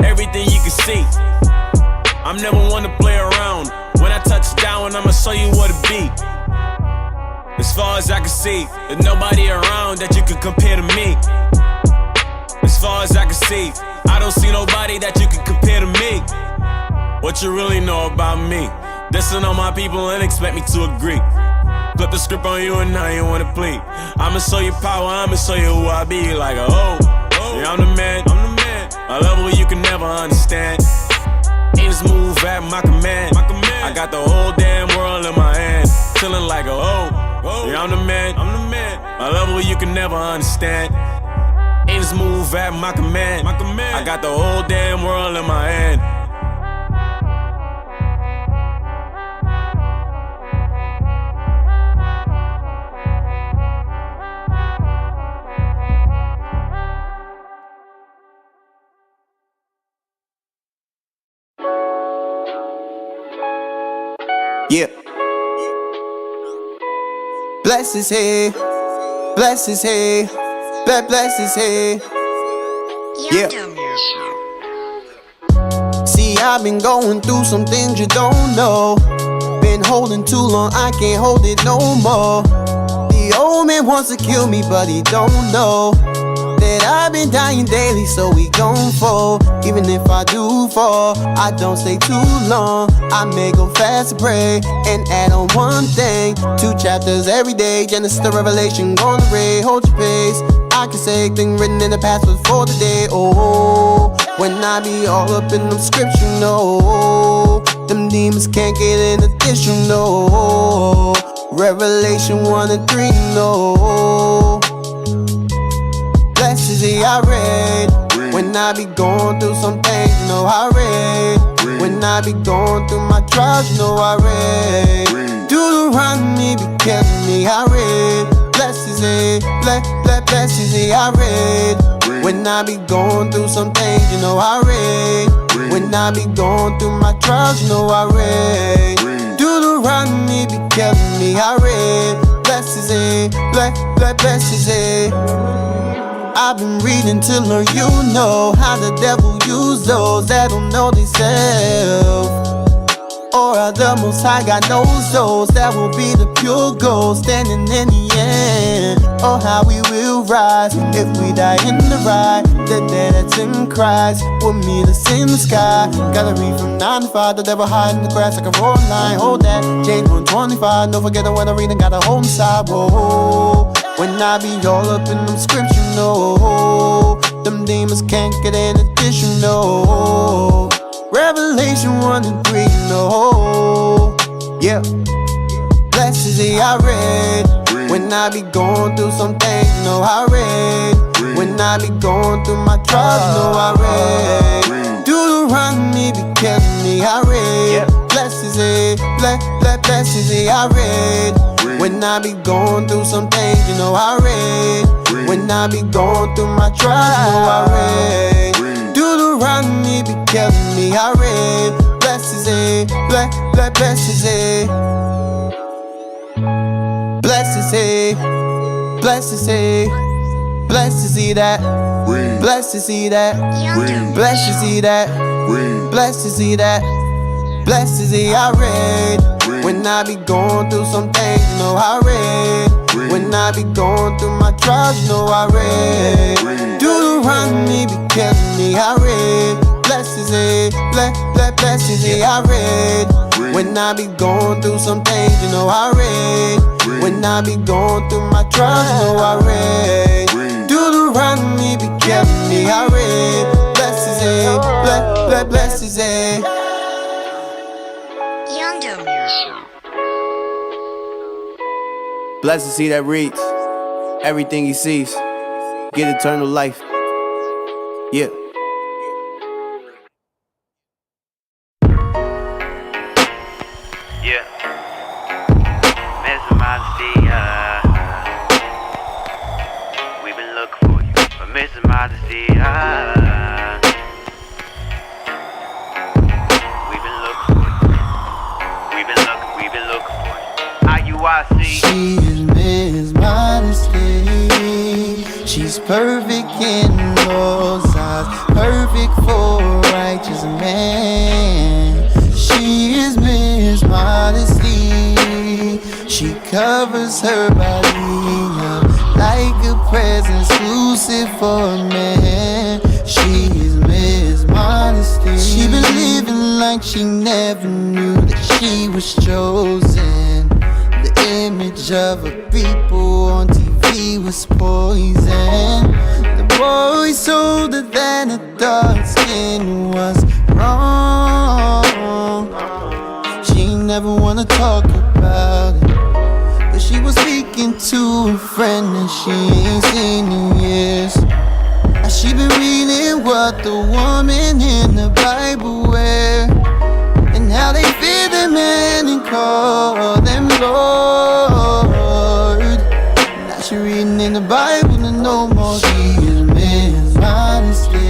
everything you can see. I'm never one to play around. When I touch down, I'ma show you what it be. As far as I can see, there's nobody around that you can compare to me. As far as I can see, I don't see nobody that you can compare to me. What you really know about me? Listen on my people and expect me to agree. Flip the script on you and now you wanna plead. I'ma show you power, I'ma show you who I be. Like a yeah, I'm the man, a level you can never understand. Ain't just move at my command. I got the whole damn world in my hand. Chillin' like a yeah, I'm the man, a level you can never understand. Ain't just move at my command. I got the whole damn world in my hand. Yeah. Bless his head, bless his head, bless his head. Yeah. See, I've been going through some things you don't know. Been holding too long, I can't hold it no more. The old man wants to kill me, but he don't know that I've been dying daily, so we gon' fall. Even if I do fall, I don't stay too long. I may go fast to pray and add on one thing. 2 chapters every day, Genesis to Revelation, gonna read, hold your pace. I can say things written in the past was for today. Oh, when I be all up in them scripts, you know, them demons can't get in addition, no. Revelation 1 and 3, no. Blessed is he I read. When I be going through some things, you know I read. When I be going through my trials, you know I read. Deuteronomy be killing me, I read. Blessed is he, blessed is he I read. When I be going through some things, you know I read. When I be going through my trials, you know I read. Deuteronomy be killing me, I read. Blessed is he, blessed is he. I've been reading to learn, you know, how the devil use those that don't know themselves. Or how the Most High God knows those that will be the pure gold, standing in the end. Or how we will rise if we die in the ride. The dead that's in Christ will meet us in the sky. Gotta read from 9 to 5, the devil hide in the grass like a roaring lion. Hold that, James 1:25. Don't forget that when I read, I gotta hold inside. Whoa. When I be all up in them scripts, you know, them demons can't get in addition, no. Revelation 1 and 3, no. Yeah. Blessed is he I read. When I be going through some things, you know I read. When I be going through my trials, you know I read. Deuteronomy be killing me, I read. Blessed is he, blessed is he I read. When I be going through some things, you know I read. When I be going through my trials, you know I read. Deuteronomy be killing me, I read. Blessed is he, blessed is he. Blessed is he, blessed is he. Blessed is he that, blessed is he that, blessed is he that, blessed is he that, blessed is he I read. When I be going through some things, you know I read. When I be going through my trials, you know I read. Deuteronomy be killing me, I read. Blessed is he, blessed is he I read. When I be going through some things, you know I read. When I be going through my trials, you know I read. Deuteronomy be killing me, I read. Blessed is he, blessed is he. Blessed is he that reads everything he sees, get eternal life. Yeah. Yeah. Mr. Modesty, we've been looking for you. But Mr. Modesty, we've been looking for you. We've been looking for you. IUIC. She is Miss Modesty. She's perfect in all sides, perfect for righteous man. She is Miss Modesty. She covers her body up like a present exclusive for a man. She is Miss Modesty. She been living like she never knew that she was chosen. The image of her people on TV was poison. The boys told her that her dark skin was wrong. She never wanna talk about it, but she was speaking to a friend that she ain't seen in years. Now she been reading what the woman in the Bible wear, and how they fear the man and call them Lord. Now she reading in the Bible and no more. She is Miss Modesty.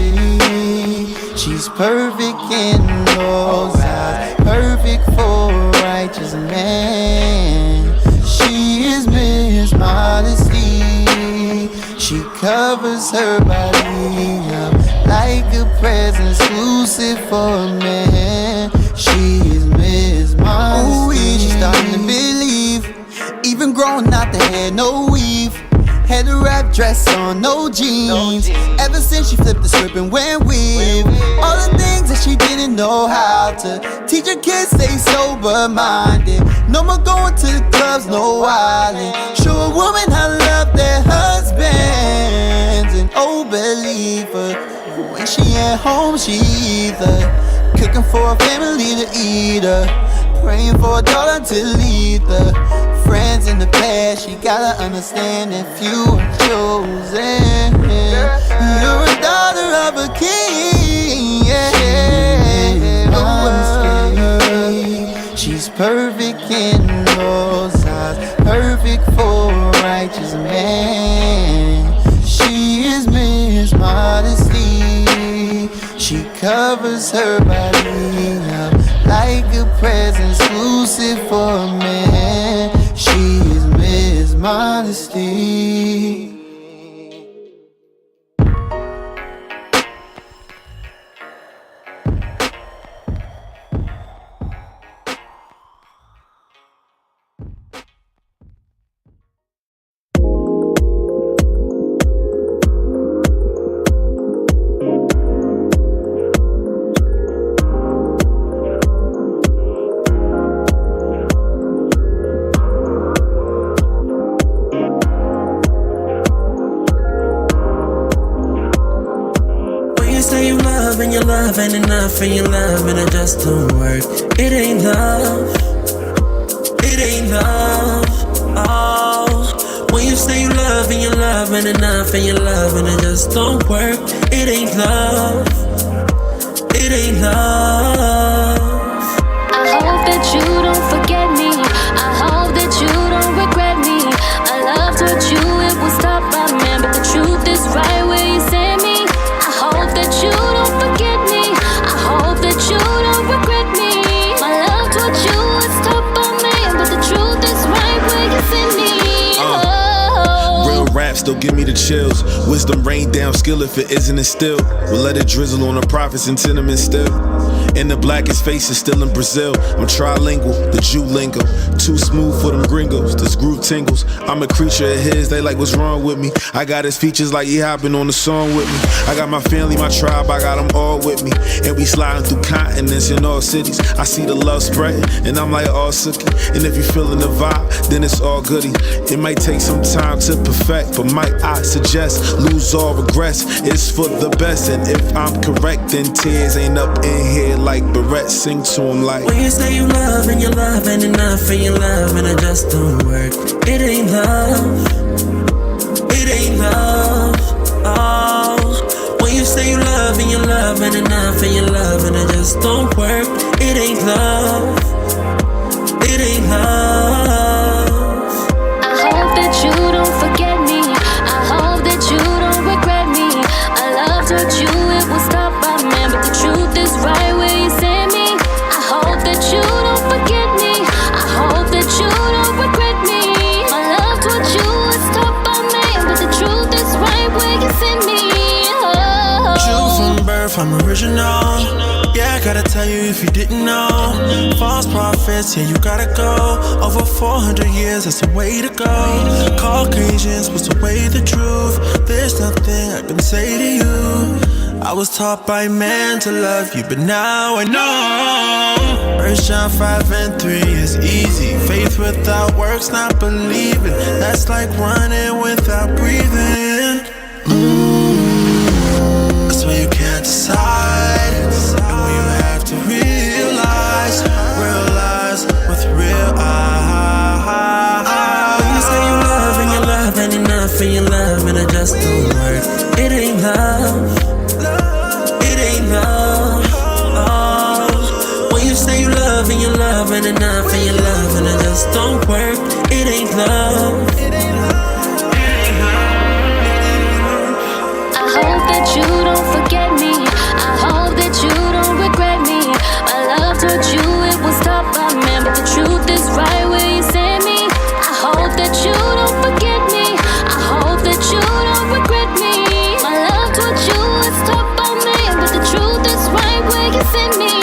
She's perfect in Lord's eyes, perfect for a righteous man. She is Miss Modesty. She covers her body up like a present exclusive for a man. She is Miss Modesty. Ooh, she's starting to believe, even growing out the hair, no weave. Had a wrap dress on, no jeans. Ever since she flipped the script and went weave. All the things that she didn't know how to teach her kids, stay sober-minded. No more going to the clubs, no wildin'. Show a woman how to love their husbands. And oh, believe her, when she at home, she either cooking for a family to eat her, praying for a daughter to lead the friends in the past. She gotta understand if you are chosen, you're a daughter of a king. She's perfect in Lord's eyes, perfect for a righteous man. She is Miss Modesty. She covers her body up like a present exclusive for a man. She is Miss Modesty. Ain't enough and your love and it just don't work. It ain't love. It ain't love. Oh, when you say you love and your love ain't enough and your love and it just don't work. It ain't love. It ain't love. I hope that you don't forget me. I hope that you don't regret me. I loved what you, it will stop by man, but the truth is right where you sent me. I hope that you don't forget me. You don't regret me. My love taught you it's tough on me, but the truth is right where you send me. Real rap still give me the chills. Wisdom rain down skill if it isn't instilled. We'll let it drizzle on the prophets and tenements still. And the blackest faces still in Brazil. I'm trilingual, the Jew lingo. Too smooth for them gringos, this groove tingles. I'm a creature of his, they like what's wrong with me. I got his features like he hopping on the song with me. I got my family, my tribe, I got them all with me. And we sliding through continents in all cities. I see the love spreading, and I'm like all sookie. And if you feeling the vibe, then it's all goody. It might take some time to perfect, but might I suggest lose all regrets. It's for the best, and if I'm correct, then tears ain't up in here like Barrett. Sing to him like, when you say you love and your love ain't enough and your love and it just don't work. It ain't love. It ain't love. Oh, when you say you love and your love ain't enough and your love and it just don't work. It ain't love. It ain't love. I hope that you don't forget me. I hope that you don't regret me. I loved what you, it will stop by man, but the truth is right where you sent me. I hope that you don't forget me. I hope that you don't regret me. My love taught you it's tough on me, but the truth is right where you sent me. Jew from birth, if I'm original. Yeah, I gotta tell you if you didn't know. False prophets, yeah, you gotta go. Over 400 years, that's the way to go. Caucasians, what's the way, the truth? There's nothing I can say to you. I was taught by man to love you, but now I know. 1 John 5 and 3 is easy. Faith without works, not believing. That's like running without breathing. That's when you can't decide. And when you have to realize with real eyes. When you say you love and you love and enough and you love and it just don't work. It ain't love. It ain't love. Oh. When you say you love and you love and enough and you love and it just don't work. It ain't love. I hope that you don't forget me. I hope that you don't regret me. My love towards you, it was taught by man, but the truth is right where you sent me. I hope that you don't forget me. I hope that you don't regret me. My love towards you is taught by man, but the truth is right where you sent me.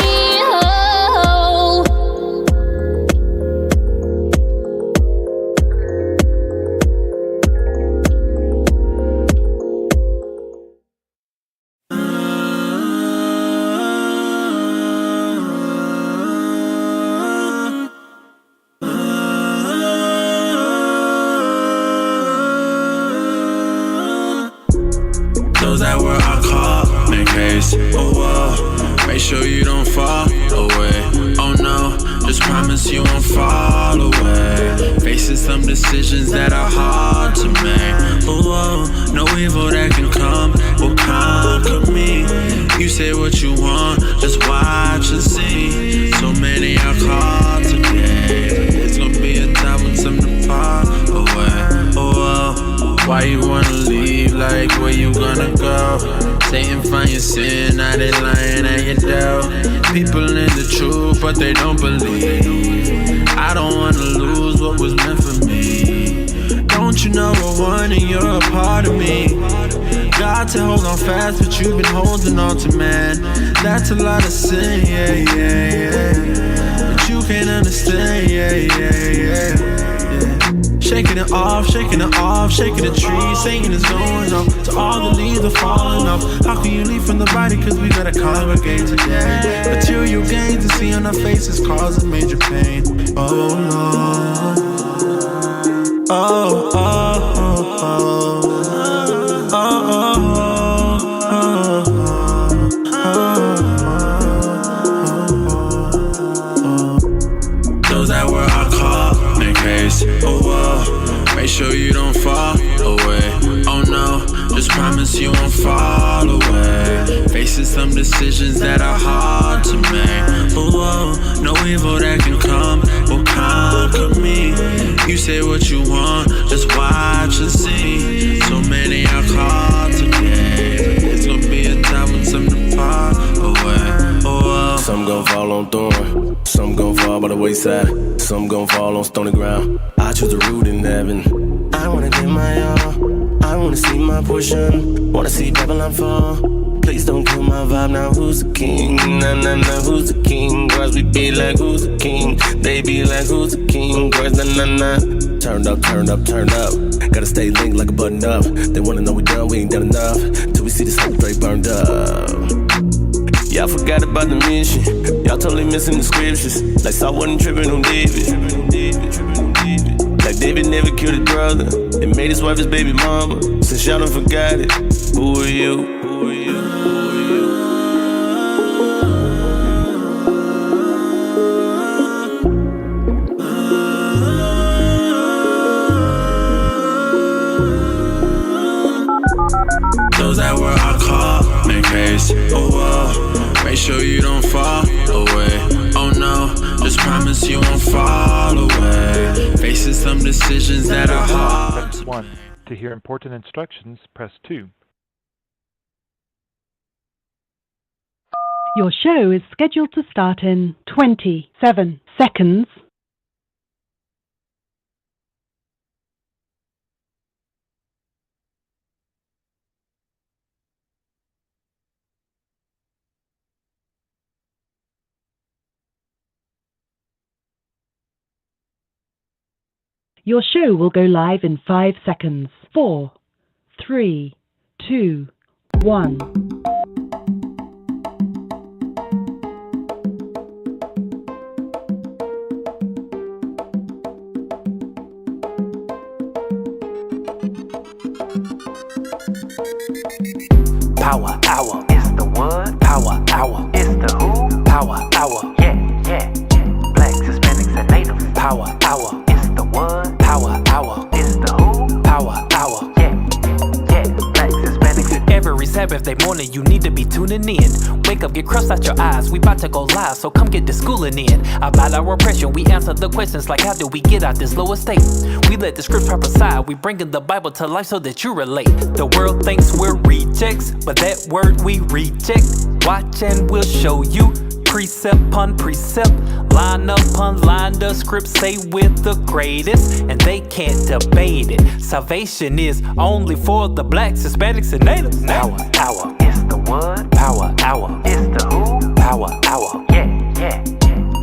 Those that were I caught, make haste, oh whoa. Make sure you don't fall away, oh no. Just promise you won't fall away. Facing some decisions that are hard to make, oh whoa. No evil that can come will conquer me. You say what you want, just watch and see. So many are caught today, but it's gonna be a time when some depart away, oh whoa. Why you wanna leave, like where you gonna go? Satan find your sin, now they lying at your door. People in the truth, but they don't believe. I don't wanna lose what was meant for me. Don't you know we're one and you're a part of me? God said hold on fast, but you've been holding on to man. That's a lot of sin, yeah, yeah, yeah. But you can't understand, yeah, yeah, yeah. Shaking it off, shaking it off, shaking the tree. Satan is going off, so all the leaves are falling off. How can you leave from the body? Cause we gotta congregate today. Material gains to see on our faces causing major pain. Oh Lord. Oh, oh, oh, oh. Oh, oh, oh. Those that were I caught, make haste, oh whoa. Make sure you don't fall away, oh no. Just promise you won't fall away. Facing some decisions that are hard to make, oh whoa. No evil that can come will conquer me. You say what you want, just watch and see. So many are caught today, but it's gonna be a time when some depart away, oh whoa. Some gon' fall on thorn, some gon' fall by the wayside, some gon' fall on stony ground. I choose the root in heaven. I wanna get my all, I wanna see my portion, wanna see Babylon fall. Please don't kill my vibe, now who's the king? Nah, nah, nah, who's the king? Girls, we be like, who's the king? They be like, who's the king? Girls, nah, nah, nah. Turned up, turned up, turned up. Gotta stay linked like a button up. They wanna know we done, we ain't done enough. Till we see this whole straight burned up. Y'all forgot about the mission. Y'all totally missing the scriptures. Like Saul wasn't tripping on David. Like David never killed his brother and made his wife his baby mama. Since y'all done forgot it, who are you? Who are you? Those that were I caught, make haste, oh whoa. Make sure you don't fall away, oh no. Just promise you won't fall away. Facing some decisions that are hard. Press 1. To hear important instructions, press 2. Your show is scheduled to start in 27 seconds. Your show will go live in 5 seconds. 4, 3, 2, 1. Power hour. It's the what? Power hour. It's the who? Power hour. Yeah. Blacks, Hispanics, and natives. Power hour. It's the what? Power hour. It's the who? Power hour. Yeah. Blacks, Hispanics. Every Saturday morning you need to be tuning in. Wake up, get crust out your eyes. We about to go live, so come get the schooling in. About our oppression, we answer the questions like how do we get out this lower state? We let the scripts prophesy. We bringing the Bible to life so that you relate. The world thinks we're rejects, but that word we reject. Watch and we'll show you. Precept upon precept, line upon line, the scripts say we're the greatest, and they can't debate it. Salvation is only for the blacks, Hispanics, and natives. Power hour. It's the what? Power hour. It's the who? Power hour. Yeah.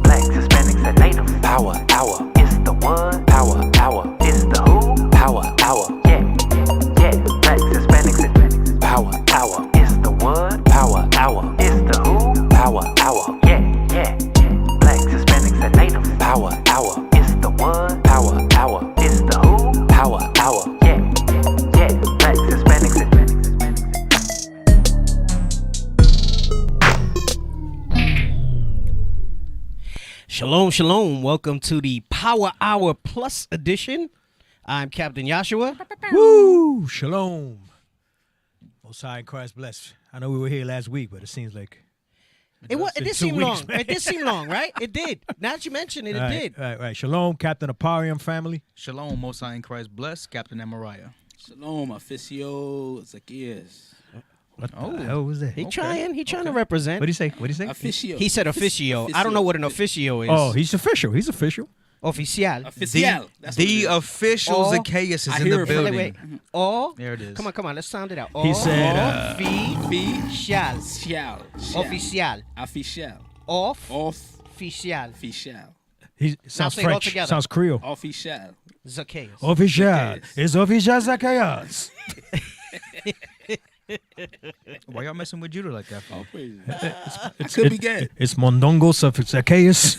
Blacks, Hispanics, and natives. Power hour. It's the what? Power hour. It's the who? Power hour. Yeah. Blacks, Hispanics, and power hour. It's the what? Power hour. It's the who? Power hour. Yeah. Blacks, Hispanics, and natives. Power hour. It's the what? Power hour. It's the who? Power hour. Yeah. Blacks, Hispanics, and Shalom. Welcome to the Power Hour Plus edition. I'm Captain Joshua. Woo! Shalom. Most High in Christ bless. I know we were here last week, but it seems like It did seem long. It did seem long, right? It did. Now that you mention it, it did. Right. Shalom, Captain Aparium family. Shalom, Most High in Christ bless. Captain Amariah. Shalom, Officio Zacchaeus. What the hell was that? He trying to represent. What do you say? Officio. He said officio. I don't know what an officio is. Oh, he's official. Oficial. The official Zacchaeus is in the building. Wait. Oh, there it is. Come on. Let's sound it out. He said, Official. Official. Official. He sounds say it all French. together. Sounds Creole. Official. Zacchaeus. Official. It's official Zacchaeus. Why y'all messing with Judah like that for? It could be good. It's Mondongos of Zacchaeus.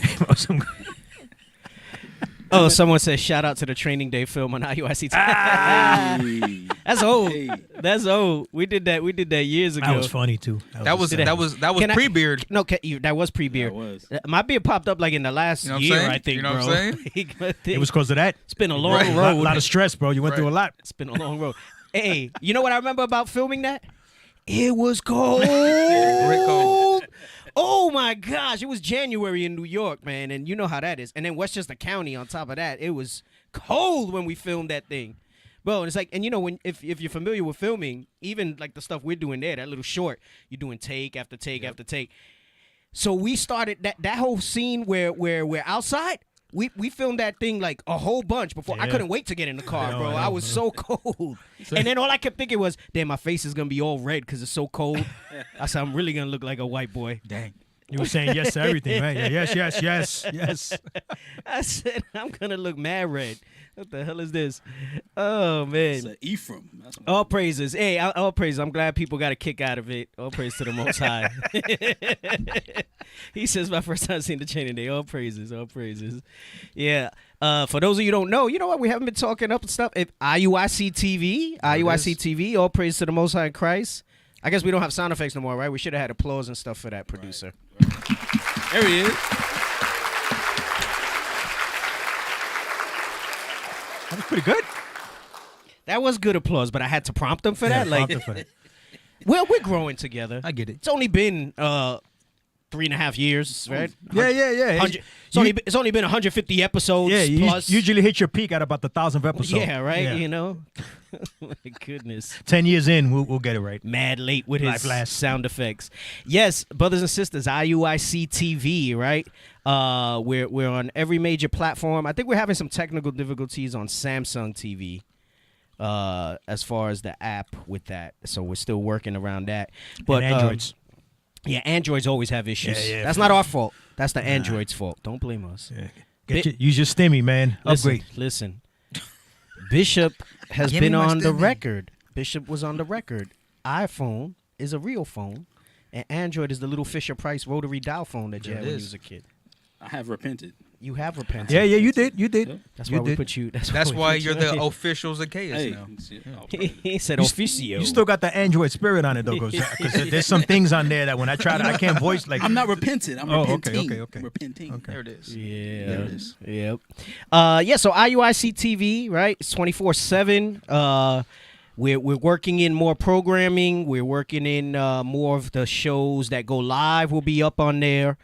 Oh, someone said shout out to the Training Day film on IUIC. That's old. That's old. We did that years ago. That was funny too. That was pre-beard. That was pre-beard. My beard popped up like in the last year, I think, bro. You know what I'm saying? It was because of that. It's been a long road. A lot of stress, bro. You went through a lot. It's been a long road. Hey, you know what I remember about filming that? It was cold. Oh my gosh, it was January in New York, man, and you know how that is. And then Westchester County on top of that, it was cold when we filmed that thing. Bro, and it's like, and you know, if you're familiar with filming, even like the stuff we're doing there, that little short, you're doing take after take after take. So we started that whole scene where we're outside. We filmed that thing like a whole bunch before. I couldn't wait to get in the car, bro. I was so cold. And then all I kept thinking was, damn, my face is going to be all red because it's so cold. I said, I'm really going to look like a white boy. Dang. You were saying yes to everything, right? Yeah, yes. I said, I'm going to look mad red. What the hell is this? Oh, man. It's an Ephraim. All praises. Hey, all praises. I'm glad people got a kick out of it. All praise to the Most High. He says, my first time seeing the Training Day. All praises. Yeah. For those of you who don't know, you know what? We haven't been talking up and stuff. IUIC TV. All praise to the Most High in Christ. I guess we don't have sound effects no more, right? We should have had applause and stuff for that, producer. Right. There he is. That was pretty good. That was good applause, but I had to prompt them for that. Well, we're growing together. I get it. It's only been 3.5 years, right? Yeah. It's only been 150 episodes. Yeah, you plus. usually hit your peak at about the 1,000th episode. Yeah, right. Yeah. You know, my goodness. 10 years in, we'll get it right. Mad late with his sound effects. Yes, brothers and sisters, IUIC TV, right? We're on every major platform. I think we're having some technical difficulties on Samsung TV. As far as the app with that, so we're still working around that. But and Androids. Androids always have issues. Yeah, that's not our fault. That's the Android's fault. Don't blame us. Yeah. Use your stimmy, man. Upgrade. Listen. Bishop has Give me been my on the statement. record. Bishop was on the record. iPhone is a real phone, and Android is the little Fisher-Price rotary dial phone that you had when you was a kid. I have repented. You have repented. Yeah, you did. You did. That's You why we did. put you. That's we why put you're you the in. official Zacchaeus now. He said You officio. You still got the Android spirit on it though, because there's some things on there that when I try to, I can't voice like. I'm not repentant. I'm repenting. Okay. Repenting. There it is. Yeah. There it is. Yep. Yeah. So IUIC TV, right? It's 24/7. We're working in more programming. We're working in more of the shows that go live will be up on there.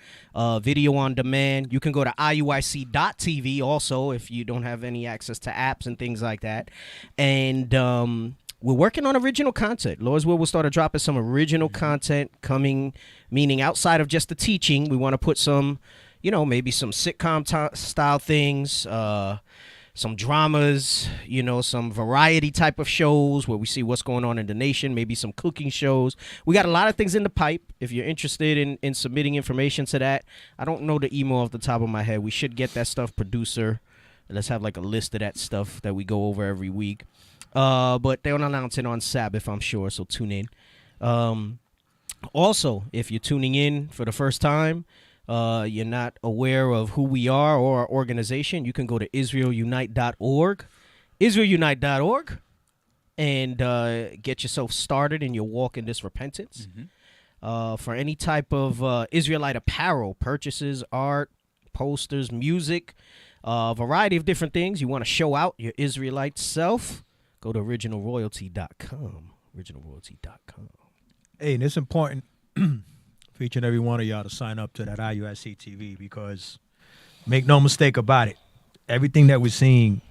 Video on demand. You can go to IUIC.tv also if you don't have any access to apps and things like that. And we're working on original content. Lord's will, we'll start dropping some original content coming, meaning outside of just the teaching. We want to put some, maybe some sitcom style things, some dramas, some variety type of shows where we see what's going on in the nation, maybe some cooking shows. We got a lot of things in the pipe. If you're interested in submitting information to that, I don't know the email off the top of my head. We should get that stuff, producer. Let's have like a list of that stuff that we go over every week. But they'll announce it on Sabbath, I'm sure, so tune in. Also, if you're tuning in for the first time, you're not aware of who we are or our organization, you can go to IsraelUnite.org, IsraelUnite.org, and get yourself started in your walk in this repentance. For any type of Israelite apparel, purchases, art, posters, music, variety of different things, you want to show out your Israelite self, go to originalroyalty.com, originalroyalty.com. Hey, and it's important for each and every one of y'all to sign up to that IUIC TV because make no mistake about it, everything that we're seeing,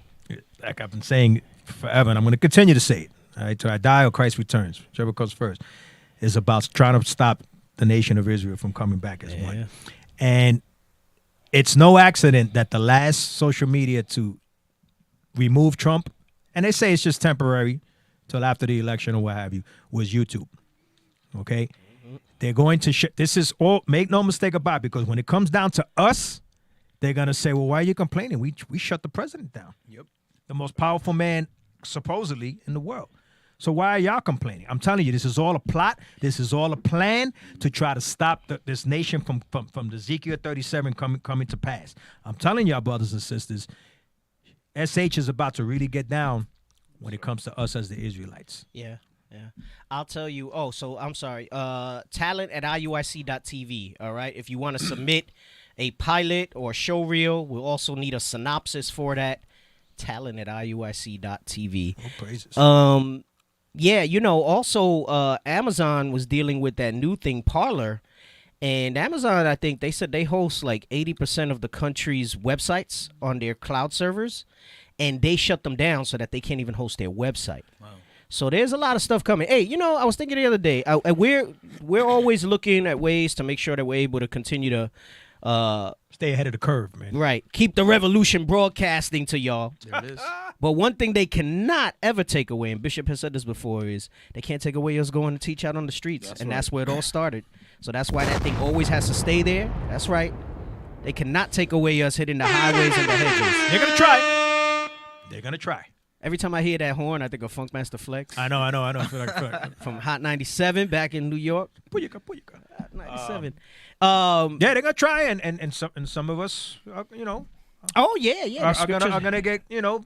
like I've been saying forever, and I'm going to continue to say it, all right, till I die or Christ returns, whichever comes first, is about trying to stop the nation of Israel from coming back as one. And it's no accident that the last social media to remove Trump, and they say it's just temporary till after the election or what have you, was YouTube. Okay? They're going to this is all, make no mistake about it, because when it comes down to us, they're going to say, well, why are you complaining? We shut the president down. Yep. The most powerful man, supposedly, in the world. So why are y'all complaining? I'm telling you, this is all a plot. This is all a plan to try to stop this nation from Ezekiel 37 coming to pass. I'm telling y'all, brothers and sisters, SH is about to really get down when it comes to us as the Israelites. Yeah. I'll tell you. Oh, so I'm sorry. Talent at IUIC.tv. All right. If you want to submit a pilot or show reel, we'll also need a synopsis for that. Talent at IUIC.tv. Oh, praises. Yeah, also Amazon was dealing with that new thing, Parler. And Amazon, I think they said they host like 80% of the country's websites on their cloud servers. And they shut them down so that they can't even host their website. Wow. So there's a lot of stuff coming. Hey, I was thinking the other day, we're always looking at ways to make sure that we're able to continue to stay ahead of the curve, man. Right. Keep the revolution broadcasting to y'all. There it is. But one thing they cannot ever take away, and Bishop has said this before, is they can't take away us going to teach out on the streets. That's where it all started. So that's why that thing always has to stay there. That's right. They cannot take away us hitting the highways and the hedges. They're going to try. They're going to try. Every time I hear that horn, I think of Funkmaster Flex. I know. I feel like from Hot 97 back in New York. Puyuka. Hot 97. Yeah, they're gonna try, and some of us, Oh yeah. Are gonna get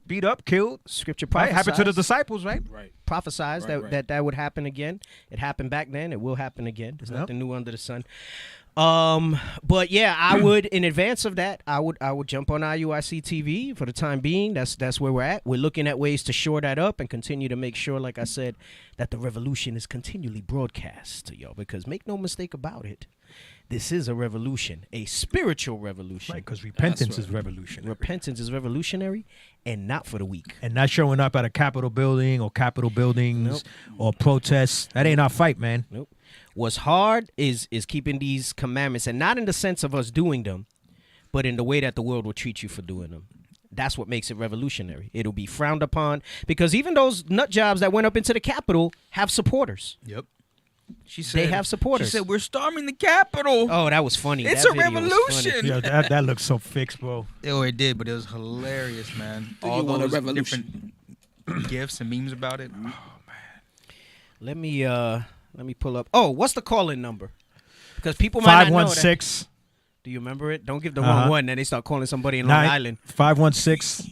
beat up, killed. Scripture right? prophesies. Happened to the disciples, right? Right. Prophesies Right. that would happen again. It happened back then. It will happen again. There's nothing new under the sun. But yeah, I would, in advance of that, I would jump on IUIC TV for the time being. That's where we're at. We're looking at ways to shore that up and continue to make sure, like I said, that the revolution is continually broadcast to y'all. Because make no mistake about it, this is a revolution, a spiritual revolution. Right, because repentance is revolutionary. Repentance is revolutionary and not for the weak. And not showing up at a Capitol building or Capitol buildings or protests. That ain't our fight, man. Nope. What's hard is keeping these commandments, and not in the sense of us doing them, but in the way that the world will treat you for doing them. That's what makes it revolutionary. It'll be frowned upon, because even those nut jobs that went up into the Capitol have supporters. Yep. They have supporters. She said, "We're storming the Capitol." Oh, that was funny. It's That a video was revolution. funny. Yo, that looks so fixed, bro. Oh, it did, but it was hilarious, man. Do All you want a those revolution? different gifs and memes about it. Oh man. Let me pull up. Oh, what's the call-in number? Because people might not know that. 516. Do you remember it? Don't give the wrong one. Then they start calling somebody in Long Island. 516.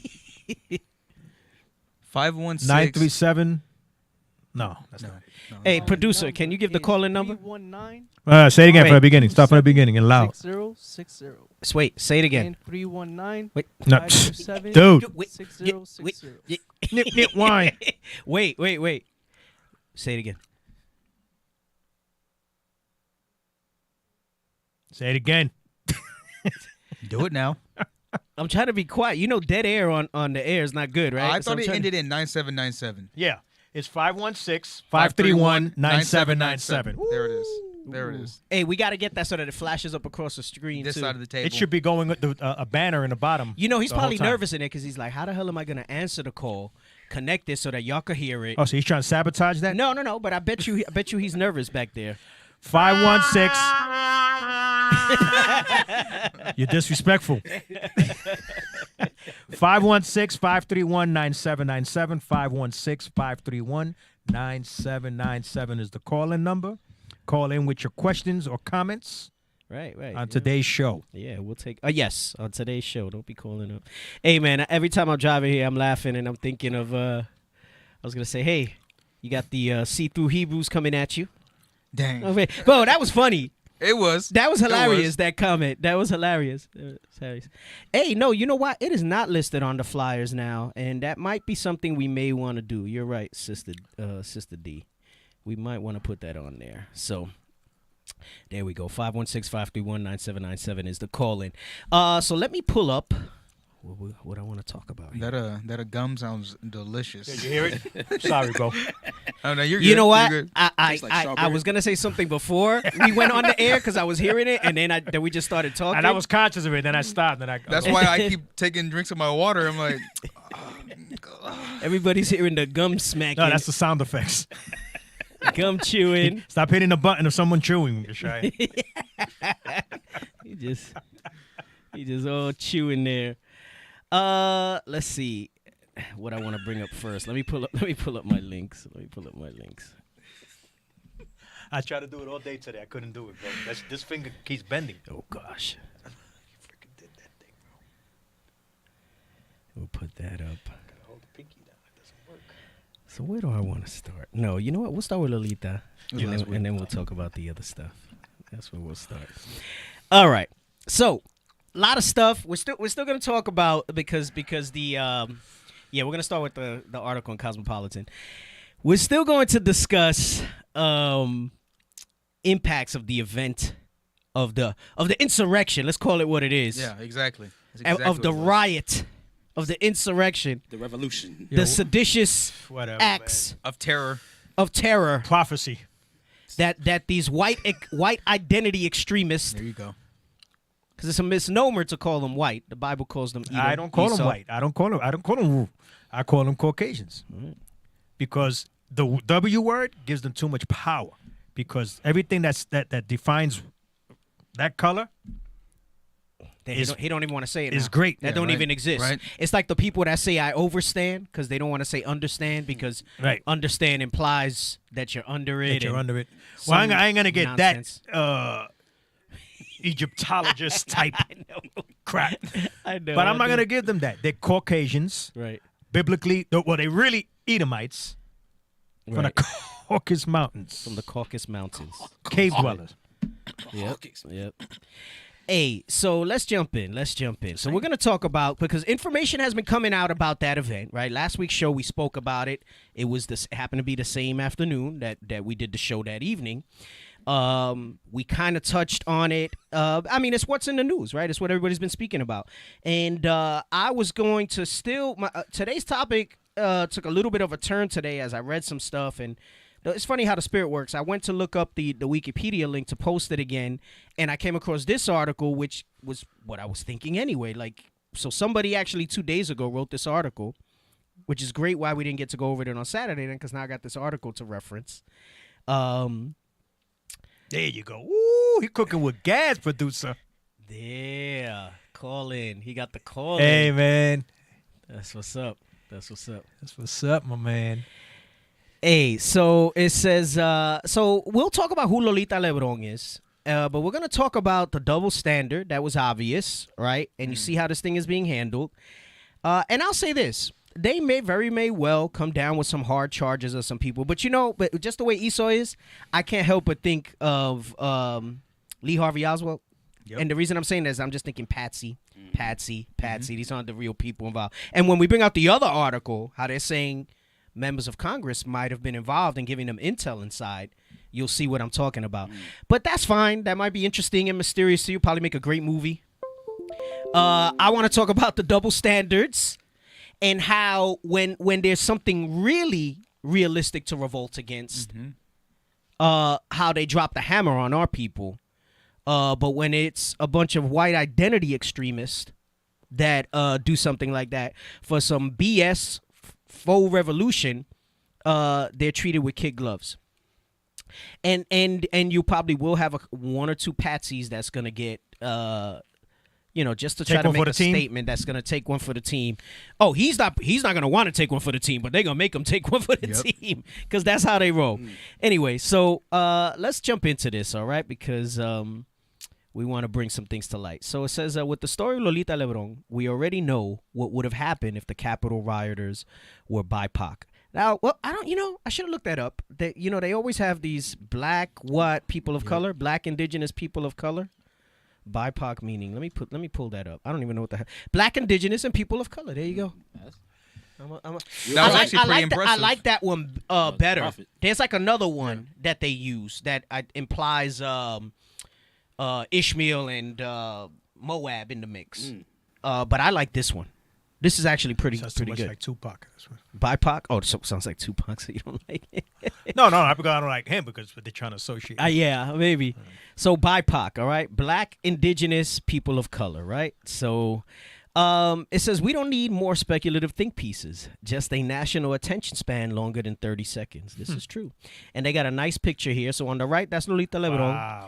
516. 937. No, that's not. No. Hey, producer, can you give the call-in number? 319. Say it again from the beginning. Start from the beginning and loud. 6060. Wait, say it again. 319. Wait. No. 527. Dude. 6060. Nip wine. Wait. Say it again. Say it again. Do it now. I'm trying to be quiet. You know, dead air on the air is not good, right? I thought it ended in 9797. Yeah. It's 516-531-9797. There it is. There it is. Hey, we got to get that so that it flashes up across the screen. This too. side of the table. It should be going with a banner in the bottom. You know, he's the whole probably time. nervous in it because he's like, how the hell am I going to answer the call, connect it so that y'all can hear it? Oh, so he's trying to sabotage that? No. But I bet you he's nervous back there. 516. You're disrespectful. 516-531-9797. 516-531-9797 is the call-in number. Call in with your questions or comments. Right. On today's show. Yeah, we'll take. Yes, on today's show. Don't be calling up. Hey, man, every time I'm driving here, I'm laughing and I'm thinking of. I was gonna say, hey, you got the see-through Hebrews coming at you. Dang. Okay. Bro, that was funny. It was. That was hilarious, that comment. That was hilarious. Hey, no, you know what? It is not listed on the flyers now, and that might be something we may want to do. You're right, Sister D. We might want to put that on there. So there we go. 516-531-9797 is the call-in. So let me pull up what I want to talk about here. That a gum sounds delicious. Did you hear it? Sorry, bro. Oh no, you're good. You know what? You're good. I was gonna say something before we went on the air because I was hearing it, and then we just started talking. And I was conscious of it. Then I stopped. That's why I keep taking drinks of my water. I'm like, everybody's hearing the gum smacking. No, that's the sound effects. Gum chewing. Stop hitting the button of someone chewing. He just all chewing there. Let's see what I want to bring up first. Let me pull up my links. I tried to do it all day today. I couldn't do it, bro. This finger keeps bending. Oh gosh. You freaking did that thing, bro. We'll put that up. Gotta hold the pinky down. It doesn't work. So where do I want to start? No, you know what? We'll start with Lolita, and then we'll talk about the other stuff. That's where we'll start. All right. So, a lot of stuff we're still going to talk about because the we're going to start with the article in Cosmopolitan. We're still going to discuss impacts of the event of the insurrection. Let's call it what it is. Yeah, exactly. Of the riot, of the insurrection, the revolution, the seditious acts of terror, prophecy. That these white identity extremists. There you go. Because it's a misnomer to call them white. The Bible calls them. I don't call them white. I don't call them. I call them Caucasians, because the W word gives them too much power. Because everything that defines that color, he don't even want to say it. Is now. great. That don't even exist. Right. It's like the people that say I overstand because they don't want to say understand because understand implies that you're under it. Well, I ain't gonna get nonsense. that Egyptologist type crap. I know. But I'm not gonna give them that. They're Caucasians. Right. Biblically, they really Edomites from the Caucasus Mountains. From the Caucasus Mountains. Cave dwellers. Yep. Hey, so let's jump in. So we're going to talk about, because information has been coming out about that event, right? Last week's show, we spoke about it. It happened to be the same afternoon that we did the show that evening. We kind of touched on it. It's what's in the news, right? It's what everybody's been speaking about. And I was going to today's topic took a little bit of a turn today as I read some stuff, and it's funny how the Spirit works. I went to look up the Wikipedia link to post it again, and I came across this article, which was what I was thinking anyway. So somebody actually 2 days ago wrote this article, which is great why we didn't get to go over it on Saturday then, because now I got this article to reference. There you go. Ooh, he cooking with gas, producer. Yeah, call in. He got the call in. Hey, man. That's what's up. That's what's up. That's what's up, my man. Hey, so it says, so we'll talk about who Lolita Lebron is, but we're going to talk about the double standard that was obvious, right? And you see how this thing is being handled. And I'll say this. They may well come down with some hard charges of some people. But, but just the way Esau is, I can't help but think of Lee Harvey Oswald. Yep. And the reason I'm saying that is I'm just thinking Patsy. These aren't the real people involved. And when we bring out the other article, how they're saying members of Congress might have been involved in giving them intel inside, you'll see what I'm talking about. But that's fine. That might be interesting and mysterious to you. Probably make a great movie. I want to talk about the double standards and how when there's something really realistic to revolt against, how they drop the hammer on our people. But when it's a bunch of white identity extremists that do something like that for some BS faux revolution, they're treated with kid gloves. And you probably will have one or two patsies that's gonna get just to try to make a statement that's gonna take one for the team. Oh, he's not gonna want to take one for the team, but they're gonna make him take one for the team because that's how they roll. Anyway, so let's jump into this, all right? Because we want to bring some things to light. So it says, with the story of Lolita Lebron, we already know what would have happened if the Capitol rioters were BIPOC. Now, well, I should have looked that up. They always have these black people of color, black indigenous people of color. BIPOC meaning, let me pull that up. I don't even know what the hell. Black, indigenous, and people of color. There you go. That was actually pretty impressive. I like that one better. Profit. There's like another one that they use that implies Ishmael and Moab in the mix. But I like this one. This is actually pretty good. Like Tupac. BIPOC? Oh, so sounds like Tupac, so you don't like it. No, I don't like him because they're trying to associate. Yeah, maybe. So BIPOC, all right? Black, indigenous, people of color, right? So it says, we don't need more speculative think pieces, just a national attention span longer than 30 seconds. This is true. And they got a nice picture here. So on the right, that's Lolita Lebron.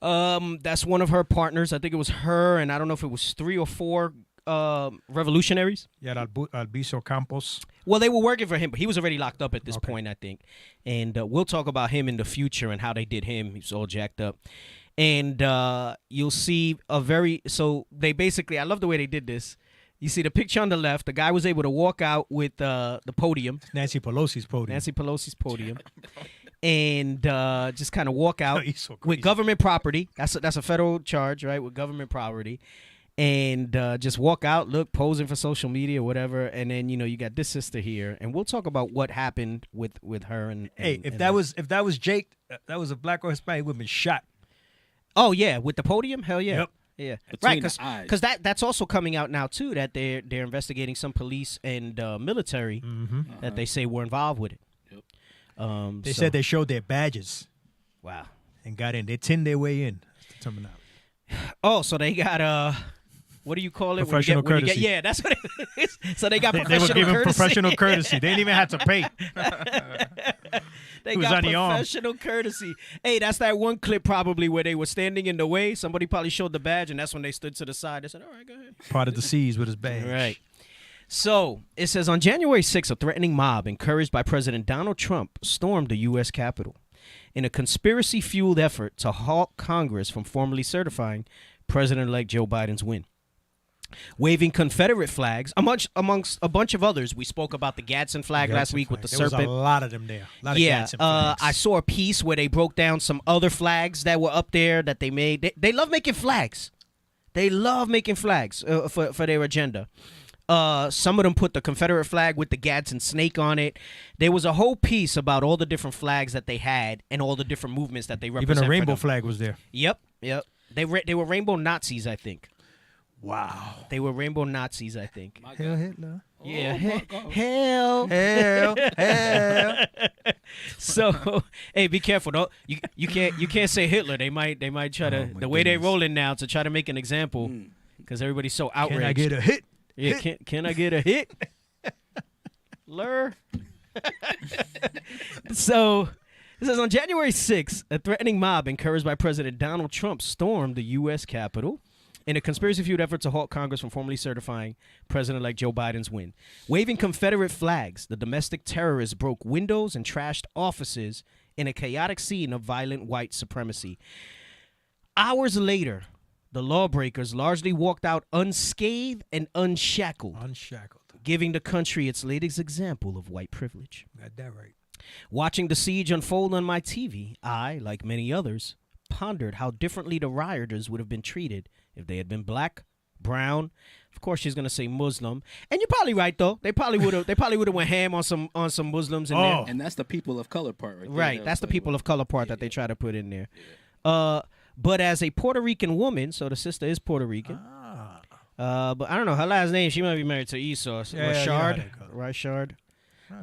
Wow. That's one of her partners. I think it was her, and I don't know if it was 3 or 4 revolutionaries. Yeah, Albizu Campos. Well, they were working for him, but he was already locked up at this point, I think. And we'll talk about him in the future and how they did him. He's all jacked up. And you'll see so they basically, I love the way they did this. You see the picture on the left, the guy was able to walk out with the podium. Nancy Pelosi's podium. And just kind of walk out with government property. That's a federal charge, right? With government property. And just walk out, posing for social media, whatever. And then, you got this sister here. And we'll talk about what happened with her. And if that was Jake, that was a black or Hispanic, he would have been shot. Oh, yeah. With the podium? Hell yeah. Yep. Yeah. Between right, because that's also coming out now, too, that they're investigating some police and military that they say were involved with it. Yep. They said they showed their badges. Wow. And got in. They tinned their way in. That's the terminology. Oh, so they got what do you call it? Professional courtesy. Yeah, that's what it is. So they got they professional were given courtesy. professional courtesy. They didn't even have to pay. They got professional courtesy. Hey, that's that one clip probably where they were standing in the way. Somebody probably showed the badge, and that's when they stood to the side. They said, all right, go ahead. Parted the seas with his badge. Right. So it says, on January 6th, a threatening mob encouraged by President Donald Trump stormed the U.S. Capitol in a conspiracy-fueled effort to halt Congress from formally certifying President-elect Joe Biden's win. Waving Confederate flags, amongst a bunch of others. We spoke about the Gadsden flag last week with the serpent. There was a lot of them there. A lot of Gadsden flags. I saw a piece where they broke down some other flags that were up there that they made. They love making flags. They love making flags for their agenda. Some of them put the Confederate flag with the Gadsden snake on it. There was a whole piece about all the different flags that they had and all the different movements that they represent. Even a rainbow flag was there. Yep. They were rainbow Nazis, I think. Wow. They were rainbow Nazis, I think. Hell Hitler. Yeah. Hell. So, hey, be careful. Don't you can't say Hitler. They might try to the way they're rolling now to try to make an example because everybody's so outraged. Can I get a hit? Yeah, can I get a hit? Lur. So, it says on January 6th, a threatening mob encouraged by President Donald Trump stormed the U.S. Capitol in a conspiracy-fueled effort to halt Congress from formally certifying President-elect Joe Biden's win. Waving Confederate flags, the domestic terrorists broke windows and trashed offices in a chaotic scene of violent white supremacy. Hours later, the lawbreakers largely walked out unscathed and unshackled, giving the country its latest example of white privilege. Got that right. Watching the siege unfold on my TV, I, like many others, pondered how differently the rioters would have been treated if they had been black, brown. Of course, she's gonna say Muslim, and you're probably right though. They probably would have. They probably would have went ham on some Muslims in there. And that's the people of color part, right? Right. That's the people of color part that they try to put in there. But as a Puerto Rican woman, so the sister is Puerto Rican. But I don't know her last name. She might be married to Esau. Rashard. Rashard.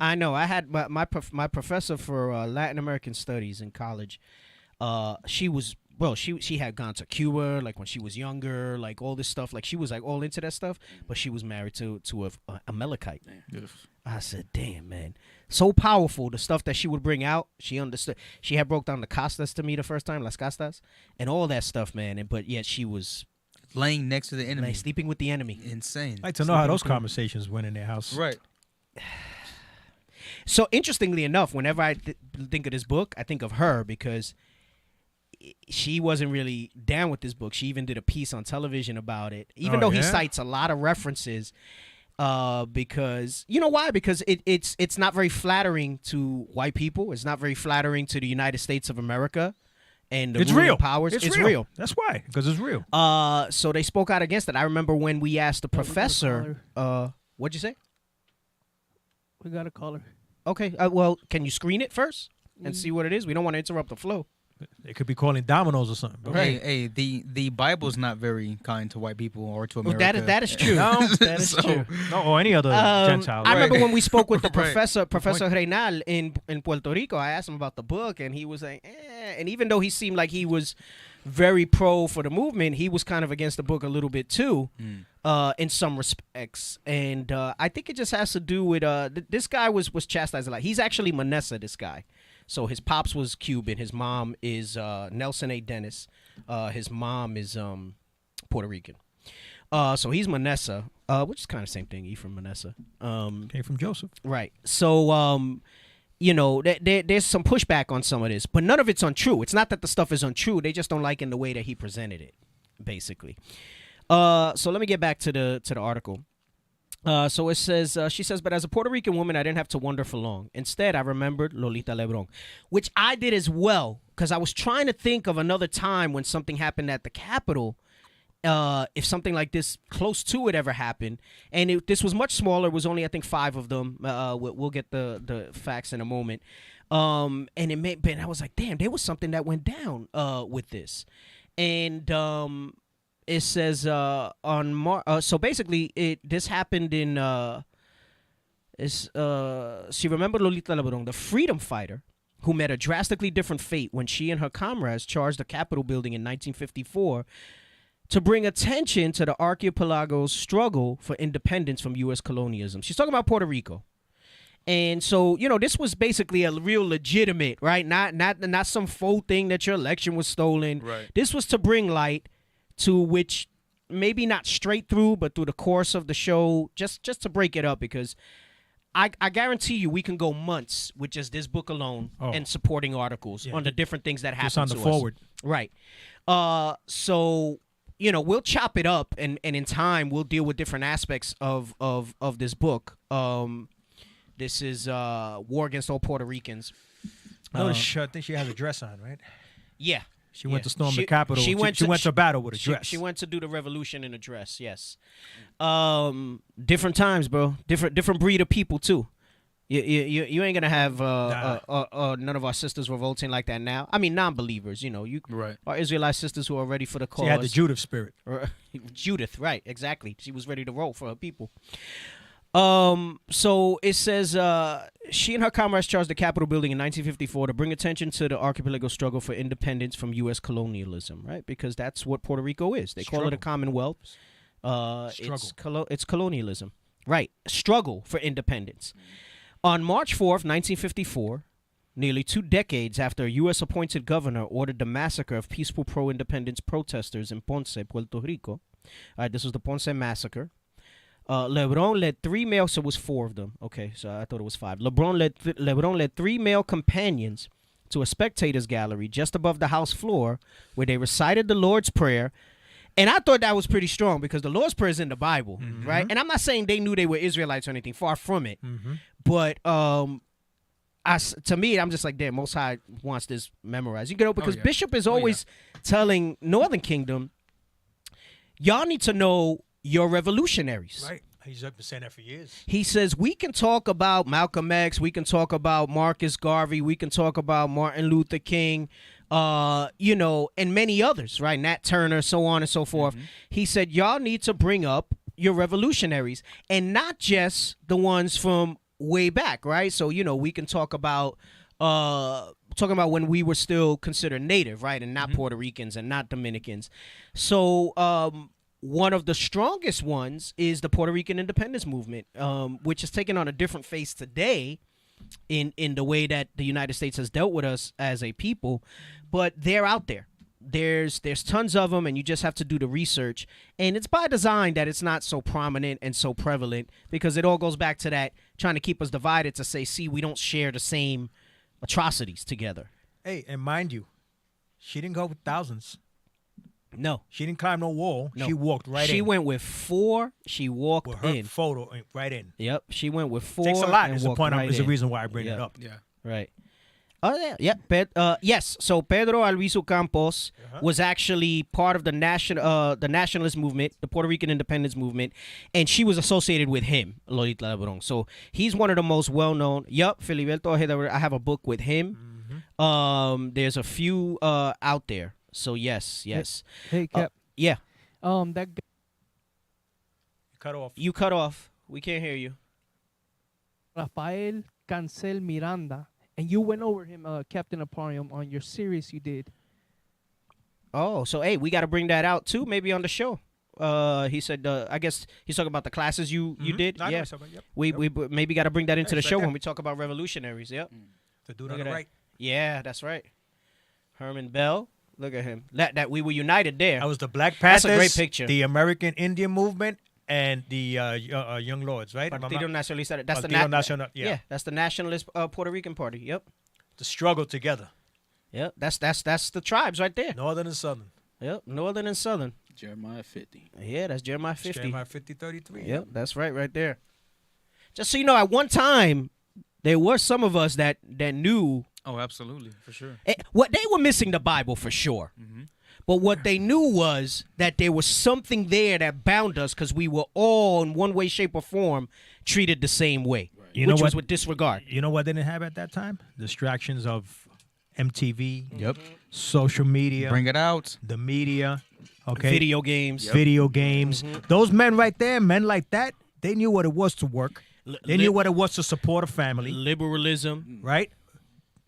I know. I had my professor for Latin American studies in college. She had gone to Cuba like when she was younger, like all this stuff. Like she was like all into that stuff, but she was married to a Amalekite. I said, damn, man. So powerful, the stuff that she would bring out. She understood. She had broke down the castas to me the first time, las castas, and all that stuff, man. But yet she was laying next to the enemy. Sleeping with the enemy. Insane. I'd like to know how those conversations went in their house. Right. So interestingly enough, whenever I think of this book, I think of her because she wasn't really down with this book. She even did a piece on television about it, even though he cites a lot of references. Because you know why? Because it's not very flattering to white people. It's not very flattering to the United States of America and the ruling powers. It's real. That's why, because it's real. So they spoke out against it. I remember when we asked the professor. What'd you say? We got a caller. Okay. Well, can you screen it first and see what it is? We don't want to interrupt the flow. They could be calling dominoes or something. But Hey, the Bible's not very kind to white people or to America. That is true. No, that is true. No, or any other Gentile. I remember when we spoke with the Professor Reynal in Puerto Rico. I asked him about the book, and he was like, And even though he seemed like he was very pro for the movement, he was kind of against the book a little bit too, in some respects. And I think it just has to do with this guy was chastised a lot. He's actually Manessa, this guy. So his pops was Cuban. His mom is Nelson A. Dennis. His mom is Puerto Rican. So he's Manessa, which is kind of the same thing. Ephraim Manessa. Came from Joseph. Right. So, there's some pushback on some of this, but none of it's untrue. It's not that the stuff is untrue. They just don't like in the way that he presented it, basically. So let me get back to the article. So it says, she says, but as a Puerto Rican woman, I didn't have to wonder for long. Instead, I remembered Lolita Lebron, which I did as well, because I was trying to think of another time when something happened at the Capitol, if something like this close to it ever happened. And this was much smaller. It was only, I think, 5 of them. We'll get the facts in a moment. And I was like, damn, there was something that went down with this. And it says so basically this happened in she remembered Lolita Lebron, the freedom fighter who met a drastically different fate when she and her comrades charged the Capitol building in 1954 to bring attention to the archipelago's struggle for independence from U.S. colonialism. She's talking about Puerto Rico. And so, this was basically a real legitimate, right? Not some faux thing that your election was stolen. Right. This was to bring light to which, maybe not straight through, but through the course of the show, just to break it up, because I guarantee you we can go months with just this book alone and supporting articles on the different things that happen to us. Just on the forward. Right. So, we'll chop it up, and in time we'll deal with different aspects of this book. This is War Against All Puerto Ricans. I think she has a dress on, right? Yeah. She went to storm the Capitol. She went to battle with a dress. She went to do the revolution in a dress, yes. Different times, bro. Different breed of people, too. You ain't going to have none of our sisters revolting like that now. I mean, non-believers, Right. Our Israelite sisters who are ready for the cause. She had the Judith spirit. Judith, right, exactly. She was ready to roll for her people. So it says she and her comrades charged the Capitol building in 1954 to bring attention to the archipelago struggle for independence from U.S. colonialism, right? Because that's what Puerto Rico is. They call it a commonwealth. It's colonialism, right? Struggle for independence. On March 4th, 1954, nearly 2 decades after a U.S. appointed governor ordered the massacre of peaceful pro-independence protesters in Ponce, Puerto Rico, All right, this was the Ponce massacre. Lebron led 3 male, so it was 4 of them. Okay, so I thought it was 5. Lebron led 3 male companions to a spectators gallery just above the house floor where they recited the Lord's Prayer. And I thought that was pretty strong because the Lord's Prayer is in the Bible, right? And I'm not saying they knew they were Israelites or anything, far from it. But to me, I'm just like, damn, Most High wants this memorized. You know, because Bishop is always telling Northern Kingdom, y'all need to know your revolutionaries. Right. He's been saying that for years. He says, we can talk about Malcolm X, we can talk about Marcus Garvey, we can talk about Martin Luther King, you know, and many others, right? Nat Turner, so on and so forth. He said, y'all need to bring up your revolutionaries and not just the ones from way back, right? So, you know, we can talk about when we were still considered native, right? And not Puerto Ricans and not Dominicans. So, one of the strongest ones is the Puerto Rican independence movement, which has taken on a different face today in the way that the United States has dealt with us as a people. But they're out there. There's tons of them, and you just have to do the research. And it's by design that it's not so prominent and so prevalent because it all goes back to that trying to keep us divided to say, see, we don't share the same atrocities together. Hey, and mind you, she didn't go with thousands. No. She didn't climb no wall. No. She walked right in. She went with 4. She walked with her in. photo right in. Yep. She went with 4. Takes a lot. And Is the walked point. Right Is the in. reason why I bring it up. Yeah. Right. Oh yeah. Yes. So Pedro Albizu Campos was actually part of the nationalist movement, the Puerto Rican independence movement, and she was associated with him, Lolita Lebron. So he's one of the most well-known. Yup, Filiberto Ojeda. I have a book with him. There's a few out there. So yes. Hey Cap. Yeah. That guy. You cut off. We can't hear you. Rafael Cancel Miranda. And you went over him, Captain Aparium, on your series you did. Oh, so hey, we got to bring that out too, maybe on the show. He said, I guess he's talking about the classes you did. No, yeah, we maybe got to bring that into the show when we talk about revolutionaries. Yep. To do it on the right. Yeah, that's right. Herman Bell, look at him. That we were united there. That was the Black Panthers. That's a great picture. The American Indian movement. And the Young Lords, right? Partido Nacionalista. That's Partido Nacional. Yeah, that's the nationalist Puerto Rican party. Yep. The struggle together. Yep. That's the tribes right there. Northern and Southern. Yep. Northern and Southern. Jeremiah 50. Yeah, that's Jeremiah 50. Jeremiah 50:33. Yep. That's right there. Just so you know, at one time there were some of us that knew. Oh, absolutely, for sure. What they were missing the Bible for sure. But what they knew was that there was something there that bound us because we were all, in one way, shape, or form, treated the same way, which was with disregard. You know what they didn't have at that time? Distractions of MTV, social media. Bring it out. The media, okay? Video games. Video games. Those men right there, men like that, they knew what it was to work. They knew what it was to support a family. Liberalism. Right?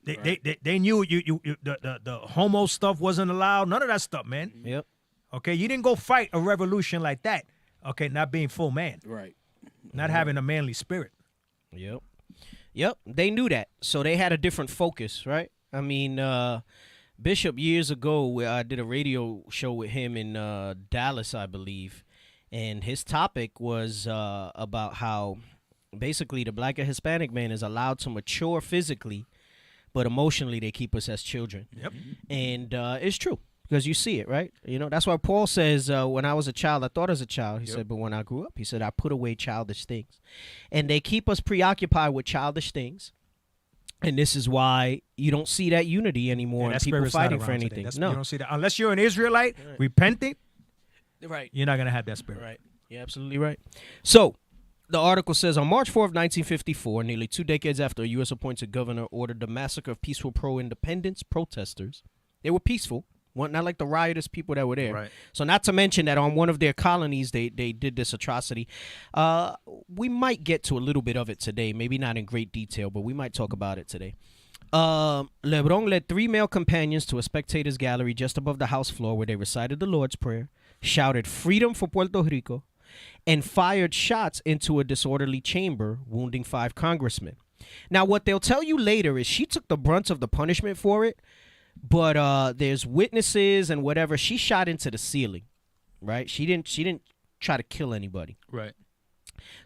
They knew the homo stuff wasn't allowed. None of that stuff, man. Yep. Okay, you didn't go fight a revolution like that. Okay, not being full man. Right. Not having a manly spirit. Yep. They knew that, so they had a different focus, right? I mean, Bishop years ago, I did a radio show with him in Dallas, I believe, and his topic was about how basically the Black and Hispanic man is allowed to mature physically, but emotionally they keep us as children. Yep. And it's true because you see it, right? You know, that's why Paul says, when I was a child, I thought as a child. He said, but when I grew up, he said, I put away childish things. And they keep us preoccupied with childish things. And this is why you don't see that unity anymore and people fighting for anything. No. You don't see that. Unless you're an Israelite, repenting, right. You're not going to have that spirit. Right. You're absolutely right. So, the article says, on March 4th, 1954, nearly 2 decades after a U.S. appointed governor ordered the massacre of peaceful pro-independence protesters. They were peaceful, not like the riotous people that were there. Right. So not to mention that on one of their colonies, they did this atrocity. We might get to a little bit of it today, maybe not in great detail, but we might talk about it today. Lebron led 3 male companions to a spectators gallery just above the house floor where they recited the Lord's Prayer, shouted freedom for Puerto Rico, and fired shots into a disorderly chamber, wounding 5 congressmen. Now, what they'll tell you later is she took the brunt of the punishment for it, but there's witnesses and whatever. She shot into the ceiling. right? She didn't try to kill anybody. Right.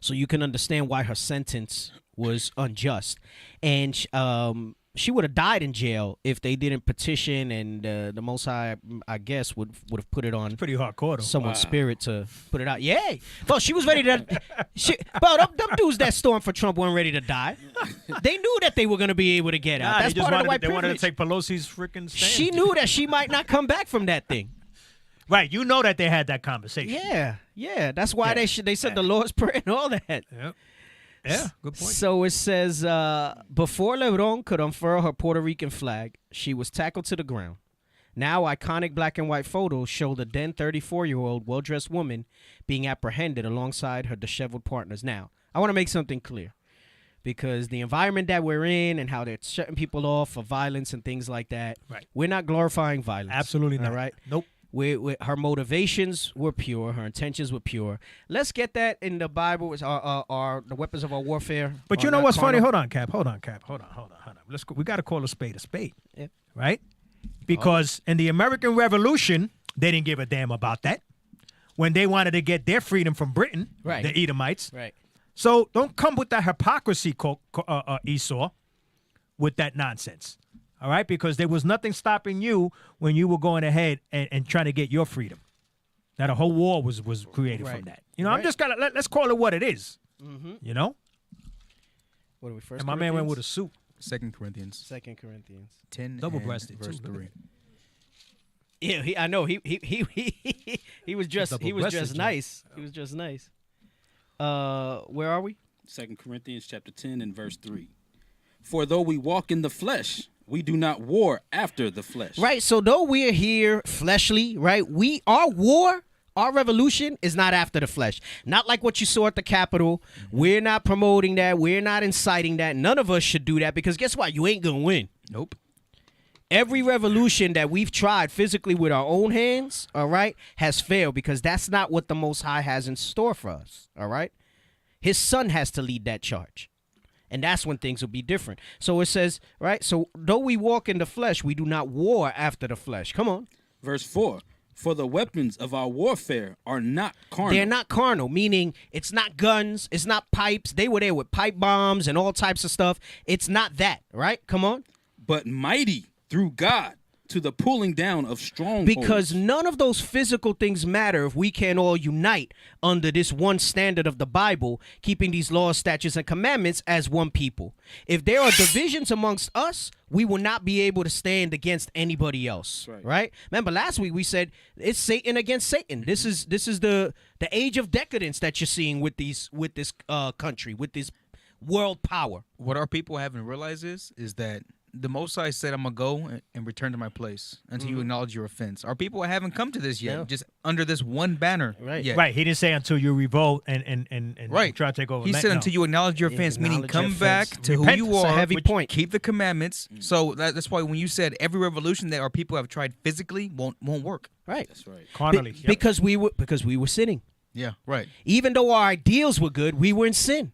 So you can understand why her sentence was unjust. And she would have died in jail if they didn't petition, and the Most High, I guess, would have put it on pretty hardcore though. Someone's spirit to put it out. Yeah. Well, she was ready to. Them dudes that stormed for Trump weren't ready to die. They knew that they were going to be able to get out. That's they just part of the wanted, white they wanted to privilege. take Pelosi's freaking stand. She knew that she might not come back from that thing. Right, you know that they had that conversation. Yeah. That's why they said the Lord's Prayer and all that. Yep. Yeah, good point. So it says, before Lebron could unfurl her Puerto Rican flag, she was tackled to the ground. Now, iconic black and white photos show the then 34-year-old well-dressed woman being apprehended alongside her disheveled partners. Now, I want to make something clear, because the environment that we're in and how they're shutting people off for violence and things like that, right. We're not glorifying violence. Absolutely not. All right? Nope. Her motivations were pure. Her intentions were pure. Let's get that in the Bible. It's the weapons of our warfare. But you know what's funny? Hold on, Cap. Hold on. We got to call a spade. Yeah. Right? Because in the American Revolution, they didn't give a damn about that. When they wanted to get their freedom from Britain, right. The Edomites. Right. So don't come with that hypocrisy, Esau, with that nonsense. All right, because there was nothing stopping you when you were going ahead and trying to get your freedom. That a whole war was created from that. You know, I'm just gonna let's call it what it is. Mm-hmm. You know. What are we first? And my man went with a suit. 2 Corinthians. 10 double-breasted, verse 3. Yeah, I know. He was dressed. He was dressed nice. He was dressed nice. Where are we? 2 Corinthians chapter 10 and verse 3. For though we walk in the flesh, we do not war after the flesh. Right. So though we are here fleshly, right? Our revolution is not after the flesh. Not like what you saw at the Capitol. Mm-hmm. We're not promoting that. We're not inciting that. None of us should do that, because guess what? You ain't gonna win. Nope. Every revolution that we've tried physically with our own hands, all right, has failed, because that's not what the Most High has in store for us. All right. His Son has to lead that charge. And that's when things will be different. So it says, right? So though we walk in the flesh, we do not war after the flesh. Come on. Verse 4. For the weapons of our warfare are not carnal. They're not carnal, meaning it's not guns, it's not pipes. They were there with pipe bombs and all types of stuff. It's not that, right? Come on. But mighty through God to the pulling down of strongholds. Because none of those physical things matter if we can all unite under this one standard of the Bible, keeping these laws, statutes, and commandments as one people. If there are divisions amongst us, we will not be able to stand against anybody else. Right? Remember last week we said it's Satan against Satan. This is the age of decadence that you're seeing with this country, with this world power. What our people haven't realized is that the Most High said, I'm going to go and return to my place until you acknowledge your offense. Our people haven't come to this yet, just under this one banner yet. Right. He didn't say until you revolt and right. try to take over. He said until you acknowledge your offense, meaning come back to who you are, a heavy point. Keep the commandments. So that's why when you said every revolution that our people have tried physically won't work. Right. That's right. Carnally. Because we were sinning. Yeah, right. Even though our ideals were good, we were in sin.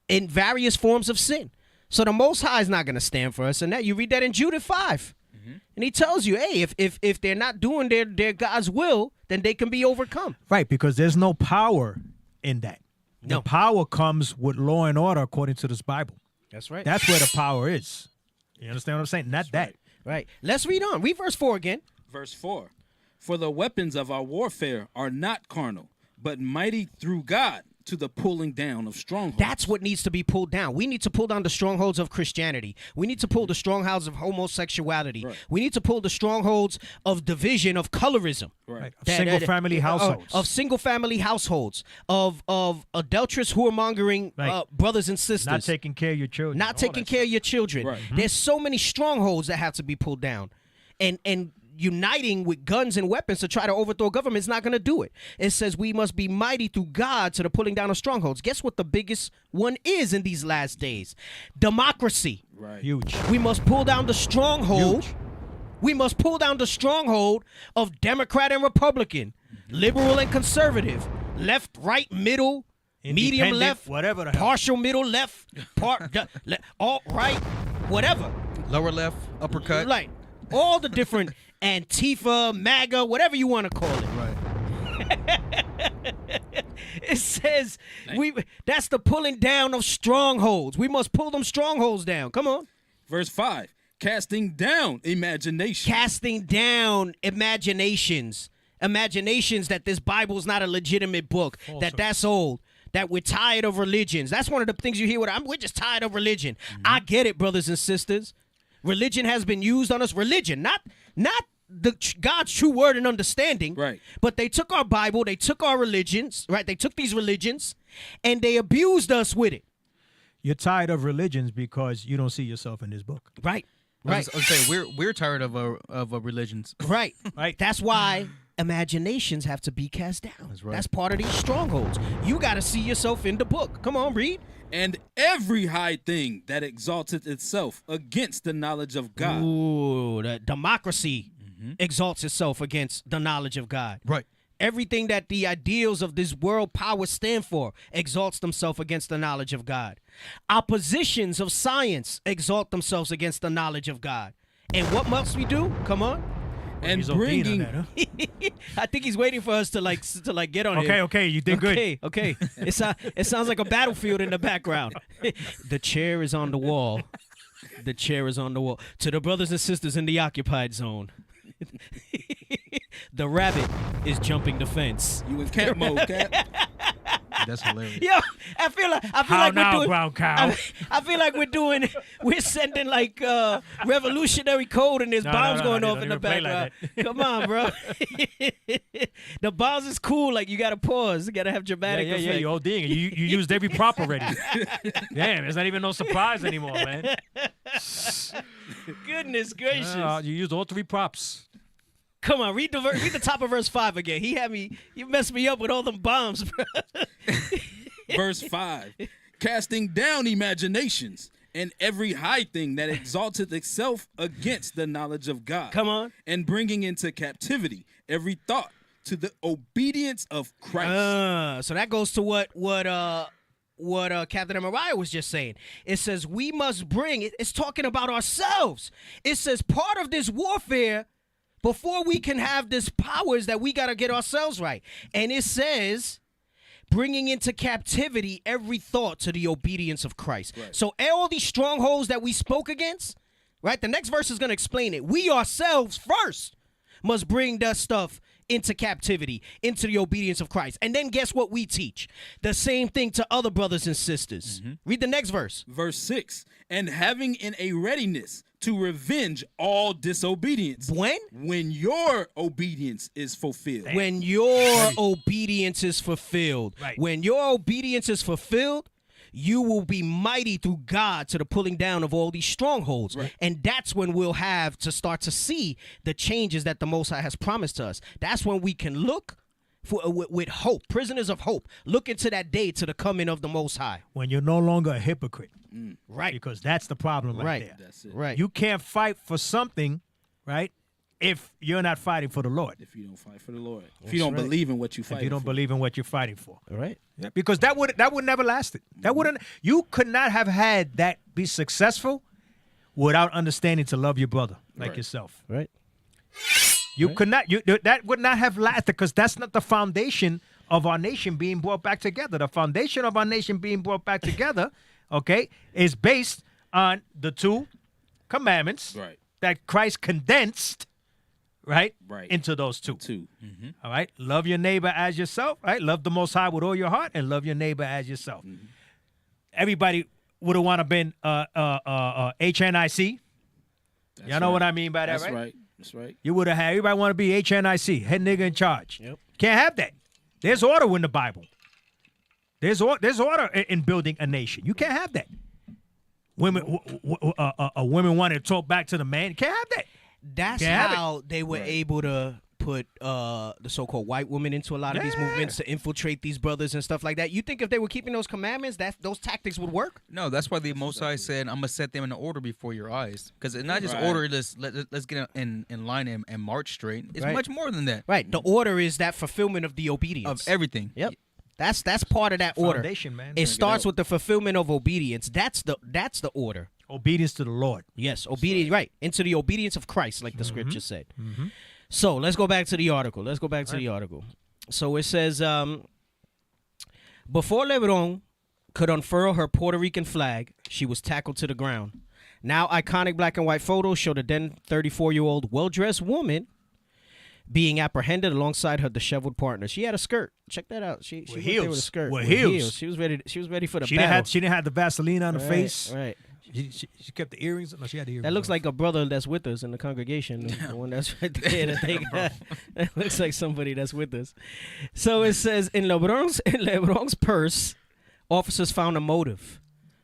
In various forms of sin. So the Most High is not going to stand for us. And that you read that in Jude 5. Mm-hmm. And he tells you, hey, if they're not doing their God's will, then they can be overcome. Right, because there's no power in that. No. The power comes with law and order according to this Bible. That's right. That's where the power is. You understand what I'm saying? Not that. Right. Let's read on. Read verse 4 again. Verse 4. For the weapons of our warfare are not carnal, but mighty through God to the pulling down of strongholds. That's what needs to be pulled down. We need to pull down the strongholds of Christianity. We need to pull the strongholds of homosexuality. Right. We need to pull the strongholds of division, of colorism. Right. Single family households. Of single family households. Of adulterous whoremongering brothers and sisters. Not taking care of your children. Not taking care of your children. Right. There's so many strongholds that have to be pulled down. And uniting with guns and weapons to try to overthrow government is not going to do it. It says we must be mighty through God to the pulling down of strongholds. Guess what the biggest one is in these last days? Democracy. Right. Huge. We must pull down the stronghold. Huge. We must pull down the stronghold of Democrat and Republican, liberal and conservative, left, right, middle, medium left, whatever the hell. partial middle left, alt right, whatever. Lower left, uppercut. Right. All the different Antifa, MAGA, whatever you want to call it. Right. It says that's the pulling down of strongholds. We must pull them strongholds down. Come on. Verse 5, casting down imaginations. Casting down imaginations. Imaginations that this Bible's not a legitimate book, that's old, that we're tired of religions. That's one of the things you hear we're just tired of religion. I get it, brothers and sisters. Religion has been used on us. Religion, not God's true word and understanding. Right. But they took our Bible, they took our religions, right? They took these religions and they abused us with it. You're tired of religions because you don't see yourself in this book. Right. Right. I was say we're tired of religions. Right. Right. That's why imaginations have to be cast down. That's right. That's part of these strongholds. You got to see yourself in the book. Come on, read. And every high thing that exalteth itself against the knowledge of God. Ooh, the democracy exalts itself against the knowledge of God. Right. Everything that the ideals of this world power stand for exalts themselves against the knowledge of God. Oppositions of science exalt themselves against the knowledge of God. And what must we do? Come on. And bringing that, huh? I think he's waiting for us to get on him. Okay, you did good. Okay. It sounds like a battlefield in the background. The chair is on the wall. The chair is on the wall. To the brothers and sisters in the occupied zone. The rabbit is jumping the fence. You in camp mode, Cap. That's hilarious. Yo, I feel like we're doing brown cow. I feel like we're sending like revolutionary code and there's bombs going off in the background. Like Come on, bro. The bombs is cool. Like you gotta pause. You gotta have dramatic effect. Yeah. You're ODing. You used every prop already. Damn, it's not even no surprise anymore, man. Goodness gracious. You used all 3 props. Come on, read the top of verse 5 again. You messed me up with all them bombs, bro. Verse 5, casting down imaginations and every high thing that exalteth itself against the knowledge of God. Come on. And bringing into captivity every thought to the obedience of Christ. So that goes to what Captain Amariah was just saying. It says we must bring, it's talking about ourselves. It says part of this warfare, before we can have this powers, that we got to get ourselves right. And it says, bringing into captivity every thought to the obedience of Christ. Right. So all these strongholds that we spoke against, right? The next verse is going to explain it. We ourselves first must bring that stuff into captivity, into the obedience of Christ. And then guess what we teach? The same thing to other brothers and sisters. Read the next verse. Verse 6, and having in a readiness to revenge all disobedience. When your obedience is fulfilled. When your obedience is fulfilled. Right. When your obedience is fulfilled, you will be mighty through God to the pulling down of all these strongholds. Right. And that's when we'll have to start to see the changes that the Most High has promised to us. That's when we can look with hope, prisoners of hope, look into that day to the coming of the Most High. When you're no longer a hypocrite. Right. Because that's the problem right there. That's it. Right. You can't fight for something, right, if you're not fighting for the Lord. If you don't fight for the Lord. If you don't believe in what you fight for. If you don't believe in what you're fighting for. All right. Yeah, because that would never last it. That wouldn't. You could not have had that be successful without understanding to love your brother like yourself. Right. You could not. That would not have lasted because that's not the foundation of our nation being brought back together. The foundation of our nation being brought back together, okay, is based on the 2 commandments that Christ condensed, right, into those 2. All right, love your neighbor as yourself. Right, love the Most High with all your heart, and love your neighbor as yourself. Everybody would have want to been HNIC. Y'all know what I mean by that, right? That's right. You would have had everybody want to be HNIC, head nigga in charge. Yep. Can't have that. There's order in the Bible. There's order in building a nation. You can't have that. Women, women want to talk back to the man. Can't have that. That's how they were able to put the so-called white women into a lot of these movements to infiltrate these brothers and stuff like that. You think if they were keeping those commandments, those tactics would work? No, that's why the Most High said, "I'm gonna set them in order before your eyes," because it's not just order. Let's get in line and march straight. It's much more than that. Right. The order is that fulfillment of the obedience of everything. Yep. That's part of that order. Foundation, man. It starts with the fulfillment of obedience. That's the order. Obedience to the Lord. Yes, obedience. Right. Into the obedience of Christ, like the scripture said. So let's go back to the article. So it says, before Lebron could unfurl her Puerto Rican flag, she was tackled to the ground. Now iconic black and white photos show the then 34-year-old well-dressed woman being apprehended alongside her disheveled partner. She had a skirt. Check that out. She went there with a skirt. With heels. She was ready. She was ready for the she battle. She didn't have the Vaseline on her face. Right. She kept the earrings. No, she had the earrings. That looks like a brother that's with us in the congregation. The one that's right there. That looks like somebody that's with us. So it says, in Lebron's purse, officers found a motive.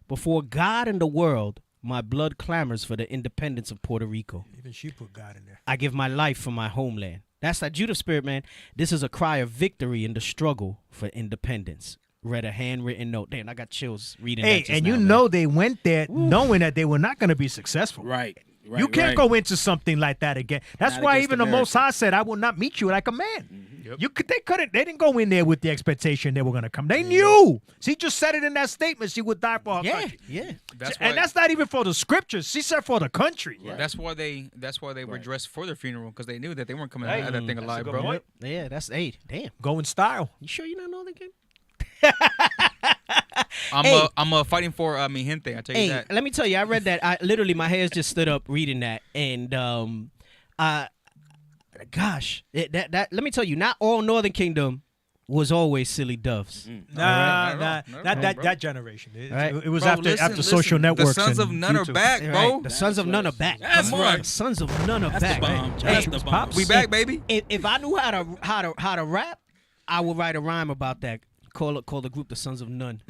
Before God and the world, my blood clamors for the independence of Puerto Rico. Even she put God in there. I give my life for my homeland. That's that Judah spirit, man. This is a cry of victory in the struggle for independence. Read a handwritten note. Damn, I got chills reading that. Hey, and you know they went there knowing that they were not going to be successful. Right. You can't go into something like that again. That's why even the Most High said, I will not meet you like a man. They didn't go in there with the expectation they were going to come. They knew. She just said it in that statement. She would die for her country. Yeah. That's not even for the scriptures. She said for the country. Yeah. That's why they were dressed for their funeral, because they knew that they weren't coming out of that thing alive, bro. Point. Yeah, that's damn. Go in style. You sure you not know the game? I'm fighting for mi gente. I tell you that. Let me tell you, I read that. I literally my hairs just stood up reading that, and let me tell you, not all Northern Kingdom was always silly doves. That generation. It was bro, after social networks. The sons of none are back, bro. The sons of none are back. That's right. The sons of none are back. That's the bomb. We back, baby. If I knew how to rap, I would write a rhyme about that. Call the group the Sons of None.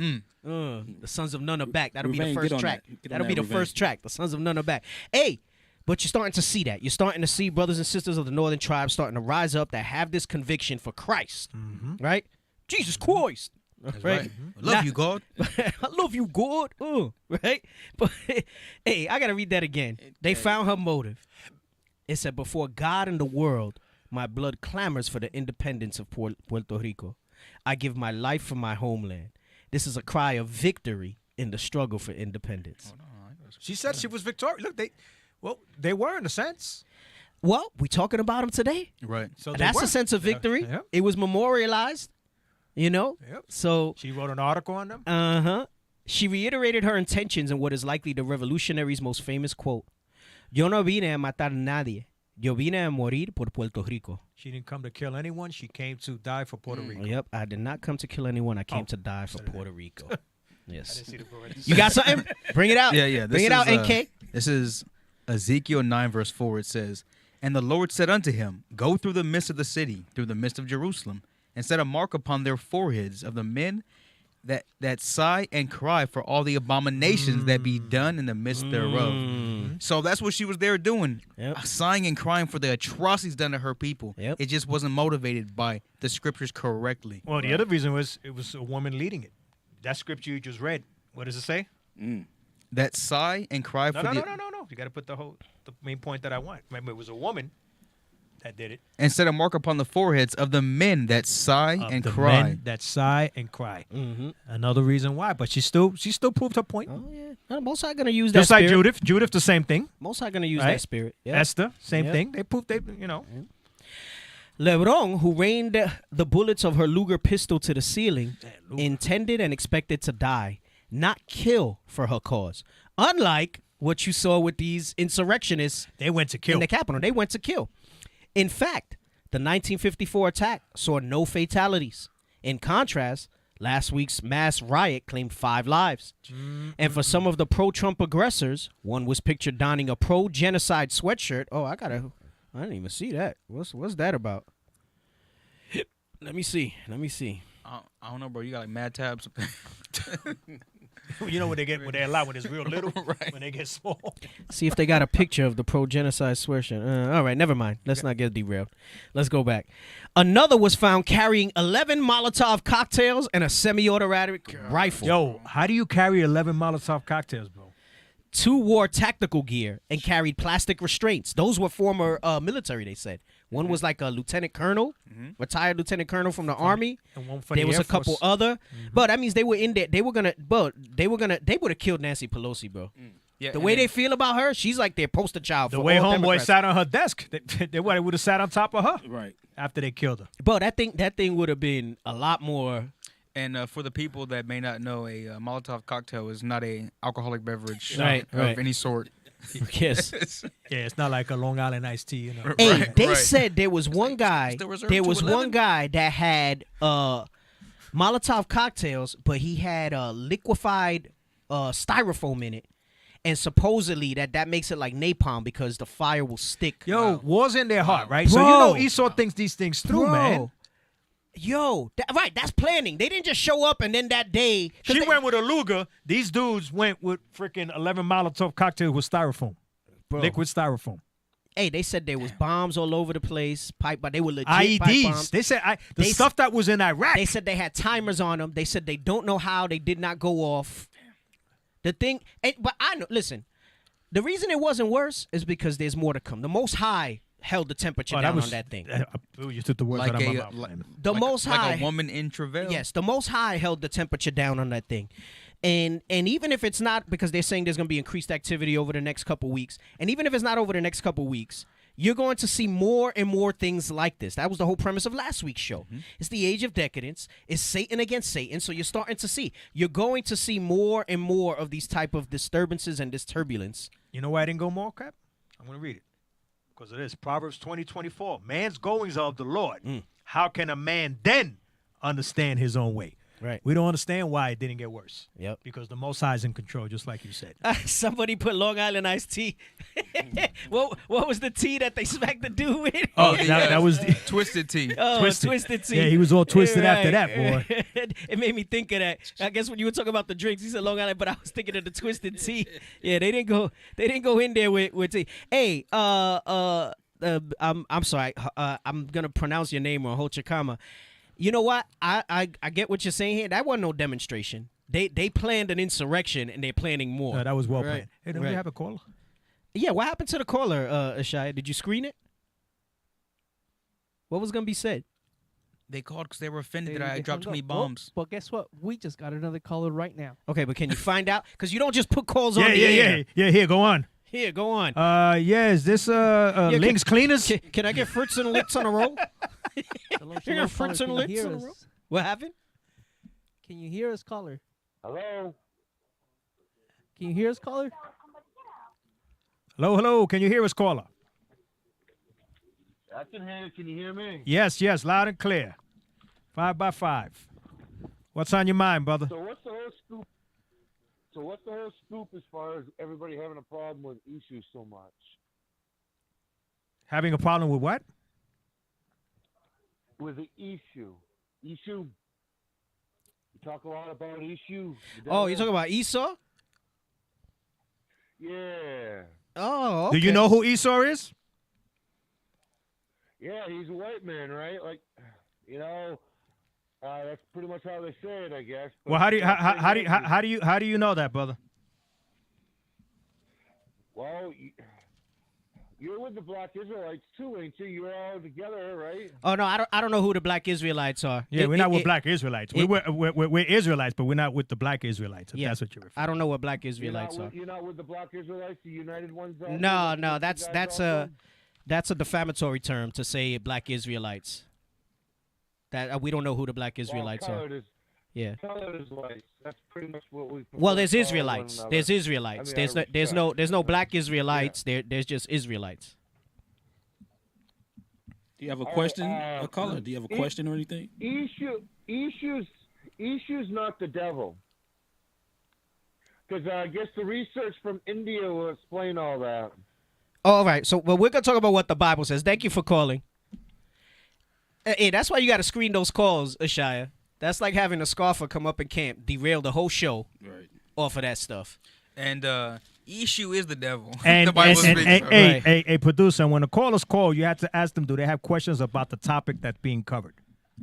The Sons of None are back. That'll be the first track. That'll be the first track. The Sons of None are back. Hey, but you're starting to see that. You're starting to see brothers and sisters of the Northern tribes starting to rise up that have this conviction for Christ. Right? Jesus Christ. That's right. Love you, God. I love you, God. Right? But hey, I got to read that again. They found her motive. It said, before God and the world, my blood clamors for the independence of Puerto Rico. I give my life for my homeland. This is a cry of victory in the struggle for independence. She said she was victorious. Look, they were in a sense. Well, we talking about them today. Right. So that's a sense of victory. It was memorialized, So she wrote an article on them. She reiterated her intentions in what is likely the revolutionary's most famous quote. Yo no vine a matar nadie. Yo vine a morir por Puerto Rico. She didn't come to kill anyone. She came to die for Puerto Rico. Yep, I did not come to kill anyone. I came to die for Puerto Rico. Yes. You got something? Bring it out. Yeah. Bring it out, NK. This is Ezekiel 9, verse 4. It says, and the Lord said unto him, go through the midst of the city, through the midst of Jerusalem, and set a mark upon their foreheads of the men that sigh and cry for all the abominations that be done in the midst thereof. So that's what she was there doing, sighing and crying for the atrocities done to her people. It just wasn't motivated by the scriptures correctly. Well, the other reason was it was a woman leading it. That scripture you just read, what does it say? That sigh and cry for No. You got to put the main point that I want. Remember, it was a woman that did it. And set a mark upon the foreheads of the men that sigh and cry. Men that sigh and cry. Another reason why, but she still proved her point. Oh yeah, Most High gonna use that. Just like Judith, the same thing. Most High gonna use that spirit. Yep. Esther, same thing. They proved Lebron, who rained the bullets of her Luger pistol to the ceiling, intended and expected to die, not kill for her cause. Unlike what you saw with these insurrectionists, they went to kill in the Capitol. They went to kill. In fact, the 1954 attack saw no fatalities. In contrast, last week's mass riot claimed 5 lives. And for some of the pro-Trump aggressors, one was pictured donning a pro-genocide sweatshirt. Oh, I didn't even see that. What's that about? Let me see. I don't know, bro. You got like mad tabs. You know when they allow when it's real little, right? When they get small. See if they got a picture of the pro-genocide sweatshirt. All right, never mind. Let's not get derailed. Let's go back. Another was found carrying 11 Molotov cocktails and a semi-automatic rifle. Yo, how do you carry 11 Molotov cocktails, bro? 2 wore tactical gear and carried plastic restraints. Those were former military, they said. One was like a lieutenant colonel, retired lieutenant colonel from the Army. And one for there the was Air a couple Force. other. But that means they were in there. They would have killed Nancy Pelosi, bro. Yeah, the and way then- they feel about her, she's like their poster child. The for way all homeboy Democrats. sat on her desk, they would have sat on top of her. Right. After they killed her. Bro, that thing would have been a lot more. And for the people that may not know, a Molotov cocktail is not a alcoholic beverage Right, of right. any sort. Yes. Yeah, it's not like a Long Island iced tea. You know. Hey, they said there was one guy. still reserved There to was 11? one guy that had Molotov cocktails, but he had liquefied styrofoam in it, and supposedly that makes it like napalm because the fire will stick. Yo, war's in their heart, right? So Bro. you know Esau thinks these things through, Bro. man. Yo, right, that's planning. They didn't just show up and then that day. She went with a Luger. These dudes went with freaking 11 Molotov cocktails with styrofoam. Bro. Liquid styrofoam. Hey, they said there was bombs all over the place. Pipe, but they were legit pipe bombs. IEDs. They said the stuff that was in Iraq. They said they had timers on them. They said they don't know how they did not go off. The thing, but I know. Listen, the reason it wasn't worse is because there's more to come. The Most High held the temperature down on that thing. You took the words Like out of my a mouth. The Most High, like a woman in travail. yes, the Most High held the temperature down on that thing. And even if it's not, because they're saying there's going to be increased activity over the next couple weeks, and even if it's not over the next couple weeks, you're going to see more and more things like this. That was the whole premise of last week's show. It's the age of decadence. It's Satan against Satan. So you're starting to see. You're going to see more and more of these type of disturbances and this turbulence. You know why I didn't go more, Cap? I'm going to read it. Because it is Proverbs 20:24. Man's goings are of the Lord. How can a man then understand his own way? Right. We don't understand why it didn't get worse. Yep. Because the Most High is in control, just like you said. Somebody put Long Island iced tea. what was the tea that they smacked the dude with? Oh, that was the Twisted tea. Oh, twisted tea. Yeah, he was all twisted after that, boy. It made me think of that. I guess when you were talking about the drinks, he said Long Island, but I was thinking of the twisted tea. Yeah, they didn't go in there with tea. Hey, I'm sorry. I'm gonna pronounce your name wrong, Hochakama. You know what? I get what you're saying here. That wasn't no demonstration. They planned an insurrection and they're planning more. No, that was well Right. planned. Hey, don't we have a caller? Yeah, what happened to the caller, Ashaya? Did you screen it? What was gonna be said? They called because they were offended They- that I they dropped too hung many up. bombs. Well, guess what? We just got another caller right now. Okay, but can you find out? Because you don't just put calls Yeah, on the yeah, air. yeah. Here, go on. Here, go on. Yeah, is this Links Cleaners? Can I get Fritz and Licks on a roll? Shalom, You got caller. Fritz and Can you Licks hear on a us? roll? What happened? Can you hear us, caller? Hello? Can you hear us, caller? Hello. Can you hear us, caller? I can hear you. Can you hear me? Yes, loud and clear. 5 by 5. What's on your mind, brother? So what's the whole scoop? As far as everybody having a problem with issues so much? Having a problem with what? With the issue. You talk a lot about issue. Oh, you're talking about Esau? Yeah. Oh, okay. Do you know who Esau is? Yeah, he's a white man, right? Like, that's pretty much how they say it, I guess. But Well, how do you know that, brother? Well, you're with the Black Israelites too, ain't you? You're all together, right? Oh no, I don't know who the Black Israelites are. Yeah, we're not with Black Israelites. We're Israelites, but we're not with the Black Israelites. If Yeah, that's what you're referring. I don't know what Black Israelites are. You're not with the Black Israelites, the United Ones. No, that's a defamatory term to say Black Israelites. That we don't know who the Black Israelites are. Yeah. Colored Israelites. That's pretty much what we. Well, there's call one Israelites. another. There's Israelites. I mean, There's no Black Israelites. There's just Israelites. Do you have a question, a caller? Do you have a question or anything? Issue's not the devil. Because I guess the research from India will explain all that. All right. So, we're gonna talk about what the Bible says. Thank you for calling. Hey, that's why you got to screen those calls, Ashaya. That's like having a scoffer come up in camp, derail the whole show off of that stuff. And issue is the devil. And, the Bible speaks. hey, producer, when the callers call, you have to ask them, do they have questions about the topic that's being covered?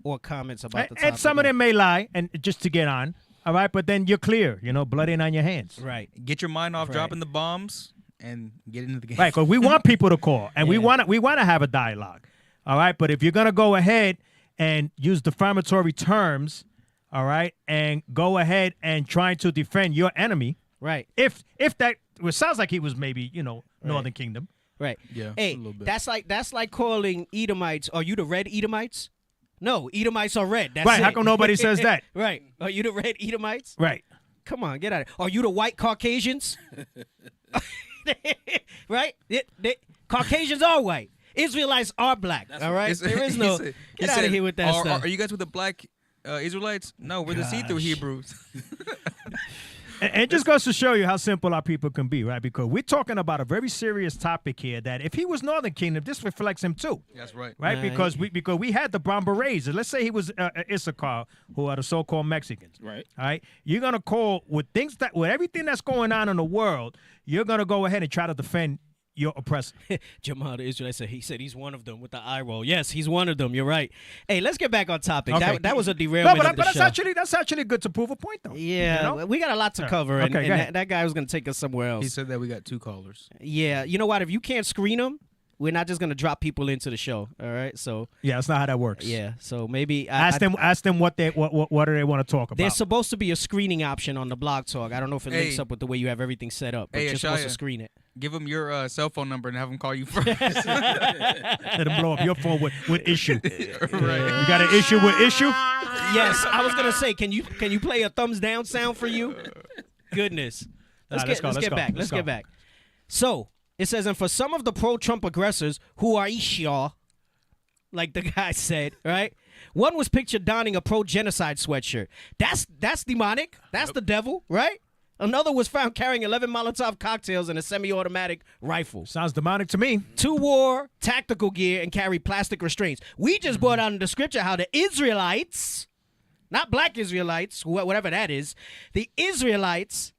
Or comments about the topic. And some of them may lie, and just to get on, all right? But then you're clear, blood ain't on your hands. Right. Get your mind off dropping the bombs and get into the game. Right, because we want people to call, and we want to have a dialogue, all right? But if you're going to go ahead and use defamatory terms, all right, and go ahead and try to defend your enemy, right? If that, it sounds like he was maybe, Northern Kingdom. Right. Yeah. Hey, a little bit. that's like calling Edomites. Are you the red Edomites? No, Edomites are red. That's Right. it. How come nobody says that? Right. Are you the red Edomites? Right. Come on, get out of it. Are you the white Caucasians? Right? Caucasians are white. Israelites are black. All right. There is no. Get out of here with that stuff. Are you guys with the black Israelites? No, we're the see-through Hebrews. And it just goes to show you how simple our people can be, right? Because we're talking about a very serious topic here that if he was Northern Kingdom, this reflects him too. That's right. Right? Because we had the Brown Berets. Let's say he was Issachar, who are the so-called Mexicans. Right. All right? You're going to call, with everything that's going on in the world, you're going to go ahead and try to defend your oppressor. Jamal the Israelite said he's one of them with the eye roll. Yes, he's one of them. You're right. Hey, let's get back on topic. Okay. That was a derailment. No, of the but show. that's actually good to prove a point, though. Yeah, we got a lot to cover, and that guy was going to take us somewhere else. He said that we got 2 callers. Yeah, you know what? If you can't screen them, we're not just going to drop people into the show. All right, so yeah, that's not how that works. Yeah, so maybe ask them what do they want to talk about. There's supposed to be a screening option on the Blog Talk. I don't know if it links up with the way you have everything set up, but you're supposed to screen it. Give them your cell phone number and have them call you first. Let them blow up your phone with issue. Right. You got an issue with issue? Yes, I was gonna say, can you play a thumbs down sound for you? Goodness. Let's get back. So it says, and for some of the pro-Trump aggressors who are Issachar, like the guy said, right? One was pictured donning a pro-genocide sweatshirt. That's demonic. That's the devil, right? Another was found carrying 11 Molotov cocktails and a semi-automatic rifle. Sounds demonic to me. 2 wore tactical gear and carried plastic restraints. We just brought out in the scripture how the Israelites, not black Israelites, whatever that is, the Israelites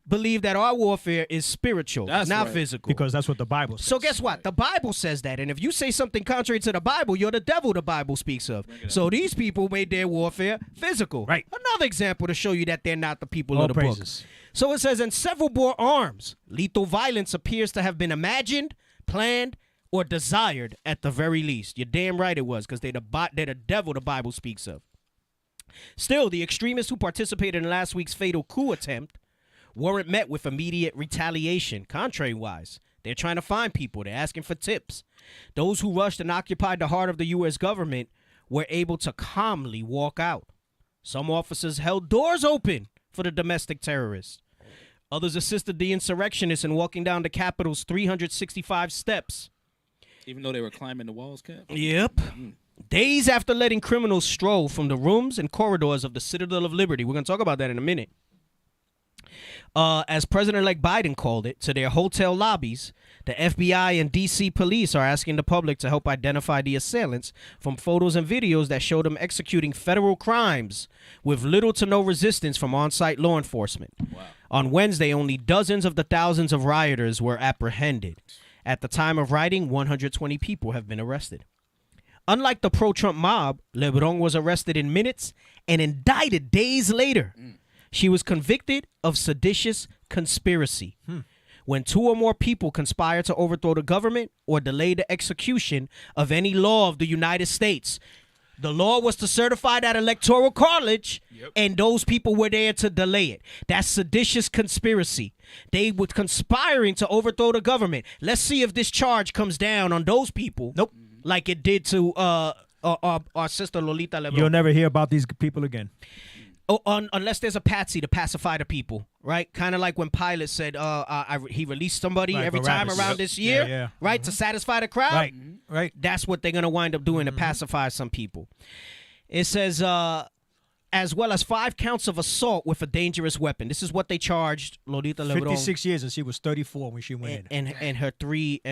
believe that our warfare is spiritual, not physical. Because that's what the Bible says. So guess what? The Bible says that. And if you say something contrary to the Bible, you're the devil the Bible speaks of. So these people made their warfare physical. Right. Another example to show you that they're not the people of the praises. book. So it says, and several bore arms. Lethal violence appears to have been imagined, planned, or desired at the very least. You're damn right it was, because they're the devil the Bible speaks of. Still, the extremists who participated in last week's fatal coup attempt weren't met with immediate retaliation. Contrary-wise, they're trying to find people. They're asking for tips. Those who rushed and occupied the heart of the U.S. government were able to calmly walk out. Some officers held doors open for the domestic terrorists. Others assisted the insurrectionists in walking down the Capitol's 365 steps. Even though they were climbing the walls, Cap? Yep. Days after letting criminals stroll from the rooms and corridors of the Citadel of Liberty. We're going to talk about that in a minute. As President-elect Biden called it, to their hotel lobbies, the FBI and D.C. police are asking the public to help identify the assailants from photos and videos that show them executing federal crimes with little to no resistance from on-site law enforcement. Wow. On Wednesday, only dozens of the thousands of rioters were apprehended. At the time of writing, 120 people have been arrested. Unlike the pro-Trump mob, Lebron was arrested in minutes and indicted days later. She was convicted of seditious conspiracy. When 2 or more people conspire to overthrow the government or delay the execution of any law of the United States. The law was to certify that electoral college, and those people were there to delay it. That's seditious conspiracy. They were conspiring to overthrow the government. Let's see if this charge comes down on those people. Nope. Like it did to our sister Lolita Lebron. You'll never hear about these people again. Oh, unless there's a patsy to pacify the people, right? Kind of like when Pilate said he released somebody every time around this year, right, to satisfy the crowd. Right. That's what they're going to wind up doing to pacify some people. It says, as well as 5 counts of assault with a dangerous weapon. This is what they charged Lolita Lebron. 56 years, and she was 34 when she went in. And her three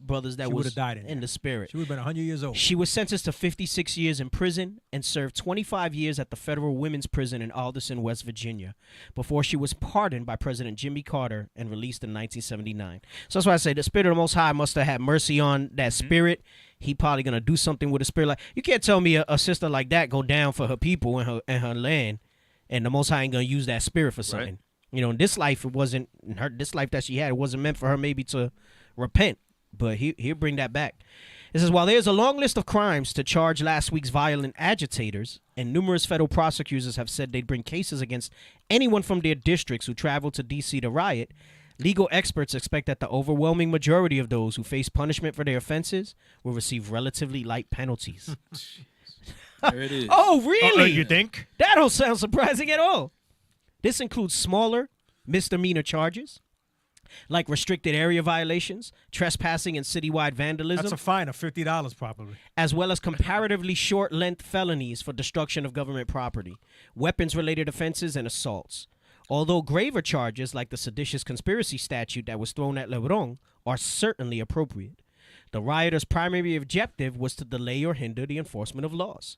brothers that was died in the spirit. She would have been 100 years old. She was sentenced to 56 years in prison and served 25 years at the federal women's prison in Alderson, West Virginia, before she was pardoned by President Jimmy Carter and released in 1979. So that's why I say the Spirit of the Most High must have had mercy on that spirit. He probably gonna do something with a spirit. Like, you can't tell me a sister like that go down for her people and her land, and the Most High ain't gonna use that spirit for something. Right. You know, in this life, it wasn't this life that she had. It wasn't meant for her maybe to repent, but he'll bring that back. It says, while there's a long list of crimes to charge last week's violent agitators, and numerous federal prosecutors have said they'd bring cases against anyone from their districts who traveled to D.C. to riot, Legal experts expect that the overwhelming majority of those who face punishment for their offenses will receive relatively light penalties. There it is. Oh, really? You think? That don't sound surprising at all. This includes smaller misdemeanor charges, like restricted area violations, trespassing, and citywide vandalism. That's a fine of $50 probably. As well as comparatively short-length felonies for destruction of government property, weapons-related offenses, and assaults. Although graver charges like the seditious conspiracy statute that was thrown at Lebron are certainly appropriate. The rioters' primary objective was to delay or hinder the enforcement of laws.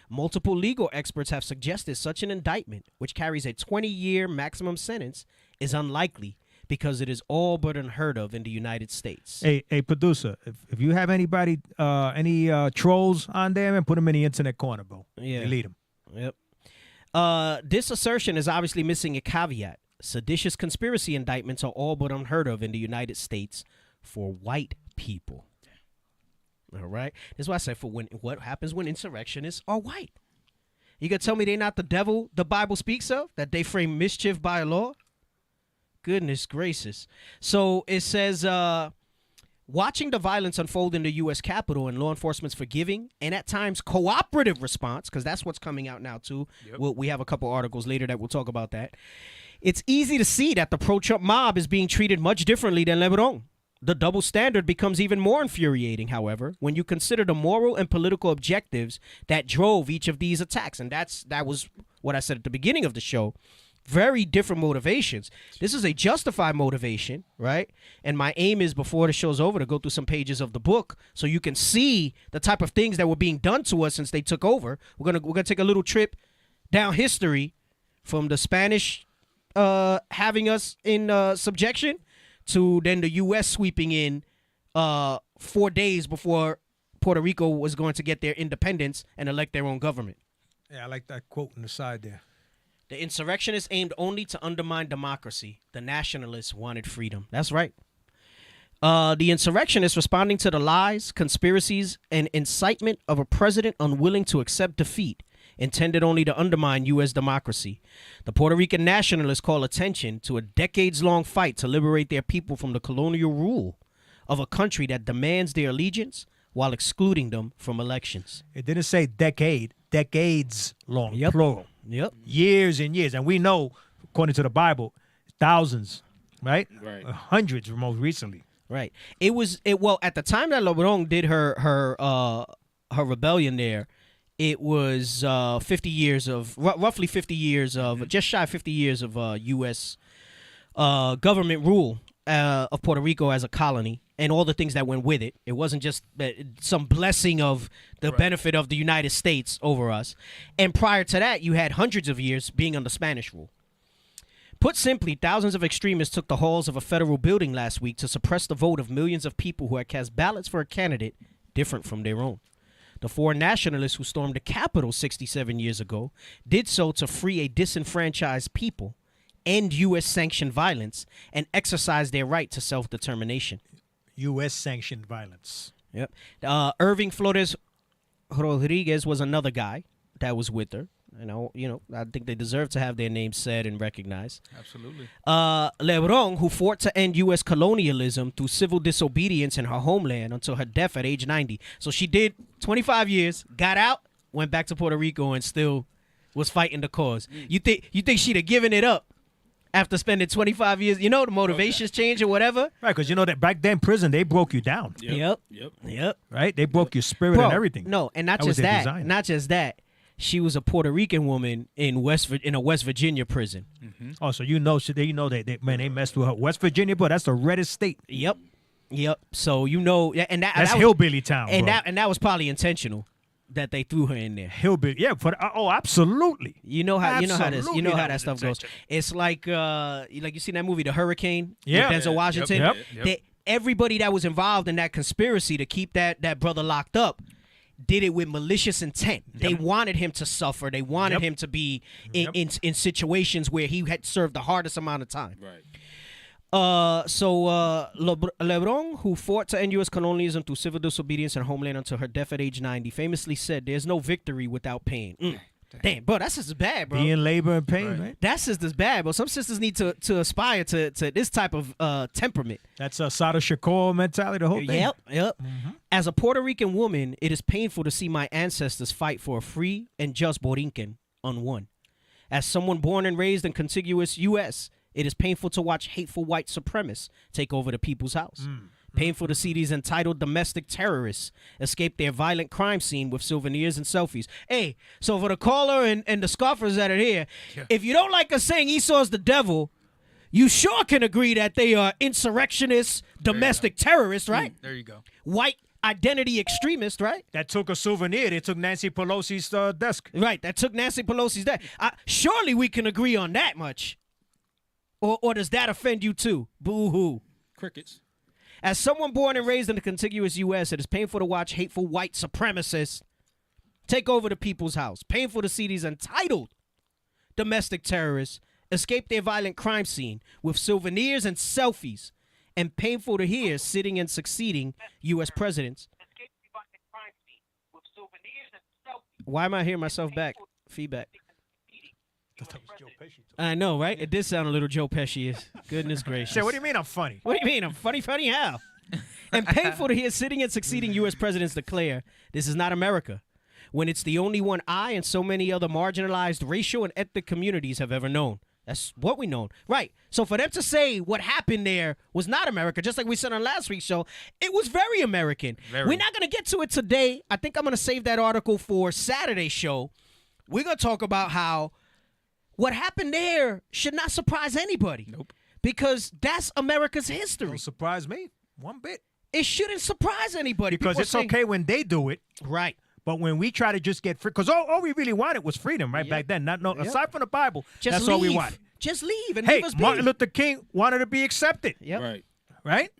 Multiple legal experts have suggested such an indictment, which carries a 20-year maximum sentence, is unlikely because it is all but unheard of in the United States. Hey, producer, if you have anybody, any trolls on there, man, put them in the internet corner, bro. Yeah. Delete them. Yep. This assertion is obviously missing a caveat. Seditious conspiracy indictments are all but unheard of in the United States for white people. All right? That's why I said what happens when insurrectionists are white. You gonna tell me they're not the devil the Bible speaks of? That they frame mischief by a law? Goodness gracious. So it says, watching the violence unfold in the U.S. Capitol and law enforcement's forgiving and at times cooperative response, because that's what's coming out now too. Yep. We have a couple articles later that will talk about that. It's easy to see that the pro-Trump mob is being treated much differently than Lebron. The double standard becomes even more infuriating, however, when you consider the moral and political objectives that drove each of these attacks. And that was what I said at the beginning of the show. Very different motivations. This is a justified motivation, right? And my aim is, before the show's over, to go through some pages of the book so you can see the type of things that were being done to us since they took over. We're gonna take a little trip down history from the Spanish having us in subjection to then the U.S. sweeping in 4 days before Puerto Rico was going to get their independence and elect their own government. Yeah, I like that quote on the side there. The insurrectionists aimed only to undermine democracy. The nationalists wanted freedom. That's right. The insurrectionists responding to the lies, conspiracies, and incitement of a president unwilling to accept defeat, intended only to undermine U.S. democracy. The Puerto Rican nationalists call attention to a decades-long fight to liberate their people from the colonial rule of a country that demands their allegiance while excluding them from elections. It didn't say decade, decades long, plural. Yep. Years and years. And we know, according to the Bible, thousands, right? Right. Hundreds most recently. Right. Well, at the time that Lebron did her rebellion there, it was 50 years of, roughly 50 years of, just shy of 50 years of U.S. Government rule of Puerto Rico as a colony and all the things that went with it. It wasn't just some blessing of the benefit of the United States over us. And prior to that, you had hundreds of years being under Spanish rule. Put simply, thousands of extremists took the halls of a federal building last week to suppress the vote of millions of people who had cast ballots for a candidate different from their own. The four nationalists who stormed the Capitol 67 years ago did so to free a disenfranchised people, end U.S.-sanctioned violence, and exercise their right to self-determination. U.S.-sanctioned violence. Yep. Irving Flores Rodriguez was another guy that was with her. I think they deserve to have their names said and recognized. Absolutely. Lebron, who fought to end U.S. colonialism through civil disobedience in her homeland until her death at age 90. So she did 25 years, got out, went back to Puerto Rico, and still was fighting the cause. You think she'd have given it up after spending 25 years? The motivations change or whatever. Right, because that back then prison, they broke you down. Yep. Right? They broke your spirit and everything. No, and not just that. She was a Puerto Rican woman in a West Virginia prison. Mm-hmm. Oh, so they messed with her. West Virginia, but that's the reddest state. Yep. So and that's hillbilly town. And bro. that was probably intentional that they threw her in there. Hillbilly, yeah. Absolutely. You know how that stuff goes. It's like you seen that movie, The Hurricane. Yeah. With Denzel Washington. Yep. Everybody that was involved in that conspiracy to keep that brother locked up did it with malicious intent. Yep. They wanted him to suffer. They wanted him to be in situations where he had served the hardest amount of time. Right. So Lebron, who fought to end U.S. colonialism through civil disobedience and homeland until her death at age 90, famously said, "There's no victory without pain." Damn, bro, that's just as bad, bro. Be in labor and pain, right? That's just as bad, bro. Some sisters need to aspire to this type of temperament. That's a Sada Shakur mentality, the whole thing. Yep. As a Puerto Rican woman, it is painful to see my ancestors fight for a free and just Borinquen unwon. As someone born and raised in contiguous U.S., it is painful to watch hateful white supremacists take over the people's house. Painful to see these entitled domestic terrorists escape their violent crime scene with souvenirs and selfies. Hey, so for the caller and the scoffers that are here, if you don't like us saying Esau's the devil, you sure can agree that they are insurrectionists, domestic terrorists, right? There you go. White identity extremists, right? That took a souvenir. They took Nancy Pelosi's desk. Right, that took Nancy Pelosi's desk. Surely we can agree on that much. Or does that offend you too? Boo-hoo. Crickets. As someone born and raised in the contiguous U.S., it is painful to watch hateful white supremacists take over the people's house. Painful to see these entitled domestic terrorists escape their violent crime scene with souvenirs and selfies. And painful to hear sitting and succeeding U.S. presidents. Why am I hearing myself back? Feedback. I know, right? It did sound a little Joe Pesci-ish. Goodness gracious. Say, what do you mean I'm funny? What do you mean? I'm funny how? And painful to hear sitting and succeeding U.S. presidents declare, this is not America, when it's the only one I and so many other marginalized racial and ethnic communities have ever known. That's what we know. Right. So for them to say what happened there was not America, just like we said on last week's show, it was very American. We're not going to get to it today. I think I'm going to save that article for Saturday's show. We're going to talk about how what happened there should not surprise anybody. Nope. Because that's America's history. Don't surprise me one bit. It shouldn't surprise anybody. Because People it's saying, okay when they do it. Right. But when we try to just get free, because all we really wanted was freedom, right, back then. Aside from the Bible, that's all we wanted. Just leave and hey, leave us be. Martin Luther King wanted to be accepted. Yep. Right?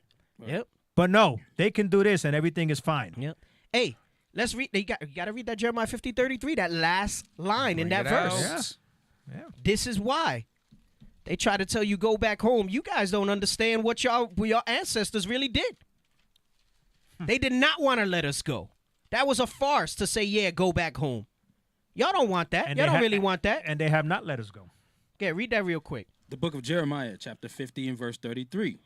Yep. But no, they can do this and everything is fine. Yep. Hey, let's read. You got to read that Jeremiah 50:33, that last line in that verse. Yeah. This is why they try to tell you go back home. You guys don't understand what your ancestors really did. They did not want to let us go. That was a farce to say, yeah, go back home. Y'all don't want that. And Y'all don't really want that. And they have not let us go. Okay, read that real quick. The book of Jeremiah, chapter 50 and verse 33.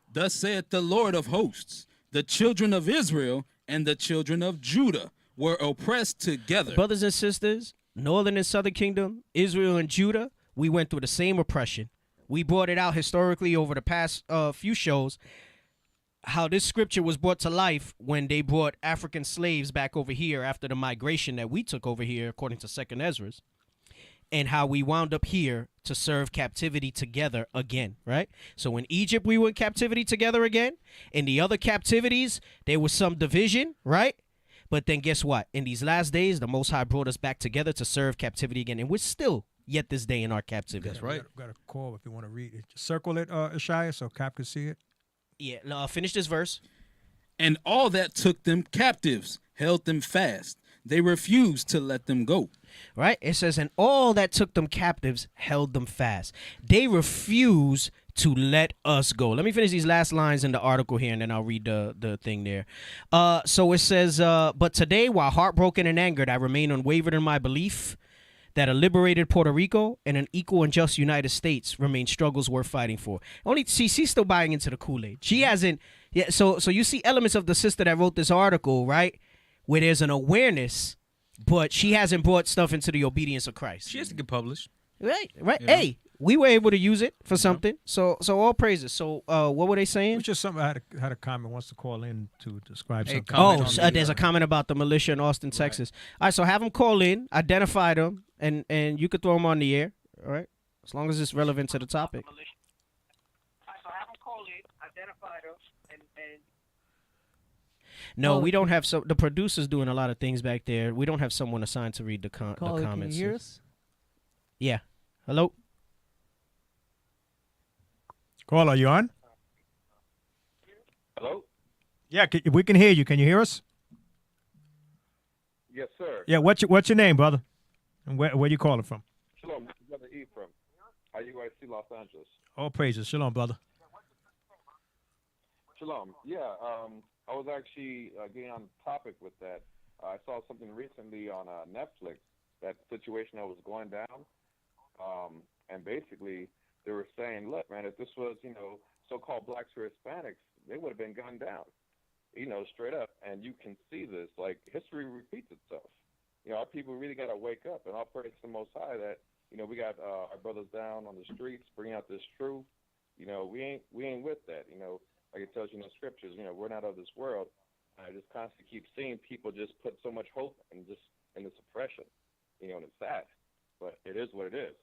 Thus saith the Lord of hosts, the children of Israel and the children of Judah were oppressed together. Brothers and sisters, Northern and Southern Kingdom, Israel and Judah, we went through the same oppression. We brought it out historically over the past few shows, how this scripture was brought to life when they brought African slaves back over here after the migration that we took over here, according to 2nd Ezra's, and how we wound up here to serve captivity together again, right? So in Egypt, we were in captivity together again. In the other captivities, there was some division, right? But then guess what? In these last days, the Most High brought us back together to serve captivity again. And we're still yet this day in our captivity. That's right. Got a call if you want to read it. Circle it, Issachar, so Cap can see it. Yeah, finish this verse. And all that took them captives held them fast. They refused to let them go. Right? It says, and all that took them captives held them fast. They refuse to let us go. Let me finish these last lines in the article here, and then I'll read the thing there. So it says, but today, while heartbroken and angered, I remain unwavered in my belief that a liberated Puerto Rico and an equal and just United States remain struggles worth fighting for. Only she's still buying into the Kool-Aid. She hasn't. Yeah. So you see elements of the sister that wrote this article, right, where there's an awareness, but she hasn't brought stuff into the obedience of Christ. She has to get published. Right. Right. Yeah. Hey, we were able to use it for something. So all praises. So what were they saying? It's just something I had a comment wants to call in to describe something. Oh, there's a comment about the militia in Austin, Texas. All right, so have them call in, identify them, and you could throw them on the air. All right, as long as it's relevant to the topic. So have them call in, identify them, and No, we don't have the producer's doing a lot of things back there. We don't have someone assigned to read the comments. Can you hear us? Yeah. Hello. Call, are you on? Hello? Yeah, we can hear you. Can you hear us? Yes, sir. Yeah, what's your name, brother? And where you calling from? Shalom, this is Brother E from IUIC Los Angeles. All praises. Shalom, brother. Shalom. Yeah, I was actually getting on topic with that. I saw something recently on Netflix that situation that was going down. And basically, they were saying, look, man, if this was, so-called blacks or Hispanics, they would have been gunned down, straight up. And you can see this, like, history repeats itself. Our people really got to wake up, and I'll praise the Most High that, we got our brothers down on the streets bringing out this truth. We ain't with that, like it tells you in the scriptures, we're not of this world. I just constantly keep seeing people just put so much hope in the suppression, and it's sad, but it is what it is.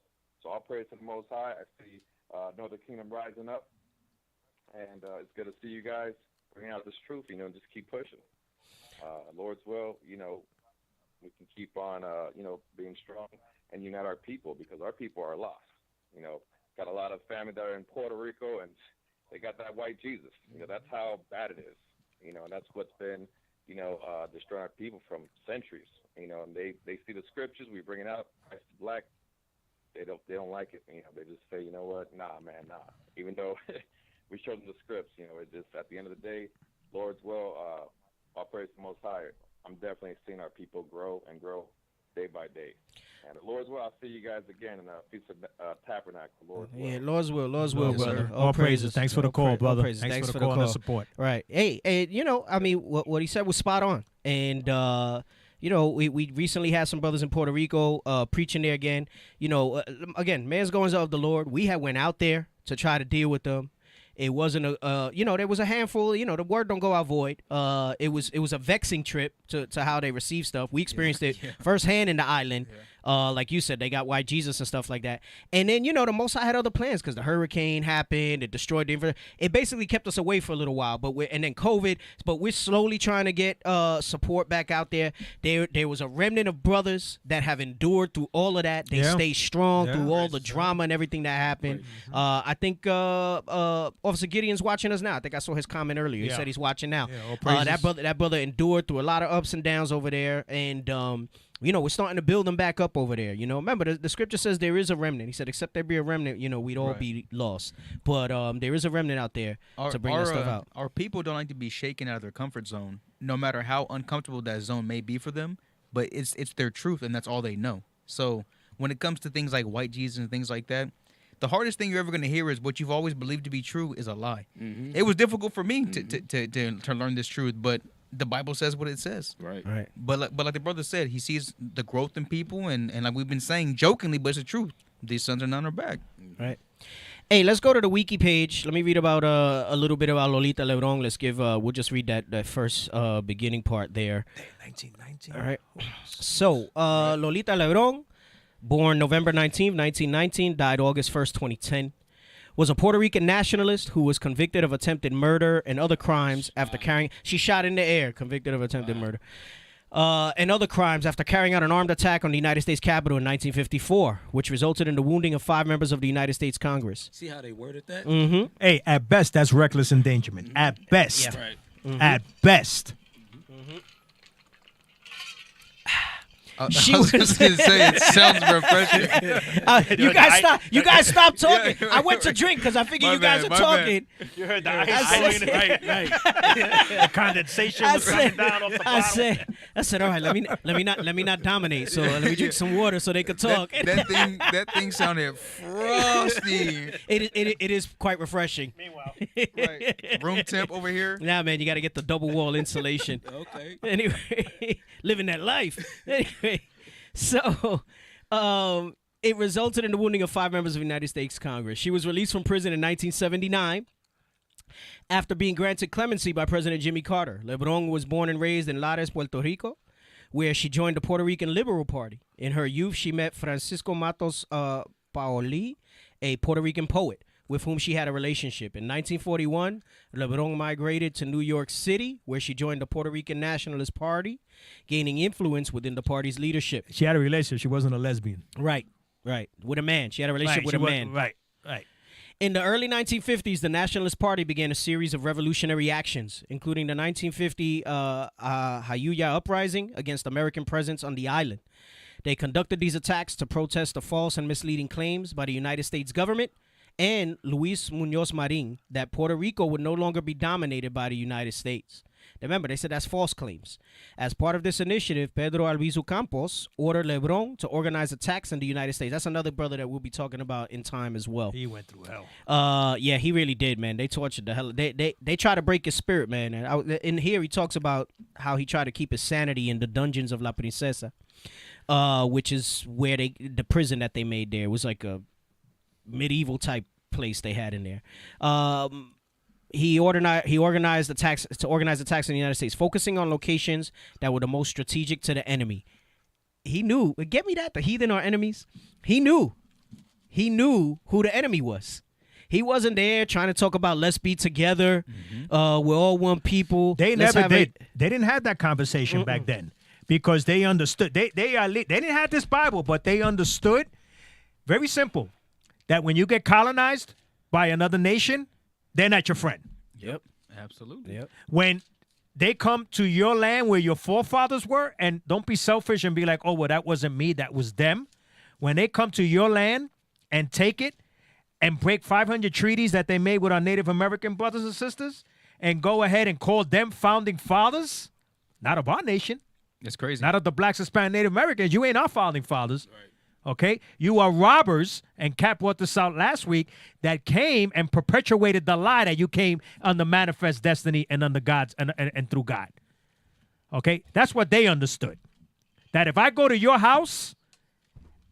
So I'll praise to the Most High. I see Northern Kingdom rising up, and it's good to see you guys bringing out this truth, and just keep pushing. Lord's will, we can keep on, being strong and unite our people, because our people are lost. Got a lot of family that are in Puerto Rico, and they got that white Jesus. That's how bad it is. And that's what's been, destroying our people from centuries. And they see the scriptures, we bring it out, Christ is black. They don't like it. They just say, you know what? Nah, man, nah. Even though we show them the scripts, it just, at the end of the day, Lord's will, I'll praise the Most High. I'm definitely seeing our people grow and grow day by day. And the Lord's will, I'll see you guys again in the Feast of Tabernacle. Lord's will. Yeah, Lord's will, Yes, brother. sir. All praises. Thanks for the call, brother. Thanks for the call and the support. Right. Hey, what he said was spot on. And, we recently had some brothers in Puerto Rico preaching there again. Again, man's goings of the Lord. We had went out there to try to deal with them. It wasn't there was a handful. The word don't go out void. It was a vexing trip to how they receive stuff. We experienced it firsthand in the island. Like you said, they got white Jesus and stuff like that. And then, the Most High had other plans because the hurricane happened. It destroyed the infrastructure. It basically kept us away for a little while. And then COVID. But we're slowly trying to get support back out there. There was a remnant of brothers that have endured through all of that. They stayed strong through all the drama and everything that happened. I think Officer Gideon's watching us now. I think I saw his comment earlier. He said he's watching now. That brother endured through a lot of ups and downs over there. And we're starting to build them back up over there. Remember, the scripture says there is a remnant. He said, except there be a remnant, we'd all be lost. But there is a remnant out there to bring that stuff out. Our people don't like to be shaken out of their comfort zone, no matter how uncomfortable that zone may be for them. But it's their truth, and that's all they know. So when it comes to things like white Jesus and things like that, the hardest thing you're ever going to hear is what you've always believed to be true is a lie. Mm-hmm. It was difficult for me to learn this truth, but the Bible says what it says. Right. But like the brother said, he sees the growth in people, and like we've been saying jokingly, but it's the truth. These sons are none are back. Right. Hey, let's go to the wiki page. Let me read about a little bit about Lolita Lebron. Let's give we'll just read that first beginning part there. 1919. All right. So Lolita Lebron, born November 19th, 1919, died August 1st, 2010. Was a Puerto Rican nationalist who was convicted of attempted murder and other crimes after carrying... She shot in the air, convicted of attempted murder. And other crimes after carrying out an armed attack on the United States Capitol in 1954, which resulted in the wounding of 5 members of the United States Congress. See how they worded that? Mm-hmm. Hey, at best, that's reckless endangerment. Mm-hmm. At best. Yeah. Right. Mm-hmm. At best. Mm-hmm. I was just gonna say it sounds refreshing. You guys stop talking. I went to drink because I figured you guys are talking. You heard the ice right. The condensation was coming down off the bottle. I said, all right, let me not dominate. So let me drink some water so they could talk. That thing sounded frosty. It is quite refreshing. Meanwhile, right. Room temp over here. Nah, man, you got to get the double wall insulation. Okay. Anyway, living that life. Anyway, so it resulted in the wounding of 5 members of the United States Congress. She was released from prison in 1979 after being granted clemency by President Jimmy Carter. Lebron was born and raised in Lares, Puerto Rico, where she joined the Puerto Rican Liberal Party. In her youth, she met Francisco Matos Paoli, a Puerto Rican poet, with whom she had a relationship. In 1941, Lebron migrated to New York City, where she joined the Puerto Rican Nationalist Party, gaining influence within the party's leadership. she had a relationship. She wasn't a lesbian. Right. With a man. She had a relationship with a man. Right. In the early 1950s, the Nationalist Party began a series of revolutionary actions, including the 1950 Hayuya Uprising against American presence on the island. They conducted these attacks to protest the false and misleading claims by the United States government and Luis Muñoz Marin that Puerto Rico would no longer be dominated by the United States. Remember, they said that's false claims. As part of this initiative, Pedro Albizu Campos ordered Lebron to organize attacks in the United States. That's another brother that we'll be talking about in time as well. He went through hell. Yeah, he really did, man. They tortured the hell. They try to break his spirit, man. And in here, he talks about how he tried to keep his sanity in the dungeons of La Princesa, which is where the prison that they made there was like a medieval type place they had in there. He organized attacks in the United States, focusing on locations that were the most strategic to the enemy. He knew. Get me that? The heathen are enemies. He knew who the enemy was. He wasn't there trying to talk about let's be together. We're all one people. They never did. They didn't have that conversation back then because they understood. They didn't have this Bible, but they understood. Very simple. That when you get colonized by another nation, they're not your friend. Yep, absolutely. Yep. When they come to your land where your forefathers were, and don't be selfish and be like, oh, well, that wasn't me, that was them. When they come to your land and take it and break 500 treaties that they made with our Native American brothers and sisters and go ahead and call them founding fathers, not of our nation. That's crazy. Not of the blacks, Hispanic, Native Americans. You ain't our founding fathers. Right. Okay, you are robbers, and Cap brought this out last week, that came and perpetuated the lie that you came under manifest destiny and under God's and through God. Okay, that's what they understood. That if I go to your house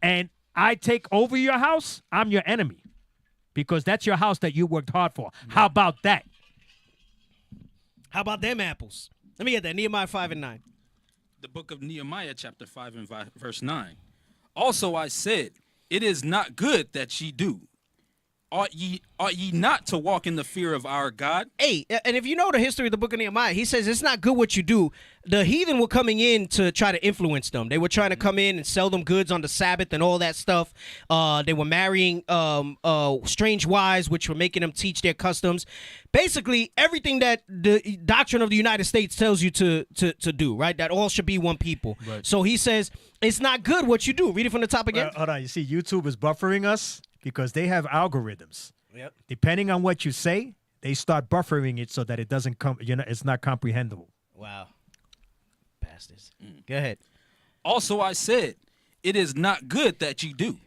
and I take over your house, I'm your enemy because that's your house that you worked hard for. How about that? How about them apples? Let me get that. Nehemiah 5:9. The book of Nehemiah, chapter 5 and verse 9. Also I said, it is not good that ye do. Ought ye not to walk in the fear of our God? Hey, and if you know the history of the book of Nehemiah, he says it's not good what you do. The heathen were coming in to try to influence them. They were trying to come in and sell them goods on the Sabbath and all that stuff. They were marrying strange wives, which were making them teach their customs. Basically, everything that the doctrine of the United States tells you to do, right? That all should be one people. Right. So he says it's not good what you do. Read it from the top again. Hold on. You see, YouTube is buffering us. Because they have algorithms. Yep. Depending on what you say, they start buffering it so that it doesn't come. It's not comprehensible. Wow, bastards. Go ahead. Also, I said, it is not good that ye do.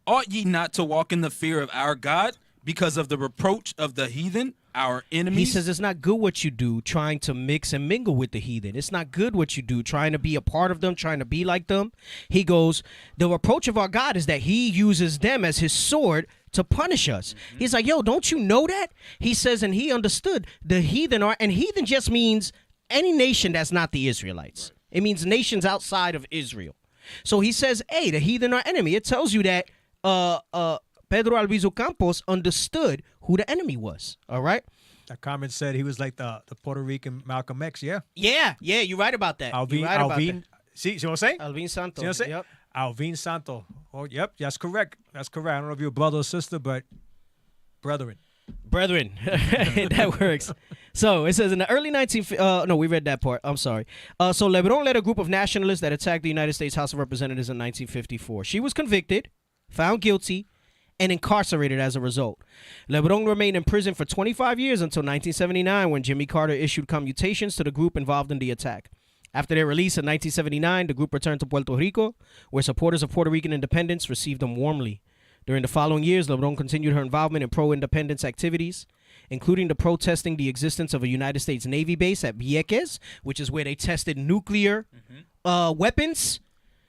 Ought ye not to walk in the fear of our God because of the reproach of the heathen, our enemies? He says it's not good what you do trying to mix and mingle with the heathen. It's not good what you do trying to be a part of them, trying to be like them. He goes, the reproach of our God is that he uses them as his sword to punish us. He's like, yo, don't you know that? He says, and he understood the heathen are, and heathen just means any nation that's not the Israelites. Right. It means nations outside of Israel. So he says, hey, the heathen are enemy. It tells you that Pedro Albizu Campos understood who the enemy was. All right. That comment said he was like the Puerto Rican Malcolm X. Yeah. Yeah. You're right about that. Alvin. See what I'm saying? Alvin Santos. See what I'm saying? Yep. Alvin Santos. Oh, yep. That's correct. I don't know if you're a brother or sister, but brethren. That works. So it says in the early no, we read that part. I'm sorry. So Lebron led a group of nationalists that attacked the United States House of Representatives in 1954. She was convicted, found guilty, and incarcerated as a result. Lebron remained in prison for 25 years until 1979 when Jimmy Carter issued commutations to the group involved in the attack. After their release in 1979, the group returned to Puerto Rico, where supporters of Puerto Rican independence received them warmly. During the following years, Lebron continued her involvement in pro-independence activities, including the protesting the existence of a United States Navy base at Vieques, which is where they tested nuclear weapons.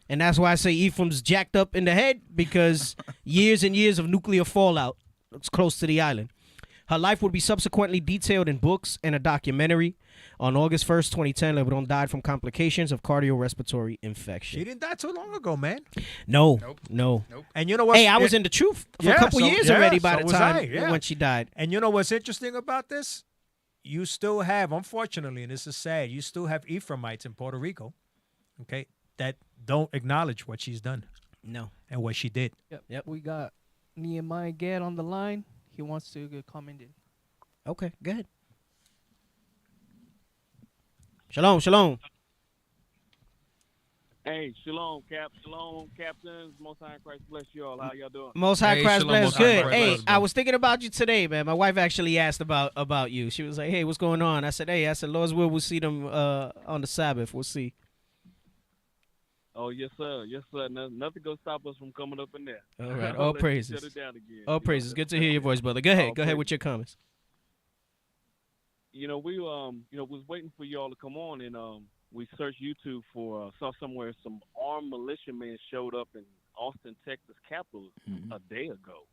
And that's why I say Ephraim's jacked up in the head, because years and years of nuclear fallout. It's close to the island. Her life would be subsequently detailed in books and a documentary. On August 1st, 2010, Lebron died from complications of cardiorespiratory infection. She didn't die too long ago, man. No. And you know what? Hey, I was in the truth for a couple years already by the time when she died. And you know what's interesting about this? You still have, unfortunately, and this is sad, you still have Ephraimites in Puerto Rico, okay, that don't acknowledge what she's done. No. And what she did. Yep. We got Nehemiah Gad on the line. He wants to get commented. Okay, go ahead. Shalom. Hey, shalom, shalom, captains. Most High in Christ bless you all. How y'all doing? Most High Christ shalom, bless. Most High Good. Christ Hey, bless, bro. I was thinking about you today, man. My wife actually asked about you. She was like, "Hey, what's going on?" I said, Lord's will, we'll see them on the Sabbath. We'll see. Oh, yes, sir. Yes, sir. Nothing gonna stop us from coming up in there. All right. I'll All let you praises. shut it down again. All praises. Good to hear your voice, brother. Go ahead. All Go ahead praises. with your comments. We was waiting for y'all to come on, and we searched YouTube for saw somewhere some armed militiamen showed up in Austin, Texas, Capitol a day ago,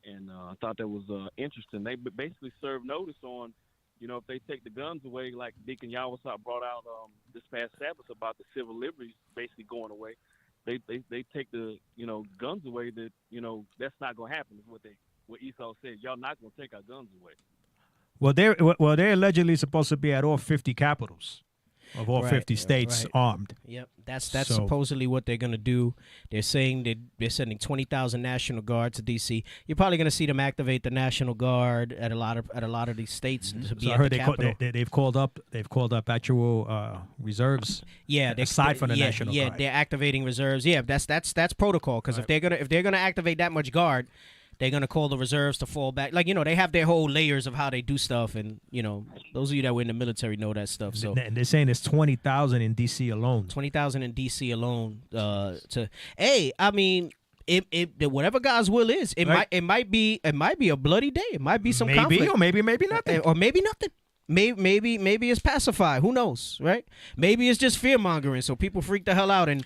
and I thought that was interesting. They basically served notice on, if they take the guns away, like Deacon Yawasop brought out this past Sabbath about the civil liberties basically going away. They take the guns away. That that's not gonna happen. Is what Esau said. Y'all not gonna take our guns away. Well, they're allegedly supposed to be at all 50 capitals of all Right, 50 states right. armed. Yep, that's So- supposedly what they're gonna do. They're saying that they're sending 20,000 National Guard to D.C. You're probably gonna see them activate the National Guard at a lot of these states to be So I at heard the Capitol. they've called up actual reserves. Yeah, aside from the National yeah, Guard. they're activating reserves. Yeah, that's protocol. Because if they're gonna activate that much guard, they're gonna call the reserves to fall back. Like they have their whole layers of how they do stuff, and those of you that were in the military know that stuff. So And they're saying there's 20,000 in D.C. alone. 20,000 in D.C. alone. I mean. Whatever God's will is, it might be a bloody day. It might be some conflict, or maybe nothing, or maybe nothing. Maybe it's pacified. Who knows, right? Maybe it's just fear mongering, so people freak the hell out, and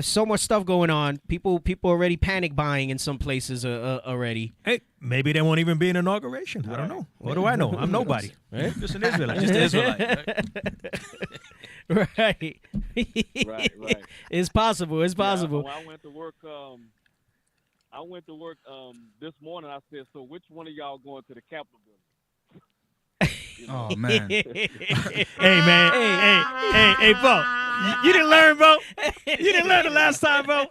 so much stuff going on. People already panic buying in some places already. Hey, maybe there won't even be an inauguration. I don't know. What do I know? I'm nobody. Right? Just an Israelite. Just an Israelite. Right. Right. It's possible. It's possible. Yeah, when I went to work this morning. I said, "So which one of y'all going to the Capitol building?" Oh man. Hey man. Hey, bro. You didn't learn, bro. You didn't learn the last time, bro.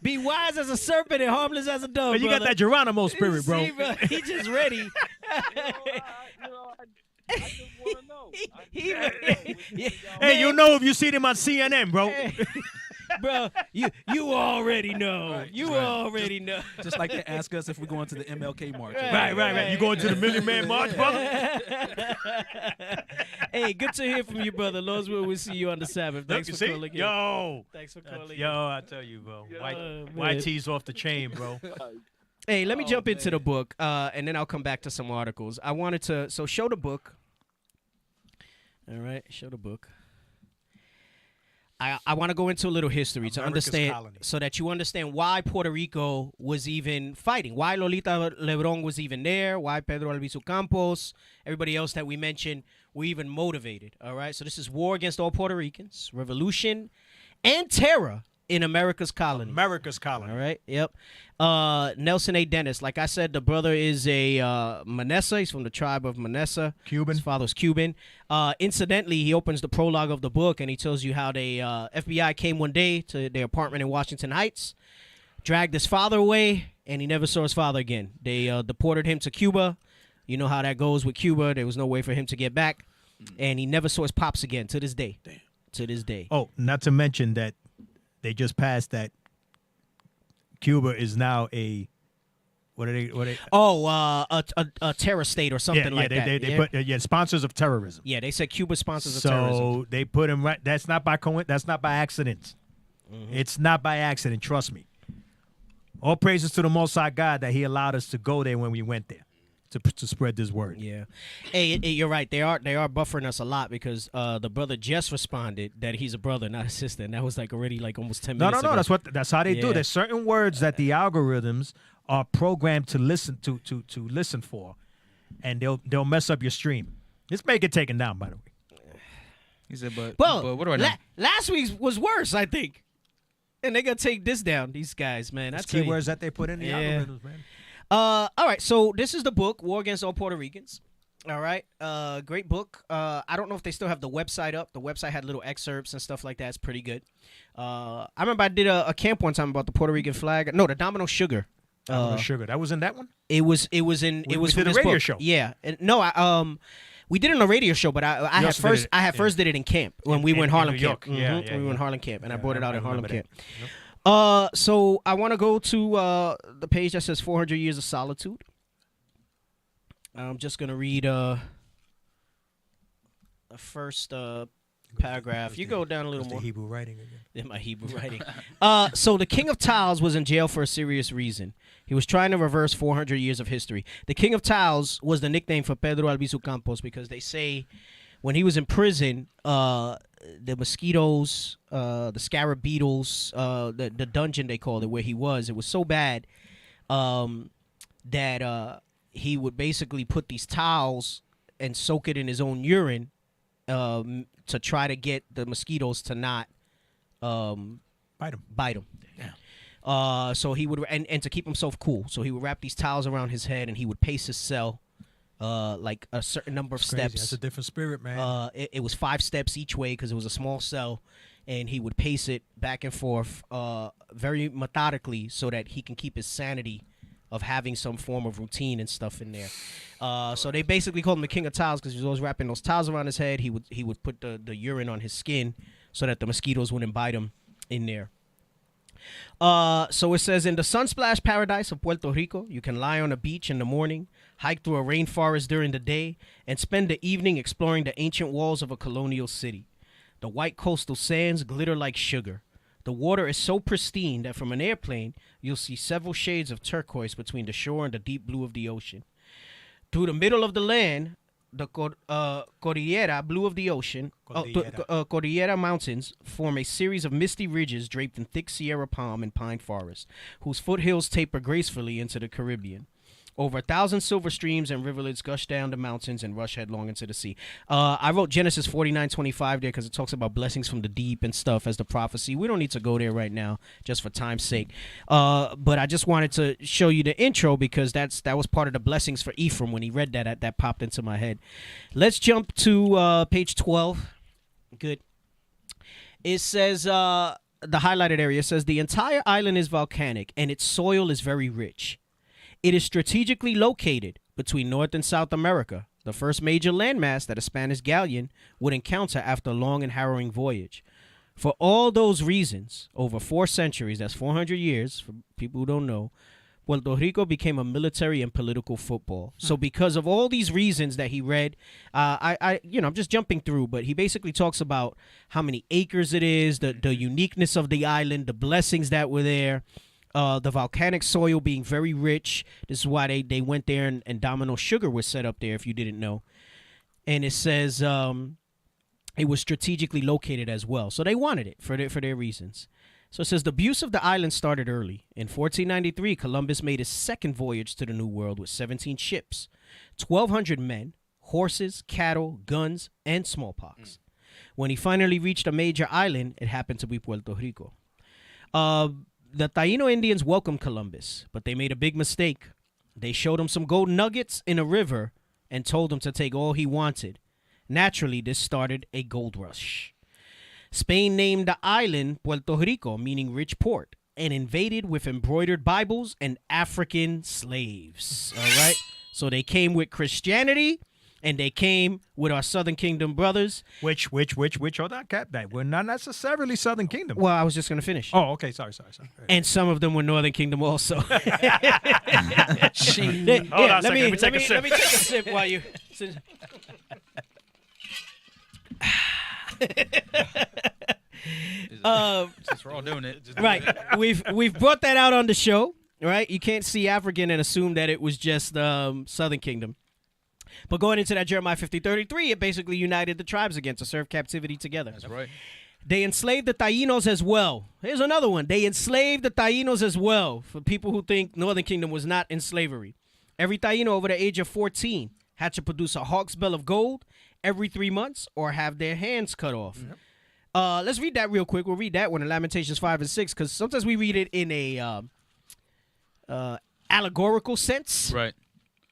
Be wise as a serpent and harmless as a dove. You got that Geronimo spirit, bro. See, bro. He just ready. I just want to know. Hey, you know if you see them on CNN, bro. Bro, you already know. Already know. Just like they ask us if we're going to the MLK march. Right. You going to the Million Man March, brother? Hey, good to hear from you, brother. Lord's will, we'll see you on the Sabbath. Thanks for calling in. Thanks for calling in. I tell you, bro. YT's off the chain, bro. Hey, let me jump into the book, and then I'll come back to some articles. I wanted to show the book. All right, show the book. I want to go into a little history to understand, colony. So that you understand why Puerto Rico was even fighting, why Lolita Lebron was even there, why Pedro Albizu Campos, everybody else that we mentioned were even motivated. All right, so this is War Against All Puerto Ricans, Revolution, and Terror in America's Colony. America's Colony. All right, yep. Nelson A. Dennis, like I said, the brother is a Manessa. He's from the tribe of Manessa. Cuban. His father's Cuban. Incidentally, he opens the prologue of the book, and he tells you how they FBI came one day to their apartment in Washington Heights, dragged his father away, and he never saw his father again. They deported him to Cuba. You know how that goes with Cuba. There was no way for him to get back, and he never saw his pops again to this day. Damn. To this day. Oh, not to mention that they just passed that Cuba is now a what are they? Oh, a terror state or something like that. They put sponsors of terrorism. Yeah, they said Cuba sponsors of terrorism. So they put him right. That's not by That's not by accident. Mm-hmm. It's not by accident. Trust me. All praises to the Most High God that He allowed us to go there when we went there to spread this word. Yeah. Hey, you're right. They are buffering us a lot because the brother just responded that he's a brother, not a sister, and that was already almost 10 minutes ago. No. That's how they do. There's certain words that the algorithms are programmed to listen to listen for, and they'll mess up your stream. Let's make it taken down, by the way. He said, but well, what do I know? Last week's was worse, I think. And they're gonna take this down. These guys, man. That's keywords that they put in the algorithms, man. All right, so this is the book, War Against All Puerto Ricans. All right, great book. I don't know if they still have the website up. The website had little excerpts and stuff like that. It's pretty good. I remember I did a camp one time about the Puerto Rican flag. No, the Domino Sugar. Domino Sugar. That was in that one? It was in We this did a radio book. show. Yeah. No, We did it on a radio show, but I had first did it in camp when we went Harlem New camp. York. Yeah, We went Harlem camp, and I brought it out in Harlem camp. Yep. So I want to go to the page that says 400 Years of Solitude. I'm just gonna read the first paragraph. You go down a little more. The Hebrew writing again. Yeah, my Hebrew writing. So the King of Tiles was in jail for a serious reason. He was trying to reverse 400 years of history. The King of Tiles was the nickname for Pedro Albizu Campos because they say when he was in prison, the mosquitoes, the scarab beetles, the dungeon they called it where he was, it was so bad that he would basically put these towels and soak it in his own urine to try to get the mosquitoes to not bite him. Yeah. So he would, and to keep himself cool, so he would wrap these towels around his head and he would pace his cell like a certain number of steps. That's a different spirit, man. It was 5 steps each way because it was a small cell, and he would pace it back and forth very methodically so that he can keep his sanity of having some form of routine and stuff in there. So they basically called him the King of Tiles because he was always wrapping those towels around his head. He would put the urine on his skin so that the mosquitoes wouldn't bite him in there. So it says, in the sunsplash paradise of Puerto Rico, you can lie on a beach in the morning, hike through a rainforest during the day, and spend the evening exploring the ancient walls of a colonial city. The white coastal sands glitter like sugar. The water is so pristine that from an airplane, you'll see several shades of turquoise between the shore and the deep blue of the ocean. Through the middle of the land, the Cordillera, blue of the ocean, Cordillera Mountains form a series of misty ridges draped in thick Sierra palm and pine forests, whose foothills taper gracefully into the Caribbean. Over 1,000 silver streams and rivulets gush down the mountains and rush headlong into the sea. I wrote Genesis 49:25 there because it talks about blessings from the deep and stuff as the prophecy. We don't need to go there right now, just for time's sake. But I just wanted to show you the intro because that was part of the blessings for Ephraim when he read that popped into my head. Let's jump to page 12. Good. It says, the highlighted area says, the entire island is volcanic and its soil is very rich. It is strategically located between North and South America, the first major landmass that a Spanish galleon would encounter after a long and harrowing voyage. For all those reasons, over 4 centuries, that's 400 years, for people who don't know, Puerto Rico became a military and political football. So because of all these reasons that he read, I'm just jumping through, but he basically talks about how many acres it is, the uniqueness of the island, the blessings that were there. The volcanic soil being very rich. This is why they went there and Domino Sugar was set up there, if you didn't know. And it says it was strategically located as well. So they wanted it for their reasons. So it says the abuse of the island started early. In 1493, Columbus made his second voyage to the New World with 17 ships, 1,200 men, horses, cattle, guns, and smallpox. When he finally reached a major island, it happened to be Puerto Rico. The Taino Indians welcomed Columbus, but they made a big mistake. They showed him some gold nuggets in a river and told him to take all he wanted. Naturally, this started a gold rush. Spain named the island Puerto Rico, meaning rich port, and invaded with embroidered Bibles and African slaves. All right? So they came with Christianity, and they came with our Southern Kingdom brothers. Which, hold on, Cap. We're not necessarily Southern Kingdom. Well, I was just going to finish. Oh, okay. Sorry. And some of them were Northern Kingdom also. Hold on a second. Let me take a sip. Let me take a sip while you... Since we're all doing it. Right. We've brought that out on the show, right? You can't see African and assume that it was just Southern Kingdom. But going into that Jeremiah 50:33, it basically united the tribes again to serve captivity together. That's right. They enslaved the Taínos as well. Here's another one. They enslaved the Taínos as well, for people who think Northern Kingdom was not in slavery. Every Taíno over the age of 14 had to produce a hawk's bell of gold every 3 months or have their hands cut off. Yep. Let's read that real quick. We'll read that one in Lamentations 5 and 6, because sometimes we read it in a allegorical sense.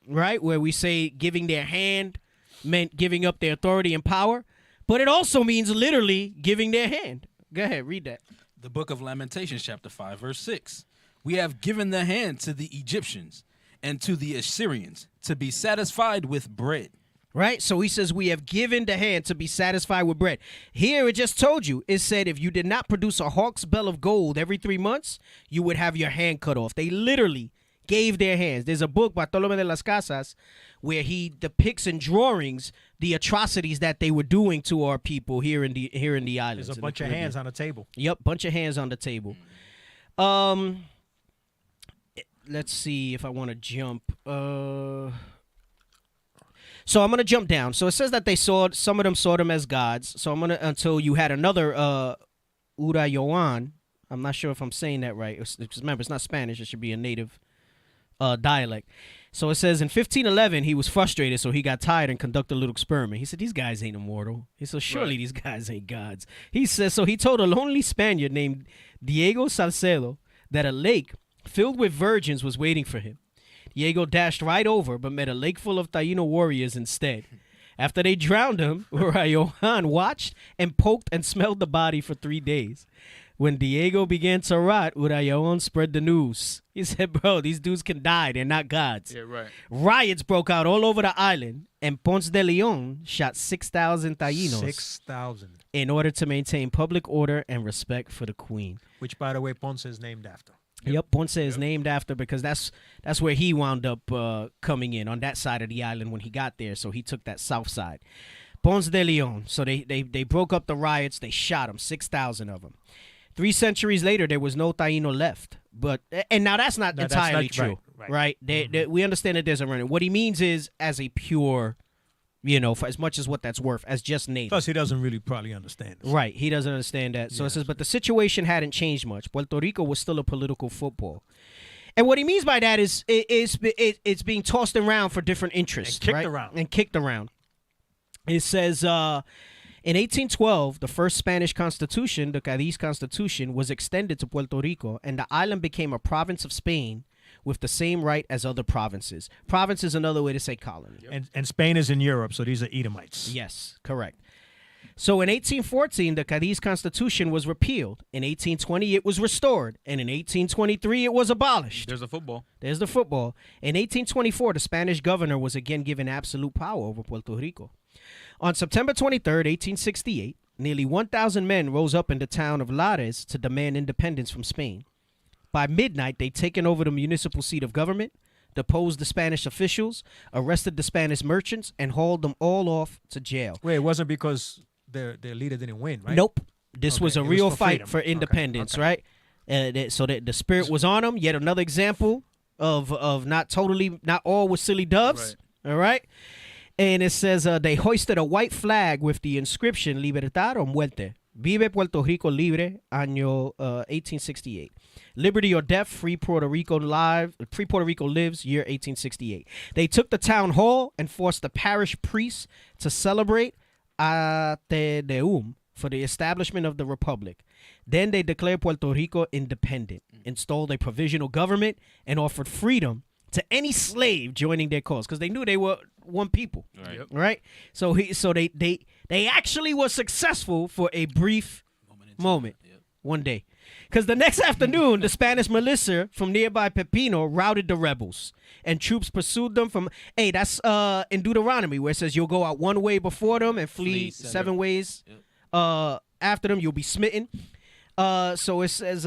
Right, where we say giving their hand meant giving up their authority and power, but it also means literally giving their hand. Go ahead, read that. The book of Lamentations, chapter 5, verse 6. We have given the hand to the Egyptians and to the Assyrians to be satisfied with bread. Right? So he says, we have given the hand to be satisfied with bread. Here it just told you, it said if you did not produce a hawk's bell of gold every 3 months, you would have your hand cut off. They literally gave their hands. There's a book, Bartolome de las Casas, where he depicts in drawings the atrocities that they were doing to our people here in the islands. There's a bunch of hands on the table. Yep, bunch of hands on the table. Let's see if I want to jump. So I'm gonna jump down. So it says that some of them saw them as gods. So I'm gonna until you had another Urayoan. I'm not sure if I'm saying that right. Remember, it's not Spanish. It should be a native dialect. So it says in 1511 he was frustrated, so he got tired and conducted a little experiment. He said, "These guys ain't immortal." He said, "Surely these guys ain't gods." He says, so he told a lonely Spaniard named Diego Salcedo that a lake filled with virgins was waiting for him. Diego dashed right over, but met a lake full of Taino warriors instead. After they drowned him, Urayoan watched and poked and smelled the body for 3 days. When Diego began to rot, Urayoan spread the news. He said, bro, these dudes can die. They're not gods. Yeah, right. Riots broke out all over the island, and Ponce de Leon shot 6,000 Tainos 6,000. in order to maintain public order and respect for the queen. Which, by the way, Ponce is named after. Yep, Ponce is named after because that's where he wound up coming in, on that side of the island when he got there. So he took that south side. Ponce de Leon. So they broke up the riots. They shot him, 6,000 of them. 3 centuries later, there was no Taino left. And now that's not entirely true, right? We understand that there's a remnant. What he means is as a pure, for as much as what that's worth, as just native. Plus, he doesn't really probably understand this. Right, he doesn't understand that. So it says, but the situation hadn't changed much. Puerto Rico was still a political football. And what he means by that is it's being tossed around for different interests. And kicked around. It says, in 1812, the first Spanish constitution, the Cadiz Constitution, was extended to Puerto Rico, and the island became a province of Spain with the same right as other provinces. Province is another way to say colony. And Spain is in Europe, so these are Edomites. Yes, correct. So in 1814, the Cadiz Constitution was repealed. In 1820, it was restored. And in 1823, it was abolished. There's the football. There's the football. In 1824, the Spanish governor was again given absolute power over Puerto Rico. On September 23rd, 1868, nearly 1,000 men rose up in the town of Lares to demand independence from Spain. By midnight, they'd taken over the municipal seat of government, deposed the Spanish officials, arrested the Spanish merchants, and hauled them all off to jail. Wait, it wasn't because their leader didn't win, right? Nope. This was a real fight for independence, right? So that the spirit was on them. Yet another example of not all was silly doves. Right. All right. And it says they hoisted a white flag with the inscription Libertad o Muerte. Vive Puerto Rico Libre, año 1868. Liberty or death, free Puerto Rico lives, year 1868. They took the town hall and forced the parish priests to celebrate Te Deum for the establishment of the republic. Then they declared Puerto Rico independent, installed a provisional government, and offered freedom to any slave joining their cause, because they knew they were one people, right? So they actually were successful for a brief moment, one day, because the next afternoon the Spanish militia from nearby Pepino routed the rebels, and troops pursued them from. Hey, that's in Deuteronomy where it says you'll go out one way before them and flee 7 ways after them. You'll be smitten. So it says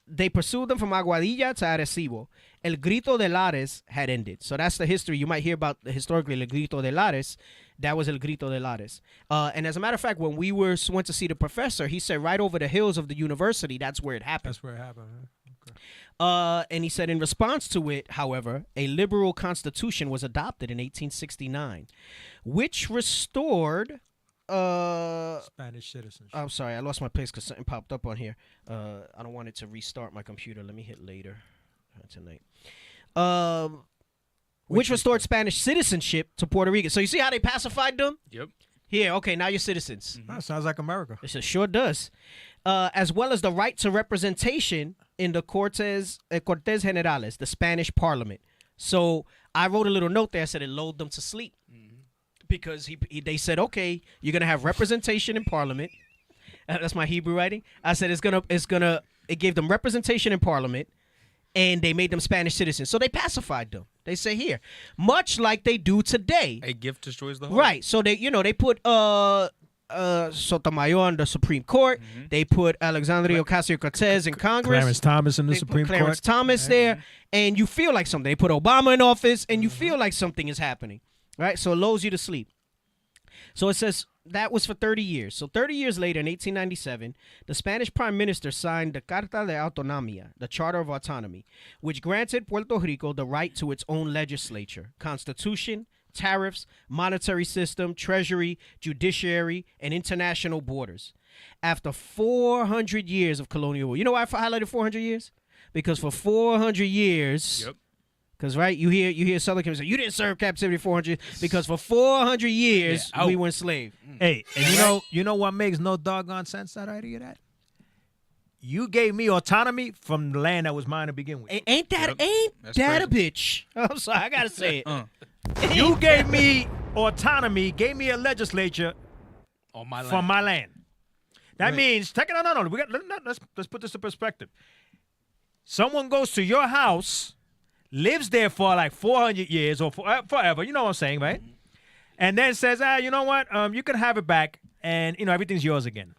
they pursued them from Aguadilla to Arecibo. El Grito de Lares had ended. So that's the history. You might hear about historically El Grito de Lares. That was El Grito de Lares. And as a matter of fact, when we went to see the professor, he said right over the hills of the university, that's where it happened. That's where it happened. Okay. And he said in response to it, however, a liberal constitution was adopted in 1869, which restored Spanish citizenship. I'm sorry, I lost my place because something popped up on here. I don't want it to restart my computer. Let me hit later tonight. Which restored Spanish citizenship to Puerto Rico. So you see how they pacified them? Yep. Here, okay, now you're citizens. That sounds like America. It sure does. As well as the right to representation in the Cortes Generales, the Spanish parliament. So I wrote a little note there. I said it lulled them to sleep. Because they said, okay, you're going to have representation in parliament. That's my Hebrew writing. I said it gave them representation in parliament. And they made them Spanish citizens. So they pacified them. They say here, much like they do today. A gift destroys the whole. Right. So they put Sotomayor on the Supreme Court. They put Alexandria Ocasio-Cortez in Congress. Clarence Thomas in the Supreme Court. Clarence Thomas there, and you feel like something. They put Obama in office, and you feel like something is happening, right? So it lulls you to sleep. So it says that was for 30 years. So 30 years later, in 1897, the Spanish Prime Minister signed the Carta de Autonomía, the Charter of Autonomy, which granted Puerto Rico the right to its own legislature, constitution, tariffs, monetary system, treasury, judiciary, and international borders. After 400 years of colonial rule. You know why I highlighted 400 years? Because for 400 years... Yep. Because, right, you hear Southern Kingdom say, you didn't serve captivity 400 because for 400 years, we were enslaved. Hey, and you know what makes no doggone sense out of that? You gave me autonomy from the land that was mine to begin with. Ain't that a bitch? I'm sorry, I got to say it. You gave me autonomy, gave me a legislature on my land. from my land. That means, no. Let's put this in perspective. Someone goes to your house, lives there for like 400 years or forever, you know what I'm saying, right? And then says, you know what, you can have it back, and everything's yours again.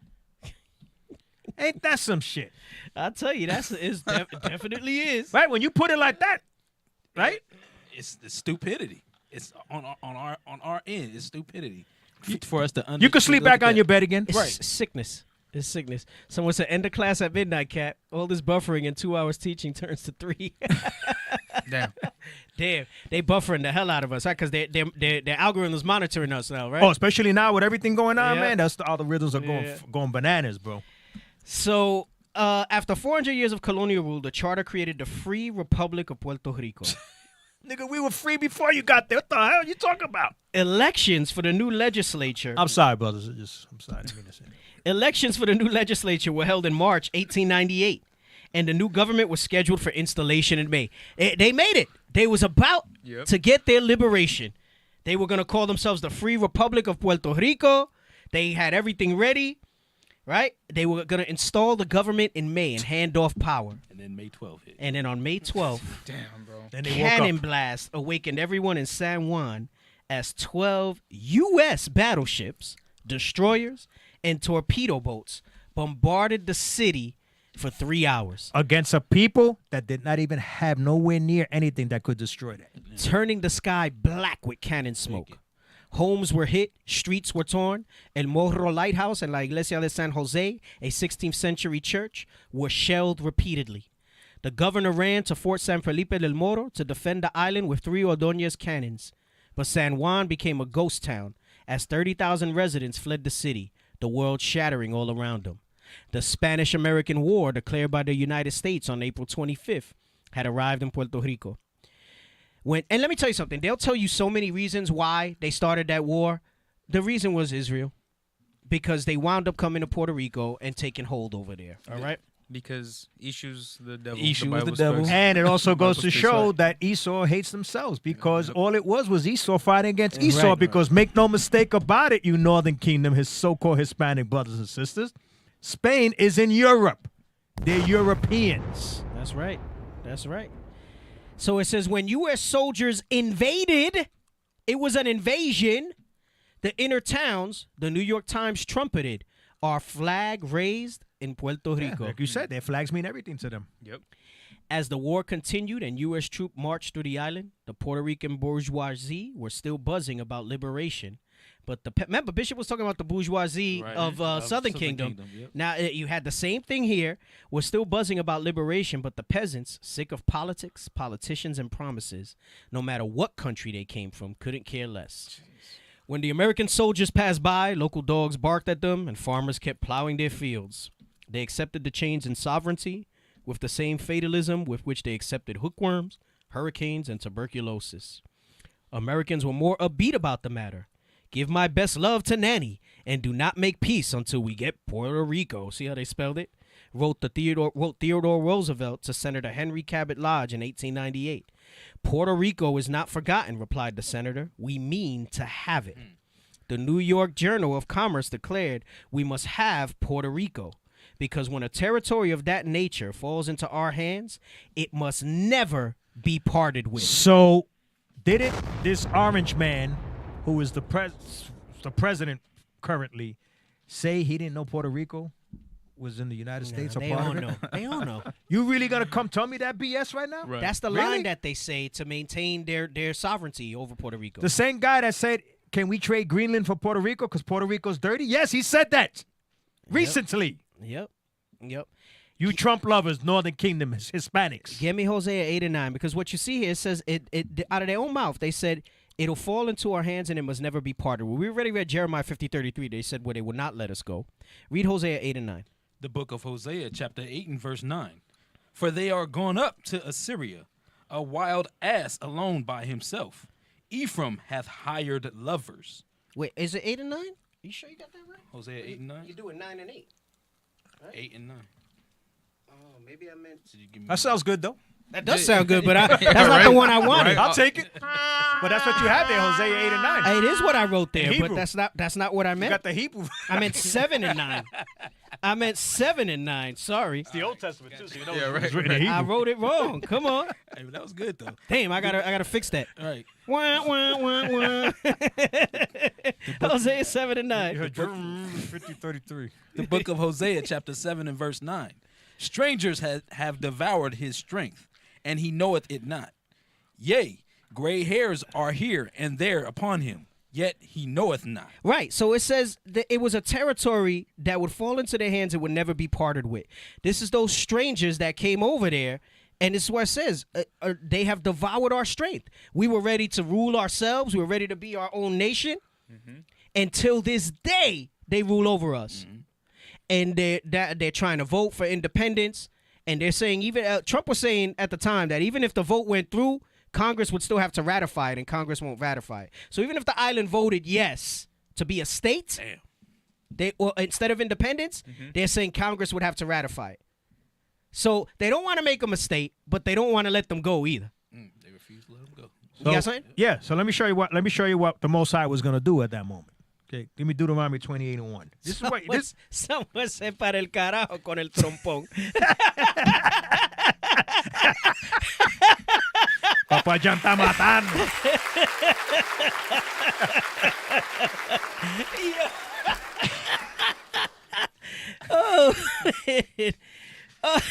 Ain't that some shit? I'll tell you, definitely is. Right, when you put it like that, right? It's stupidity. It's on our end. It's stupidity for us to understand. You can sleep back on your bed again. It's sickness. It's sickness. Someone said, end of class at midnight, Cap. All this buffering and 2 hours teaching turns to 3. Damn. They buffering the hell out of us, right? Because their algorithms monitoring us now, right? Oh, especially now with everything going on, man. That's all the rhythms are going bananas, bro. So after 400 years of colonial rule, the charter created the Free Republic of Puerto Rico. Nigga, we were free before you got there. What the hell are you talking about? Elections for the new legislature. I'm sorry, brothers. I'm sorry. I didn't mean to say that. Elections for the new legislature were held in March 1898, and the new government was scheduled for installation in May. They made it. They was about to get their liberation. They were going to call themselves the Free Republic of Puerto Rico. They had everything ready, right? They were going to install the government in May and hand off power. And then May 12th hit. And then on May 12th, damn, bro. Then they cannon blast awakened everyone in San Juan as 12 U.S. battleships, destroyers, and torpedo boats bombarded the city for 3 hours. Against a people that did not even have nowhere near anything that could destroy that. Turning the sky black with cannon smoke. Homes were hit, streets were torn. El Morro Lighthouse and La Iglesia de San Jose, a 16th century church, were shelled repeatedly. The governor ran to Fort San Felipe del Morro to defend the island with 3 Ordóñez cannons. But San Juan became a ghost town as 30,000 residents fled the city, the world shattering all around them. The Spanish-American War, declared by the United States on April 25th, had arrived in Puerto Rico. And let me tell you something. They'll tell you so many reasons why they started that war. The reason was Israel, because they wound up coming to Puerto Rico and taking hold over there. All right? Because Esau's the devil. Esau was the devil. And it also goes to show that Esau hates themselves, because all it was Esau fighting against Esau. Because make no mistake about it, you Northern Kingdom, his so-called Hispanic brothers and sisters, Spain is in Europe. They're Europeans. That's right. That's right. So it says when U.S. soldiers invaded, it was an invasion, the inner towns, the New York Times trumpeted, our flag raised in Puerto Rico. Like you said, their flags mean everything to them. Yep. As the war continued and U.S. troops marched through the island, the Puerto Rican bourgeoisie were still buzzing about liberation. But remember, Bishop was talking about the bourgeoisie of Southern Kingdom. Yep. Now, you had the same thing here. We're still buzzing about liberation, but the peasants, sick of politics, politicians, and promises, no matter what country they came from, couldn't care less. Jeez. When the American soldiers passed by, local dogs barked at them, and farmers kept plowing their fields. They accepted the change in sovereignty with the same fatalism with which they accepted hookworms, hurricanes, and tuberculosis. Americans were more upbeat about the matter. Give my best love to Nanny, and do not make peace until we get Puerto Rico. See how they spelled it? Wrote Theodore Roosevelt to Senator Henry Cabot Lodge in 1898. Puerto Rico is not forgotten, replied the senator. We mean to have it. The New York Journal of Commerce declared we must have Puerto Rico, because when a territory of that nature falls into our hands, it must never be parted with. So Didn't this orange man, who is the president currently, say he didn't know Puerto Rico was in the United States? They all know. They all know. You really gonna come tell me that BS right now? That's the Really? line that they say to maintain their sovereignty over Puerto Rico. The same guy that said, "Can we trade Greenland for Puerto Rico because Puerto Rico's dirty?" Yes, he said that recently. Yep. You Trump lovers, Northern Kingdom, Hispanics. Give me Hosea 8 and 9, because what you see here, it says it out of their own mouth. They said it'll fall into our hands and it must never be parted. Well, we already read Jeremiah 50:33. They said, well, they will not let us go. Read Hosea 8 and 9. The book of Hosea, chapter 8 and verse 9. For they are gone up to Assyria, a wild ass alone by himself. Ephraim hath hired lovers. Wait, is it 8 and 9? Are you sure you got that right? Hosea 8 and 9? You do it 9 and 8. Right? 8 and 9. Oh, maybe I meant. That sounds good though. That does sound good, but that's not the one I wanted. I'll take it. But that's what you have there, Hosea 8 and 9. It is what I wrote there, In but Hebrew. that's not what I meant. You got the Hebrew. I meant 7 and 9. I meant 7 and 9. Sorry. It's the Old Testament too, so you know it's written in Hebrew. I wrote it wrong. Come on. Hey, but that was good though. Damn, I gotta fix that. All right. Wah, wah, wah, wah. Hosea 7 and 9. 50:33. The book of Hosea, chapter 7 and verse 9. Strangers have devoured his strength, and he knoweth it not. Yea, gray hairs are here and there upon him, yet he knoweth not. Right. So it says that it was a territory that would fall into their hands and would never be parted with. This is those strangers that came over there. And this is what it says. They have devoured our strength. We were ready to rule ourselves. We were ready to be our own nation. Until this day, they rule over us. And they're trying to vote for independence. And they're saying, even Trump was saying at the time that even if the vote went through, Congress would still have to ratify it, and Congress won't ratify it. So even if the island voted yes to be a state, instead of independence, they're saying Congress would have to ratify it. So they don't want to make them a state, but they don't want to let them go either. They refuse to let them go. You got something? Yeah. So let me show you what the Most High was going to do at that moment. Okay, give me Deuteronomy 28 and 1. This is what this. Someone se para el carajo con el trompón. Papá ya está matando. Oh, man. Oh.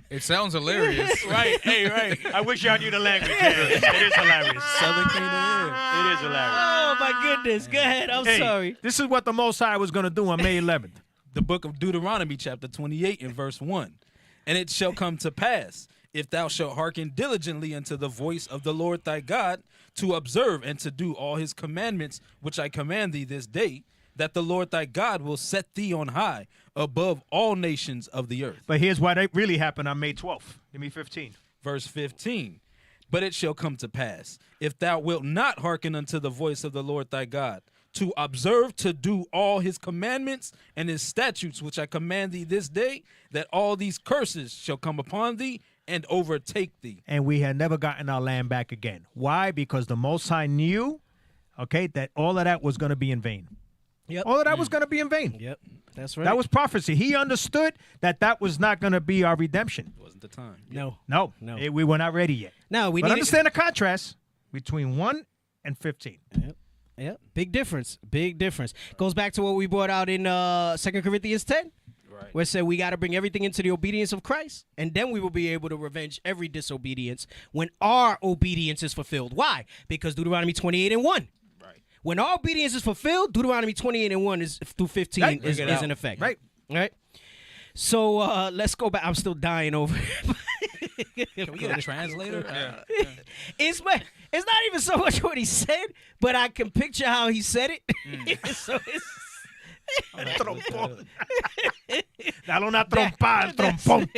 It sounds hilarious. Right. Hey, right. I wish y'all knew the language. It is hilarious. Southern King of the Air. It is hilarious. Oh, my goodness. Go ahead. I'm sorry. This is what the Most High was going to do on May 11th. The book of Deuteronomy, chapter 28 and verse 1. And it shall come to pass, if thou shalt hearken diligently unto the voice of the Lord thy God, to observe and to do all his commandments, which I command thee this day, that the Lord thy God will set thee on high above all nations of the earth. But here's what really happened on May 12th. Give me 15. Verse 15. But it shall come to pass, if thou wilt not hearken unto the voice of the Lord thy God, to observe to do all his commandments and his statutes, which I command thee this day, that all these curses shall come upon thee and overtake thee. And we had never gotten our land back again. Why? Because the Most High knew, that all of that was going to be in vain. Yep. All of that was going to be in vain. Yep, that's right. That was prophecy. He understood that was not going to be our redemption. It wasn't the time. No. We were not ready yet. No, but understand the contrast between 1 and 15. Yep. Big difference. Big difference. Goes back to what we brought out in 2 Corinthians 10. Right. Where it said we got to bring everything into the obedience of Christ, and then we will be able to revenge every disobedience when our obedience is fulfilled. Why? Because Deuteronomy 28 and 1. When our obedience is fulfilled, Deuteronomy 28 and 1 is through 15 is in effect. Right. So let's go back. I'm still dying over it. Can we get a translator? It's not even so much what he said, but I can picture how he said it. So it's... Trompón. Dale una trompa al trompón.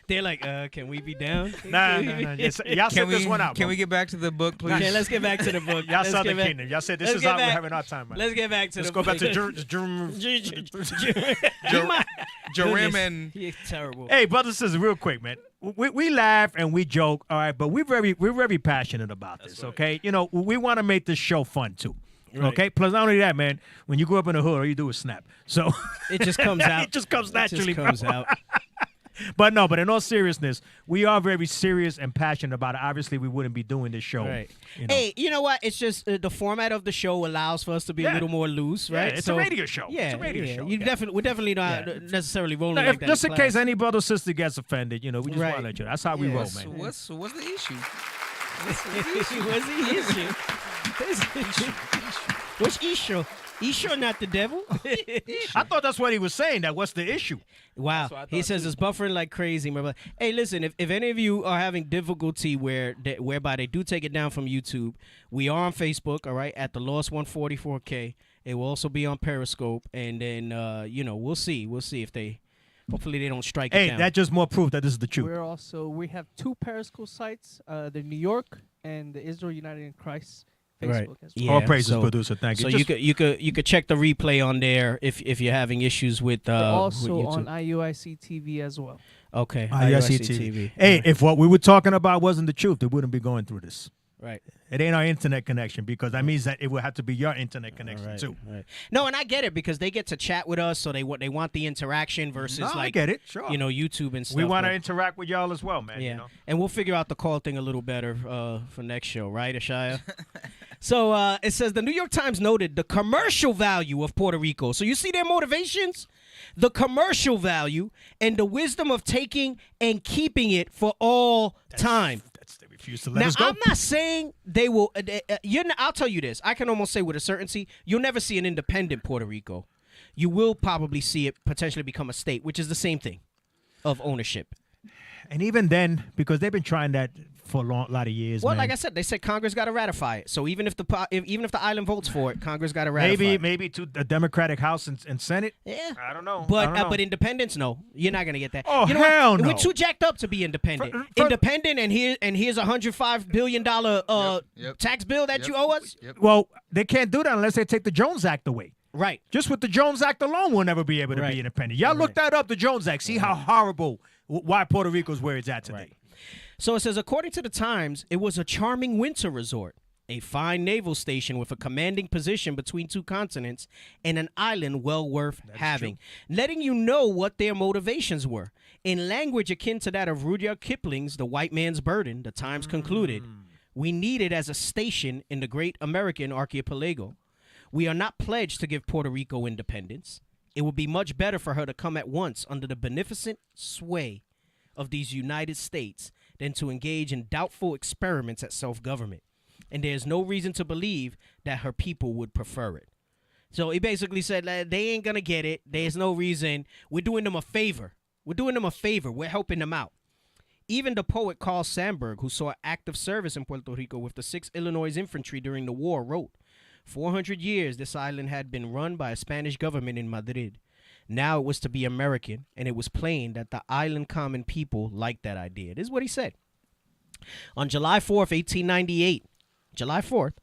They're like, can we be down? Nah. Y'all set this one out. Can we get back to the book, please? Okay, let's get back to the book. Y'all Southern Kingdom. Y'all said this is how we're having our time. Man. Let's get back to the book. Let's go back to Joram and... He's terrible. Hey, brothers and sisters, real quick, man. We laugh and we joke, all right, but we're very passionate about this, okay? We want to make this show fun, too. Right. Okay. Plus, not only that, man. When you grow up in the hood, all you do is snap. So it just comes out. It just comes naturally. It just comes out. But no, but in all seriousness, we are very serious and passionate about it. Obviously, we wouldn't be doing this show. Right. You know. Hey, you know what? It's just the format of the show allows for us to be a little more loose, right? Yeah, it's a radio show. Yeah, It's a radio show. We're definitely not necessarily rolling Now, like if, that. just in class. case any brother or sister gets offended, you know, we just want Right. to let you know. That's how we roll, What's, man. what's the issue? What's the issue? What's issue? Issue not the devil. I thought that's what he was saying. That what's the issue? Wow. He says it's buffering like crazy. Hey, listen, if any of you are having difficulty whereby they do take it down from YouTube, we are on Facebook, all right, at the Lost 144K. It will also be on Periscope, and then we'll see if they hopefully they don't strike it down. That's just more proof that this is the truth. We have two Periscope sites, the New York and the Israel United in Christ Facebook Right. as well. Yeah, All praises, producer. Thank you. So you could check the replay on there if you're having issues with They're also with on YouTube. IUIC TV as well. Okay. IUIC TV. Hey, if what we were talking about wasn't the truth, we wouldn't be going through this. Right. It ain't our internet connection because that means that it would have to be your internet connection too. Right. No, and I get it because they get to chat with us, so they want the interaction versus I get it. Sure. YouTube and stuff. We want to but- interact with y'all as well, man. Yeah, You know? and we'll figure out the call thing a little better for next show, right, Ashaya? So it says the New York Times noted the commercial value of Puerto Rico. So you see their motivations, the commercial value, and the wisdom of taking and keeping it for all time. They refuse to let Now, us go. I'm not saying they will. I'll tell you this. I can almost say with a certainty, you'll never see an independent Puerto Rico. You will probably see it potentially become a state, which is the same thing of ownership. And even then, because they've been trying that for a lot of years. Well, man. like I said, they said Congress got to ratify it. So even if the island votes for it, Congress got to ratify it. Maybe to the Democratic House and Senate. Yeah, I don't know. But independence, no, you're not gonna get that. Oh, you know hell what? no. We're too jacked up to be independent. Independent, and here's $105 billion tax bill that you owe us. Well, they can't do that unless they take the Jones Act away. Right. Just with the Jones Act alone, we'll never be able to be independent. Y'all look that up, the Jones Act. See how horrible, why Puerto Rico's where it's at today. So it says, according to the Times, it was a charming winter resort, a fine naval station with a commanding position between two continents, and an island well worth having, letting you know what their motivations were. In language akin to that of Rudyard Kipling's The White Man's Burden, the Times concluded, we need it as a station in the great American archipelago. We are not pledged to give Puerto Rico independence. It would be much better for her to come at once under the beneficent sway of these United States than to engage in doubtful experiments at self-government. And there's no reason to believe that her people would prefer it. So he basically said that they ain't going to get it. There's no reason. We're doing them a favor. We're helping them out. Even the poet Carl Sandburg, who saw active service in Puerto Rico with the 6th Illinois Infantry during the war, wrote, 400 years this island had been run by a Spanish government in Madrid. Now it was to be American, and it was plain that the island common people liked that idea. This is what he said. On July 4th, 1898, July 4th,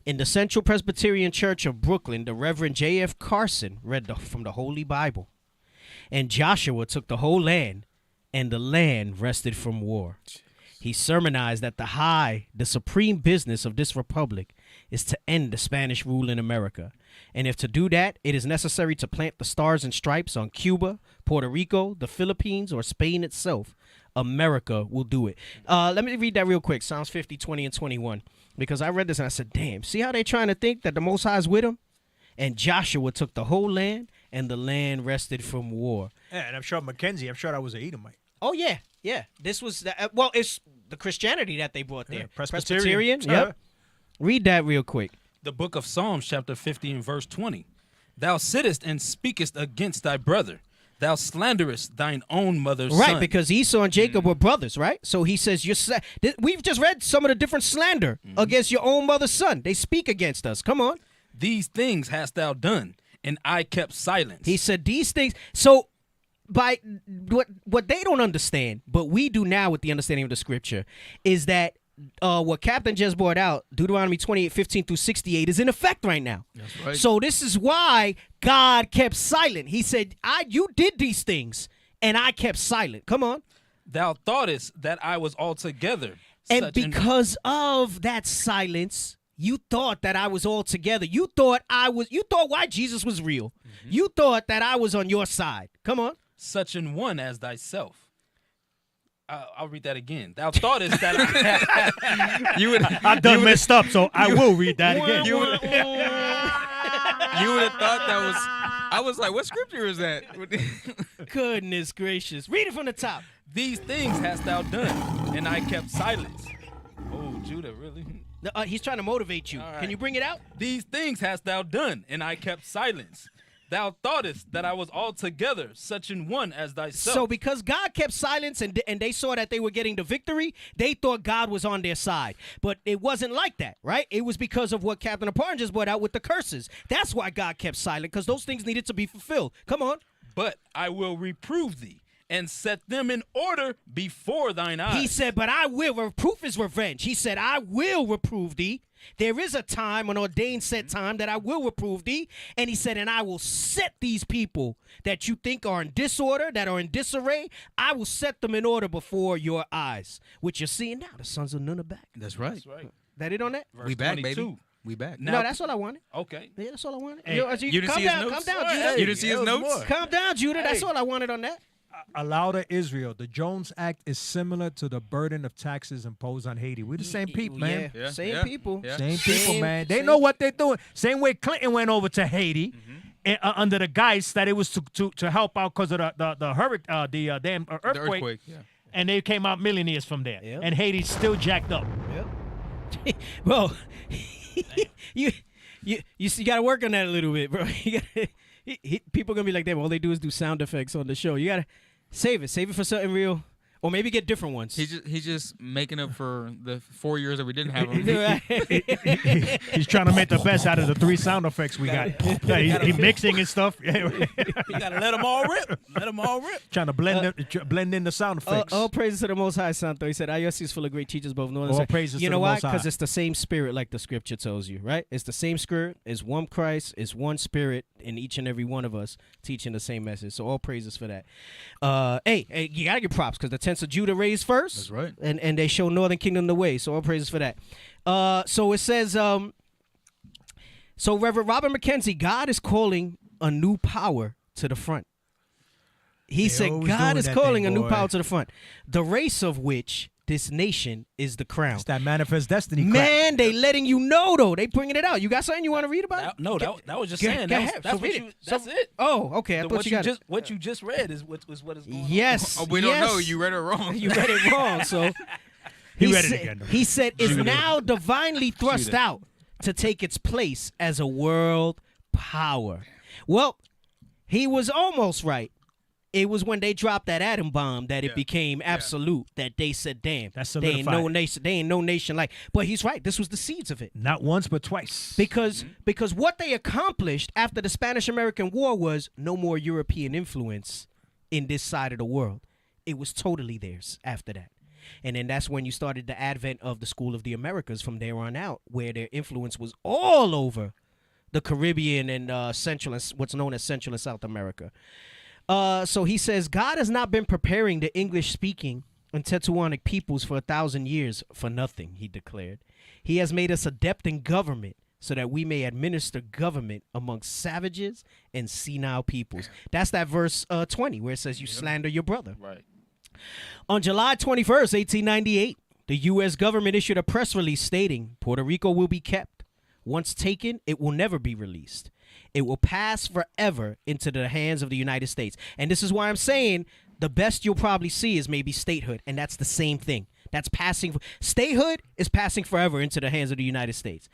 in the Central Presbyterian Church of Brooklyn, the Reverend J.F. Carson read from the Holy Bible. And Joshua took the whole land, and the land rested from war. He sermonized that the supreme business of this republic is to end the Spanish rule in America. And if to do that, it is necessary to plant the stars and stripes on Cuba, Puerto Rico, the Philippines, or Spain itself, America will do it. Let me read that real quick. Psalms 50, 20, and 21. Because I read this and I said, damn, see how they trying to think that the Most High is with them? And Joshua took the whole land, and the land rested from war. Yeah, and I'm sure Mackenzie, that was an Edomite. Oh, yeah. Yeah. This was, it's the Christianity that they brought there. Yeah, Presbyterian. Yep. Read that real quick. The book of Psalms, chapter 50 and verse 20. Thou sittest and speakest against thy brother. Thou slanderest thine own mother's son. Right, because Esau and Jacob were brothers, right? So he says, we've just read some of the different slander against your own mother's son. They speak against us. Come on. These things hast thou done, and I kept silence. He said these things. So by what they don't understand, but we do now with the understanding of the scripture, is that what Captain just brought out, Deuteronomy 28, 15 through 68, is in effect right now. That's right. So this is why God kept silent. He said, you did these things, and I kept silent. Come on. Thou thoughtest that I was altogether. And because of that silence, you thought that I was all together. You thought why Jesus was real. You thought that I was on your side. Come on. Such an one as thyself. I'll read that again. Thou thoughtest that I done messed up, so I will read that again. You would have thought that was. I was like, what scripture is that? Goodness gracious. Read it from the top. These things hast thou done, and I kept silence. Oh, Judah, really? He's trying to motivate you. Can you bring it out? These things hast thou done, and I kept silence. Thou thoughtest that I was altogether such an one as thyself. So because God kept silence and they saw that they were getting the victory, they thought God was on their side. But it wasn't like that, right? It was because of what Captain Aparn just brought out with the curses. That's why God kept silent, because those things needed to be fulfilled. Come on. But I will reprove thee and set them in order before thine eyes. He said, but I will. Reproof is revenge. He said, I will reprove thee. There is a time, an ordained set time, that I will reprove thee. And he said, and I will set these people that you think are in disorder, that are in disarray, I will set them in order before your eyes. Which you're seeing now, the sons of Nun are back. That's right. That's right. That it on that? We back, 22. Baby. We back. No, that's all I wanted. Okay. Yeah, that's all I wanted. Hey, you didn't see his notes? Calm down, Judah. You didn't see his notes? Calm down, Judah. That's all I wanted on that. Allow to Israel. The Jones Act is similar to the burden of taxes imposed on Haiti. We're the same people, man. Yeah. Same people. Yeah. Same people, man. They know what they're doing. Same way Clinton went over to Haiti under the guise that it was to help out because of the hurricane, the damn earthquake. The earthquake, yeah. And they came out millionaires from there. Yep. And Haiti's still jacked up. Yep. Bro, you got to work on that a little bit, bro. People going to be like, damn, all they do is do sound effects on the show. You got to save it for something real, or maybe get different ones. He's just making up for the 4 years that we didn't have him. He's trying to make the best out of the 3 sound effects we got. He's mixing and stuff. You got to let them all rip. Let them all rip. Trying to blend in the sound effects. All praises to the Most High, Santo. He said, IUSC is full of great teachers, both northern and All south. praises You to know the why? Most High. Because it's the same spirit, like the scripture tells you, right? It's the same spirit. It's one Christ. It's one spirit in each and every one of us teaching the same message. So all praises for that. Hey, you got to give props because the tents of Judah raised first. That's right. And they show Northern Kingdom the way. So all praises for that. So it says, so Reverend Robert McKenzie, God is calling a new power to the front. He said, God is calling a new power to the front. The race of which this nation is the crown. It's that manifest destiny crap. Man, they letting you know, though. They bringing it out. You got something you want to read about? No, that was just saying. That's it. Oh, okay. I thought you got it. What you just read is what is going on. Yes. We don't know. You read it wrong. You read it wrong. So he read it again. He said, is now divinely thrust out to take its place as a world power. Well, he was almost right. It was when they dropped that atom bomb that it became absolute, that they said, damn, they ain't no nation like. But he's right. This was the seeds of it. Not once, but twice. Because what they accomplished after the Spanish-American War was no more European influence in this side of the world. It was totally theirs after that. And then that's when you started the advent of the School of the Americas from there on out, where their influence was all over the Caribbean and Central and what's known as Central and South America. So he says, God has not been preparing the English-speaking and Tetuanic peoples for 1,000 years for nothing, he declared. He has made us adept in government so that we may administer government amongst savages and senile peoples. That's that verse 20 where it says you slander your brother. Right. On July 21st, 1898, the U.S. government issued a press release stating Puerto Rico will be kept. Once taken, it will never be released. It will pass forever into the hands of the United States. And this is why I'm saying the best you'll probably see is maybe statehood. And that's the same thing. That's passing. Statehood is passing forever into the hands of the United States.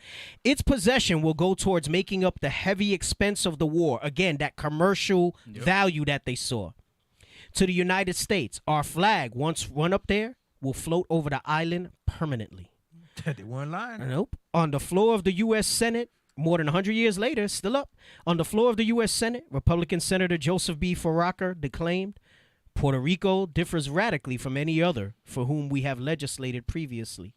Its possession will go towards making up the heavy expense of the war. Again, that commercial value that they saw. To the United States, our flag, once run up there, will float over the island permanently. They weren't lying. Nope. On the floor of the U.S. Senate, more than 100 years later, still up. On the floor of the U.S. Senate, Republican Senator Joseph B. Foraker declaimed, Puerto Rico differs radically from any other for whom we have legislated previously.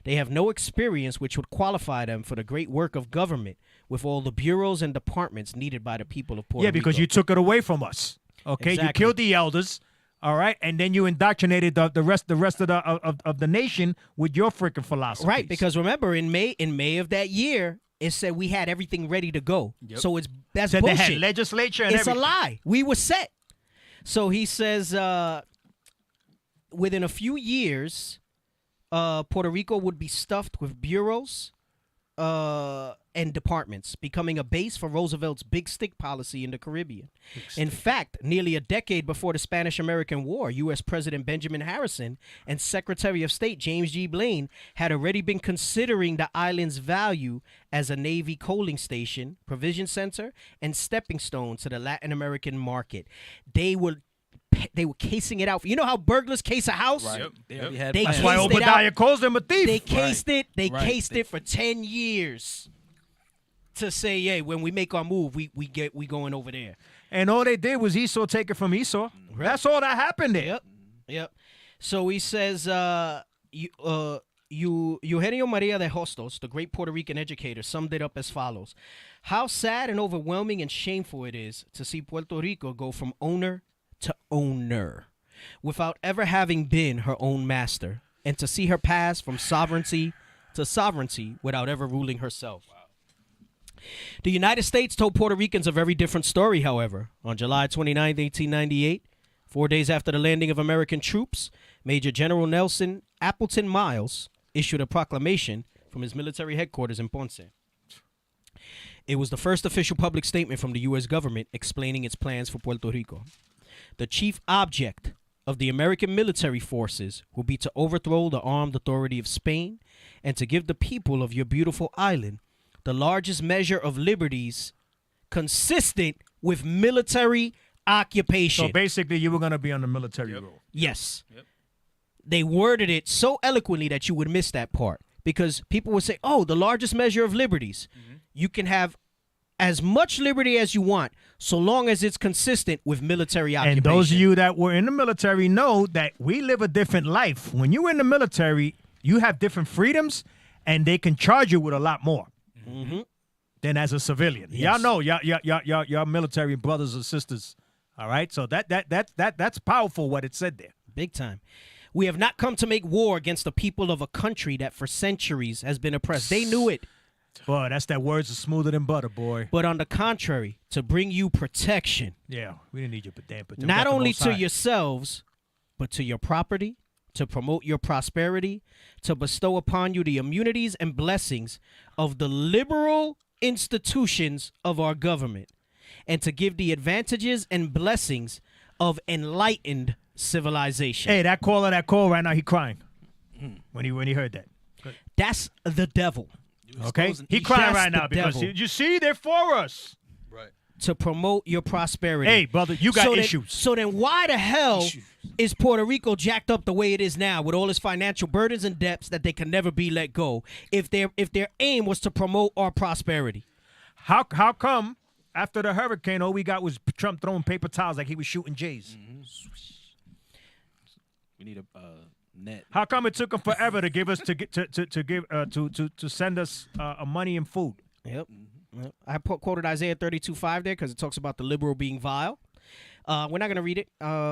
They have no experience which would qualify them for the great work of government with all the bureaus and departments needed by the people of Puerto Rico. Yeah, because you took it away from us. Okay, Exactly. You killed the elders. All right, and then you indoctrinated the rest of the nation with your freaking philosophy. Right, because remember in May of that year, it said we had everything ready to go. So that's said bullshit. they had legislature and it's everything. a lie. We were set. So he says, within a few years, Puerto Rico would be stuffed with bureaus and departments, becoming a base for Roosevelt's big stick policy in the Caribbean. In fact, nearly a decade before the Spanish-American War, U.S. President Benjamin Harrison and Secretary of State James G. Blaine had already been considering the island's value as a Navy coaling station, provision center, and stepping stone to the Latin American market. They were casing it out. You know how burglars case a house? Right. Yep. That's why Obadiah calls them a thief. They cased it. They cased it for 10 years to say, "Hey, when we make our move, we going over there." And all they did was Esau take it from Esau. Right. That's all that happened there. Yep. So he says, Eugenio Maria de Hostos, the great Puerto Rican educator, summed it up as follows: "How sad and overwhelming and shameful it is to see Puerto Rico go from owner to owner without ever having been her own master, and to see her pass from sovereignty to sovereignty without ever ruling herself." The United States told Puerto Ricans a very different story, however. On July 29, 1898, 4 days after the landing of American troops, Major General Nelson Appleton Miles issued a proclamation from his military headquarters in Ponce. It was the first official public statement from the U.S. government explaining its plans for Puerto Rico. The chief object of the American military forces will be to overthrow the armed authority of Spain and to give the people of your beautiful island the largest measure of liberties consistent with military occupation. So basically, you were going to be on the military rule. Yes. Yep. They worded it so eloquently that you would miss that part, because people would say, "Oh, the largest measure of liberties." Mm-hmm. You can have as much liberty as you want, so long as it's consistent with military occupation. And those of you that were in the military know that we live a different life. When you're in the military, you have different freedoms, and they can charge you with a lot more than as a civilian. Yes. Y'all know, y'all military brothers and sisters. All right, so that's powerful what it said there. Big time. "We have not come to make war against the people of a country that for centuries has been oppressed." They knew it. Boy, that's that words are smoother than butter, boy. "But on the contrary, to bring you protection." Yeah, we didn't need your but not only to yourselves, but to your property, to promote your prosperity, to bestow upon you the immunities and blessings of the liberal institutions of our government, and to give the advantages and blessings of enlightened civilization. Hey, that caller that call right now, he crying when he heard that. That's the devil. Okay, he crying right now because you see, they're for us. Right. To promote your prosperity. Hey, brother, you got issues. So then why the hell is Puerto Rico jacked up the way it is now with all its financial burdens and debts that they can never be let go if their aim was to promote our prosperity? How come after the hurricane all we got was Trump throwing paper towels like he was shooting Jays? We need a net. How come it took them forever to give us to send us money and food? Yep. I quoted Isaiah 32:5 there because it talks about the liberal being vile. We're not going to read it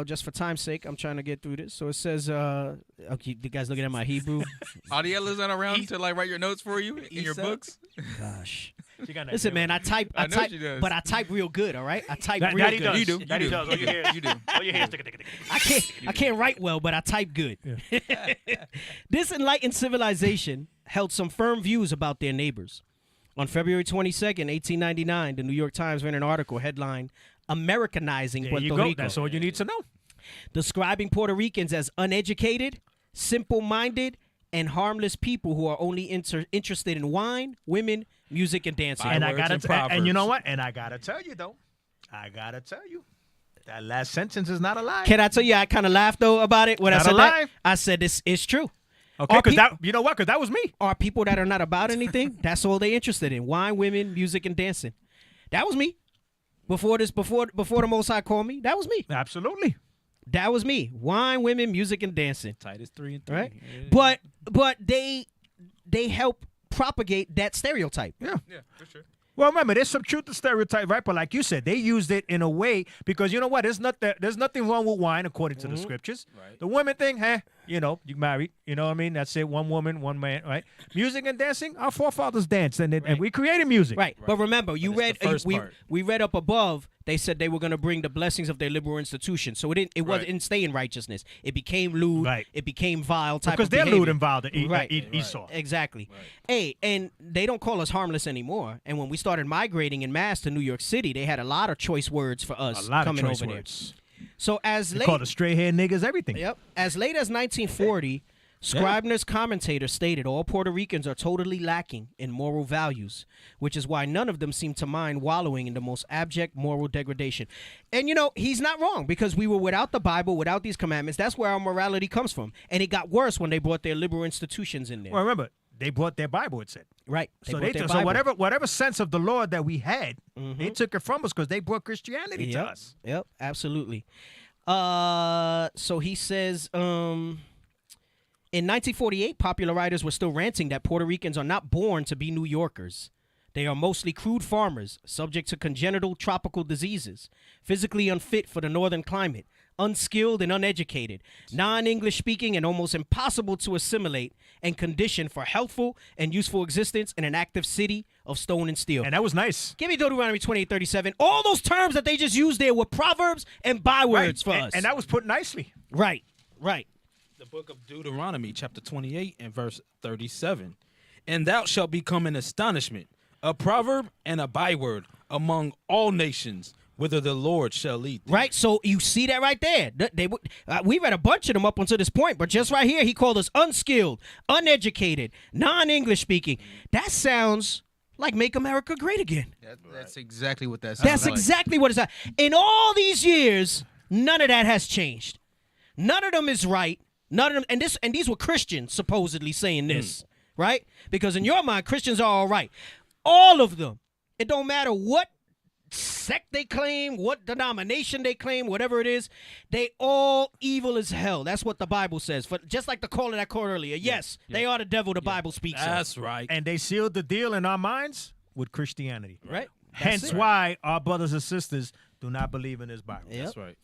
just for time's sake. I'm trying to get through this. So it says, okay, you guys looking at my Hebrew? Adiela's not around to like write your notes for you in your books? Gosh. Listen, man, I type, but I type real good, all right? I type real Daddy good. Does. You do. Daddy does. All your hair, you do. All your hair. I can't write well, but I type good. Yeah. This enlightened civilization held some firm views about their neighbors. On February 22nd, 1899, the New York Times ran an article headlined "Americanizing Puerto Rico." That's all you need to know. Describing Puerto Ricans as uneducated, simple-minded, and harmless people who are only interested in wine, women, music, and dancing. And you know what? And I gotta tell you though, that last sentence is not a lie. Can I tell you? I kind of laughed though about it when I said that. I said this is true. Okay, because you know what? Because that was me. Are people that are not about anything? That's all they interested in: wine, women, music, and dancing. That was me. Before the Most High called me, that was me. Absolutely. That was me. Wine, women, music, and dancing. Titus 3 and 3. Right? Yeah. But they help propagate that stereotype. Yeah, for sure. Well, remember, there's some truth to stereotype, right? But like you said, they used it in a way because you know what? There's nothing wrong with wine according to the scriptures. Right. The women thing, you married. You know what I mean? That's it. One woman, one man, right? Music and dancing, our forefathers danced, and we created music. Right. But remember, you read first part. we read up above. They said they were going to bring the blessings of their liberal institution. So it didn't stay in righteousness. It became lewd. Right. It became vile type Because of they're behavior. lewd and vile to Esau. Exactly. Hey, and they don't call us harmless anymore. And when we started migrating in mass to New York City, they had a lot of choice words for us A lot coming of choice over words. there. So as They late called us straight hair niggas, everything. Yep. As late as 1940, Scribner's commentator stated all Puerto Ricans are totally lacking in moral values, which is why none of them seem to mind wallowing in the most abject moral degradation. And, he's not wrong, because we were without the Bible, without these commandments. That's where our morality comes from. And it got worse when they brought their liberal institutions in there. Well, remember, they brought their Bible, it said. Right. So whatever sense of the Lord that we had, they took it from us because they brought Christianity to us. Yep, absolutely. So he says, in 1948, popular writers were still ranting that Puerto Ricans are not born to be New Yorkers. They are mostly crude farmers, subject to congenital tropical diseases, physically unfit for the northern climate, unskilled and uneducated, non-English speaking and almost impossible to assimilate, and conditioned for healthful and useful existence in an active city of stone and steel. And that was nice. Give me Deuteronomy 28:37. All those terms that they just used there were proverbs and bywords for us. And that was put nicely. Right. The book of Deuteronomy, chapter 28 and verse 37. And thou shalt become an astonishment, a proverb and a byword among all nations, whither the Lord shall lead thee. Right, so you see that right there. We read a bunch of them up until this point, but just right here, he called us unskilled, uneducated, non-English speaking. That sounds like Make America Great Again. That's exactly what that sounds That's like. exactly what it's like. In all these years, none of that has changed. None of them is right. None of them, and these were Christians supposedly saying this, right? Because in your mind, Christians are all right. All of them. It don't matter what sect they claim, what denomination they claim, whatever it is, they all evil as hell. That's what the Bible says. For just like the caller that called earlier. Yes, they are the devil the Bible speaks of. That's right. And they sealed the deal in our minds with Christianity. Right. Hence why our brothers and sisters do not believe in this Bible. Yep. That's right.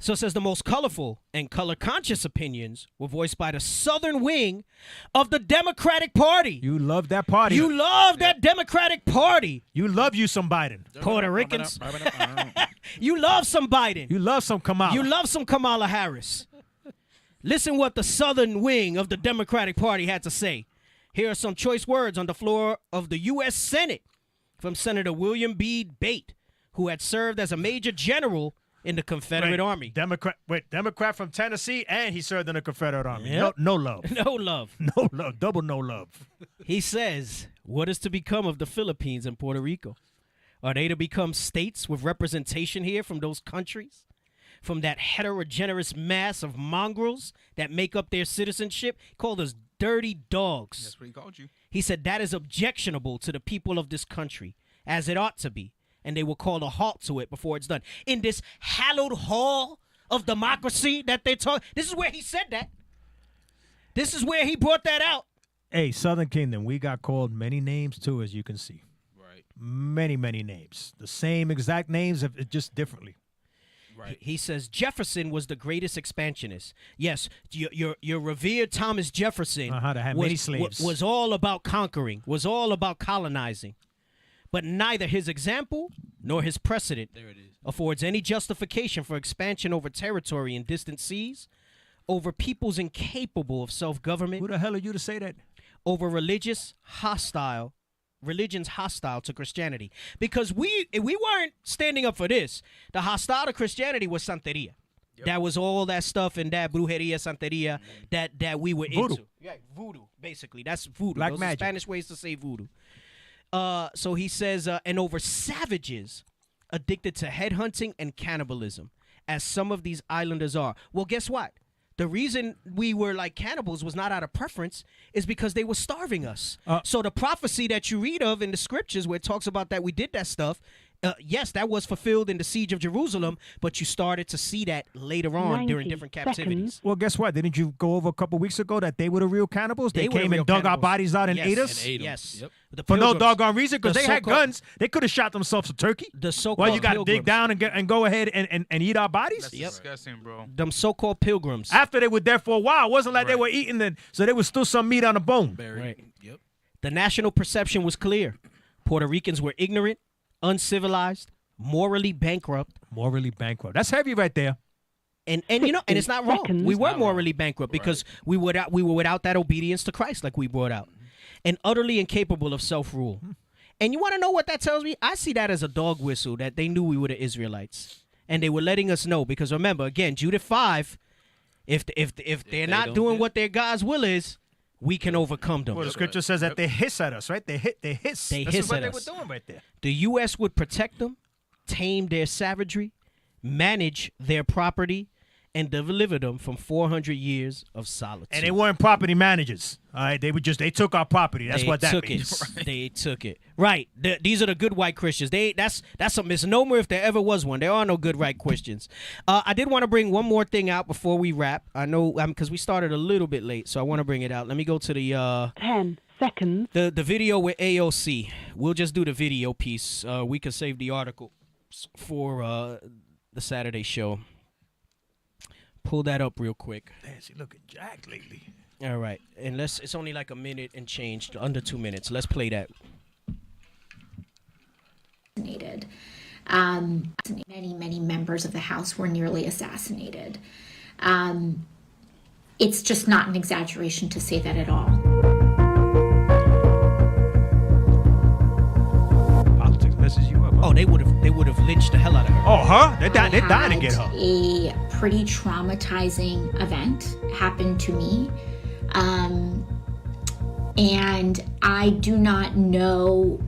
So it says the most colorful and color-conscious opinions were voiced by the southern wing of the Democratic Party. You love that party. You love that Democratic Party. You love you some Biden. Puerto Ricans. You love some Biden. You love some Kamala. You love some Kamala Harris. Listen what the southern wing of the Democratic Party had to say. Here are some choice words on the floor of the U.S. Senate from Senator William B. Bate, who had served as a major general in the Confederate Army. Democrat from Tennessee, and he served in the Confederate Army. Yep. No love. No love. No love. Double no love. He says, what is to become of the Philippines and Puerto Rico? Are they to become states with representation here from those countries? From that heterogeneous mass of mongrels that make up their citizenship? He called us dirty dogs. That's what he called you. He said that is objectionable to the people of this country, as it ought to be. And they will call a halt to it before it's done. In this hallowed hall of democracy that they talk, this is where he said that. This is where he brought that out. Hey, Southern Kingdom, we got called many names too, as you can see. Right. Many, many names. The same exact names, just differently. Right. He says Jefferson was the greatest expansionist. Yes, your revered Thomas Jefferson that had many slaves. Was all about conquering, was all about colonizing. But neither his example nor his precedent affords any justification for expansion over territory in distant seas, over peoples incapable of self-government. Who the hell are you to say that? Over religions hostile to Christianity. Because we weren't standing up for this. The hostile to Christianity was Santeria. Yep. That was all that stuff and that brujeria, Santeria that we were voodoo. into. Yeah, voodoo, basically. That's voodoo. Black Those magic. are Spanish ways to say voodoo. So he says, and over savages addicted to headhunting and cannibalism, as some of these islanders are. Well, guess what? The reason we were like cannibals was not out of preference, is because they were starving us. So the prophecy that you read of in the scriptures where it talks about that we did that stuff, yes, that was fulfilled in the siege of Jerusalem, but you started to see that later on during different captivities. Well, guess what? Didn't you go over a couple weeks ago that they were the real cannibals? They were the came real and dug our cannibals. bodies out and Yes. ate us? And ate 'em. Yes. Yep. The For no pilgrims. doggone reason, because The they had so-called- guns. They could have shot themselves a turkey. The so-called Well, you got to dig pilgrims. down and go ahead and eat our bodies? That's disgusting, bro. Them so-called pilgrims. After they were there for a while. It wasn't like they were eating it, so there was still some meat on the bone. Right. Yep. The national perception was clear. Puerto Ricans were ignorant, uncivilized, morally bankrupt. Morally bankrupt. That's heavy right there. And you know, and it's not wrong. Seconds. We were morally bankrupt because we were without that obedience to Christ, like we brought out, and utterly incapable of self-rule. And you want to know what that tells me? I see that as a dog whistle that they knew we were the Israelites, and they were letting us know. Because remember, again, Jude 5, if they're not doing what their God's will is, we can overcome them. Well, the scripture says that they hiss at us, right? They hiss. They That's hiss what at they us. were doing right there. The U.S. would protect them, tame their savagery, manage their property, and deliver them from 400 years of solitude. And they weren't property managers. All right, they took our property. That's what that took means. It. They took it. Right. These are the good white Christians. That's a misnomer if there ever was one. There are no good white Christians. I did want to bring one more thing out before we wrap. I know because we started a little bit late, so I want to bring it out. Let me go to the 10 seconds. The video with AOC. We'll just do the video piece. We can save the article for the Saturday show. Pull that up real quick. Man, she looking jacked lately. All right, and it's only like a minute and change, under 2 minutes. Let's play that. Many members of the House were nearly assassinated. It's just not an exaggeration to say that at all. Politics messes you up. Oh, they would have lynched the hell out of her. Oh, huh? They're dying to get her. A pretty traumatizing event happened to me. And I do not know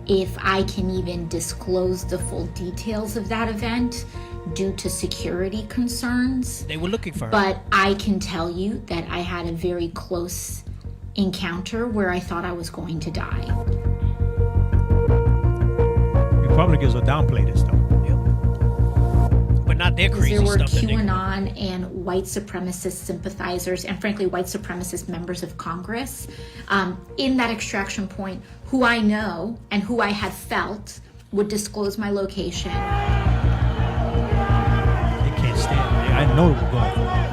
if I can even disclose the full details of that event due to security concerns. They were looking for her. But I can tell you that I had a very close encounter where I thought I was going to die. Republicans will downplay this, though. But not their crazy There were stuff. that they- QAnon and white supremacist sympathizers and frankly white supremacist members of Congress in that extraction point who I know and who I had felt would disclose my location. They can't stand me. I know we're going for it.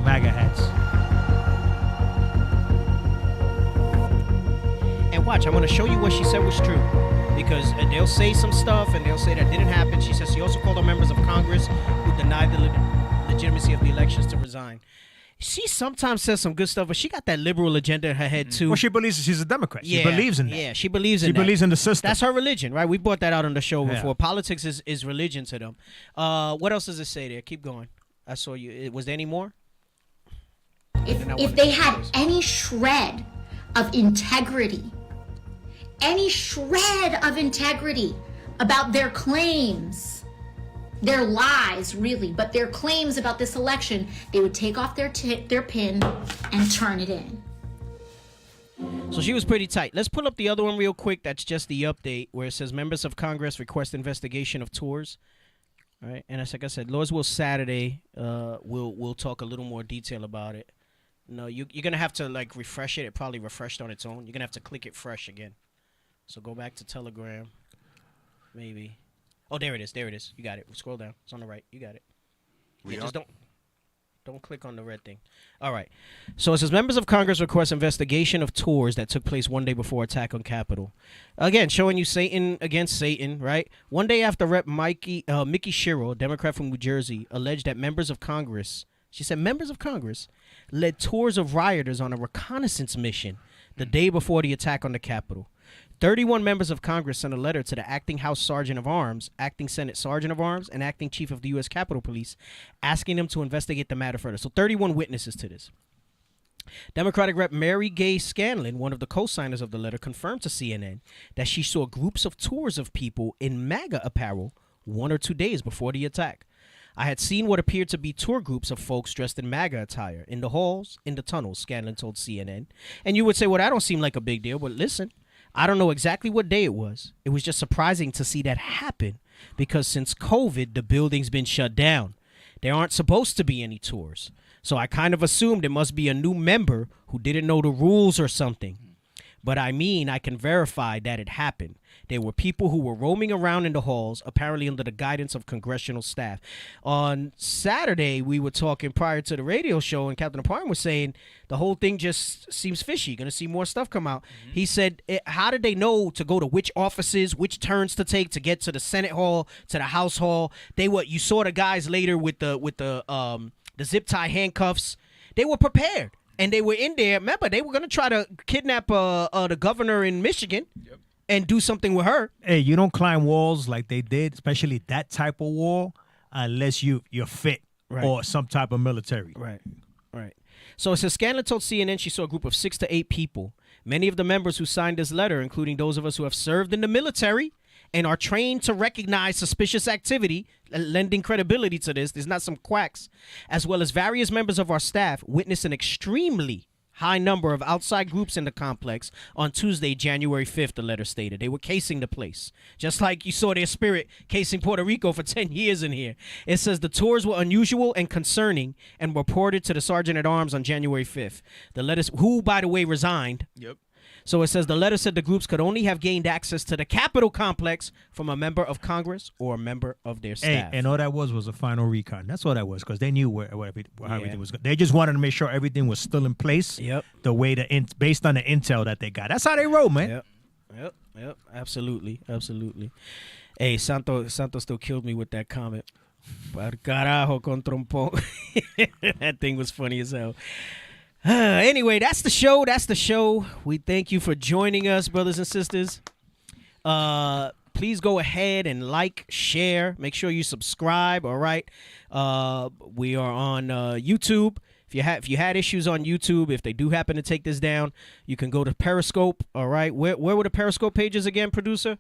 MAGA hats. And watch, I'm going to show you what she said was true. Because they'll say some stuff and they'll say that didn't happen. She says she also called on members of Congress who denied the legitimacy of the elections to resign. She sometimes says some good stuff, but she got that liberal agenda in her head too. Well, she believes she's a Democrat. She believes in that. Yeah, she believes in She that. believes in the system. That's her religion, right? We brought that out on the show before. Yeah. Politics is religion to them. What else does it say there? Keep going. I saw you. Was there any more? If they had any shred of integrity, about their claims, their lies really, but their claims about this election, they would take off their pin and turn it in. So she was pretty tight. Let's pull up the other one real quick. That's just the update where it says members of Congress request investigation of tours. All right, and as like I said, Lord's Will Saturday, we'll talk a little more detail about it. No, you're gonna have to like refresh it. It probably refreshed on its own. You're gonna have to click it fresh again. So go back to Telegram, maybe. Oh, there it is. There it is. You got it. Scroll down. It's on the right. You got it. Yeah, just don't click on the red thing. All right. So it says members of Congress request investigation of tours that took place one day before attack on Capitol. Again, showing you Satan against Satan, right? One day after Rep. Mickey Shiro, a Democrat from New Jersey, alleged that members of Congress, she said members of Congress, led tours of rioters on a reconnaissance mission the day before the attack on the Capitol. 31 members of Congress sent a letter to the acting House Sergeant of Arms, acting Senate Sergeant of Arms, and acting Chief of the U.S. Capitol Police, asking them to investigate the matter further. So 31 witnesses to this. Democratic Rep. Mary Gay Scanlon, one of the co-signers of the letter, confirmed to CNN that she saw groups of tours of people in MAGA apparel 1 or 2 days before the attack. I had seen what appeared to be tour groups of folks dressed in MAGA attire in the halls, in the tunnels, Scanlon told CNN. And you would say, well, that don't seem like a big deal. But listen, I don't know exactly what day it was. It was just surprising to see that happen because since COVID, the building's been shut down. There aren't supposed to be any tours. So I kind of assumed it must be a new member who didn't know the rules or something. But I mean, I can verify that it happened. There were people who were roaming around in the halls, apparently under the guidance of congressional staff. On Saturday, we were talking prior to the radio show, and Captain Apartment was saying the whole thing just seems fishy. Going to see more stuff come out. He said, how did they know to go to which offices, which turns to take to get to the Senate Hall, to the House Hall? You saw the guys later with the zip tie handcuffs. They were prepared. And they were in there. Remember, they were going to try to kidnap the governor in Michigan and do something with her. Hey, you don't climb walls like they did, especially that type of wall, unless you're fit or some type of military. Right. So it says Scanlon told CNN she saw a group of 6 to 8 people. Many of the members who signed this letter, including those of us who have served in the military and are trained to recognize suspicious activity, lending credibility to this. There's not some quacks, as well as various members of our staff, witnessed an extremely high number of outside groups in the complex on Tuesday, January 5th, the letter stated. They were casing the place, just like you saw their spirit casing Puerto Rico for 10 years in here. It says the tours were unusual and concerning and reported to the Sergeant-at-Arms on January 5th. The letters, who, by the way, resigned. Yep. So it says the letter said the groups could only have gained access to the Capitol complex from a member of Congress or a member of their staff. Hey, and all that was a final recon. That's all that was, because they knew how everything was going. They just wanted to make sure everything was still in place. Yep. The way based on the intel that they got. That's how they roll, man. Yep. Absolutely. Hey, Santo still killed me with that comment. Par carajo con trompón. That thing was funny as hell. Anyway, that's the show. We thank you for joining us, brothers and sisters. Please go ahead and like, share. Make sure you subscribe, all right? We are on YouTube. If you had issues on YouTube, if they do happen to take this down, you can go to Periscope, all right? Where were the Periscope pages again, producer?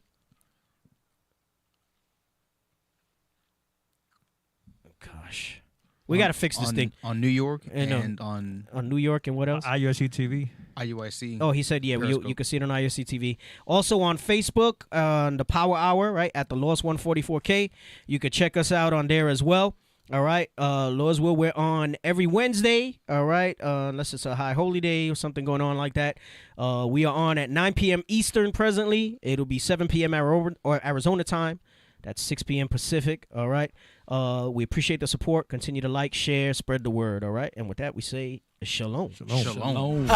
Gosh. We got to fix this thing. On New York and on New York and what else? IUIC TV. IUIC. Oh, he said, yeah, you can see it on IUIC TV. Also on Facebook, on the Power Hour, right, at the Lost 144K. You can check us out on there as well. All right. Lawsville, we're on every Wednesday. All right. Unless it's a high holy day or something going on like that. We are on at 9 p.m. Eastern presently. It'll be 7 p.m. Arizona time. That's 6 p.m. Pacific. All right. We appreciate the support. Continue to like, share, spread the word. All right. And with that, we say shalom. Shalom.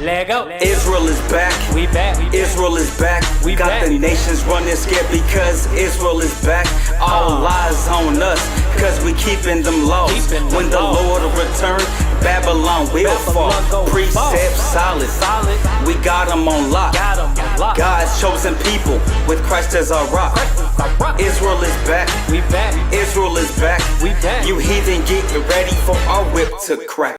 Lego. Israel is back. We back. Israel is back. We got back. the nations running scared because Israel is back. All lies on us because we keeping them laws. When the Lord return, Babylon will fall. Precepts solid. We got them on lock. God's chosen people with Christ as our rock. Israel is back. We back. Israel is back. We back. You heathen, get ready for our whip to crack.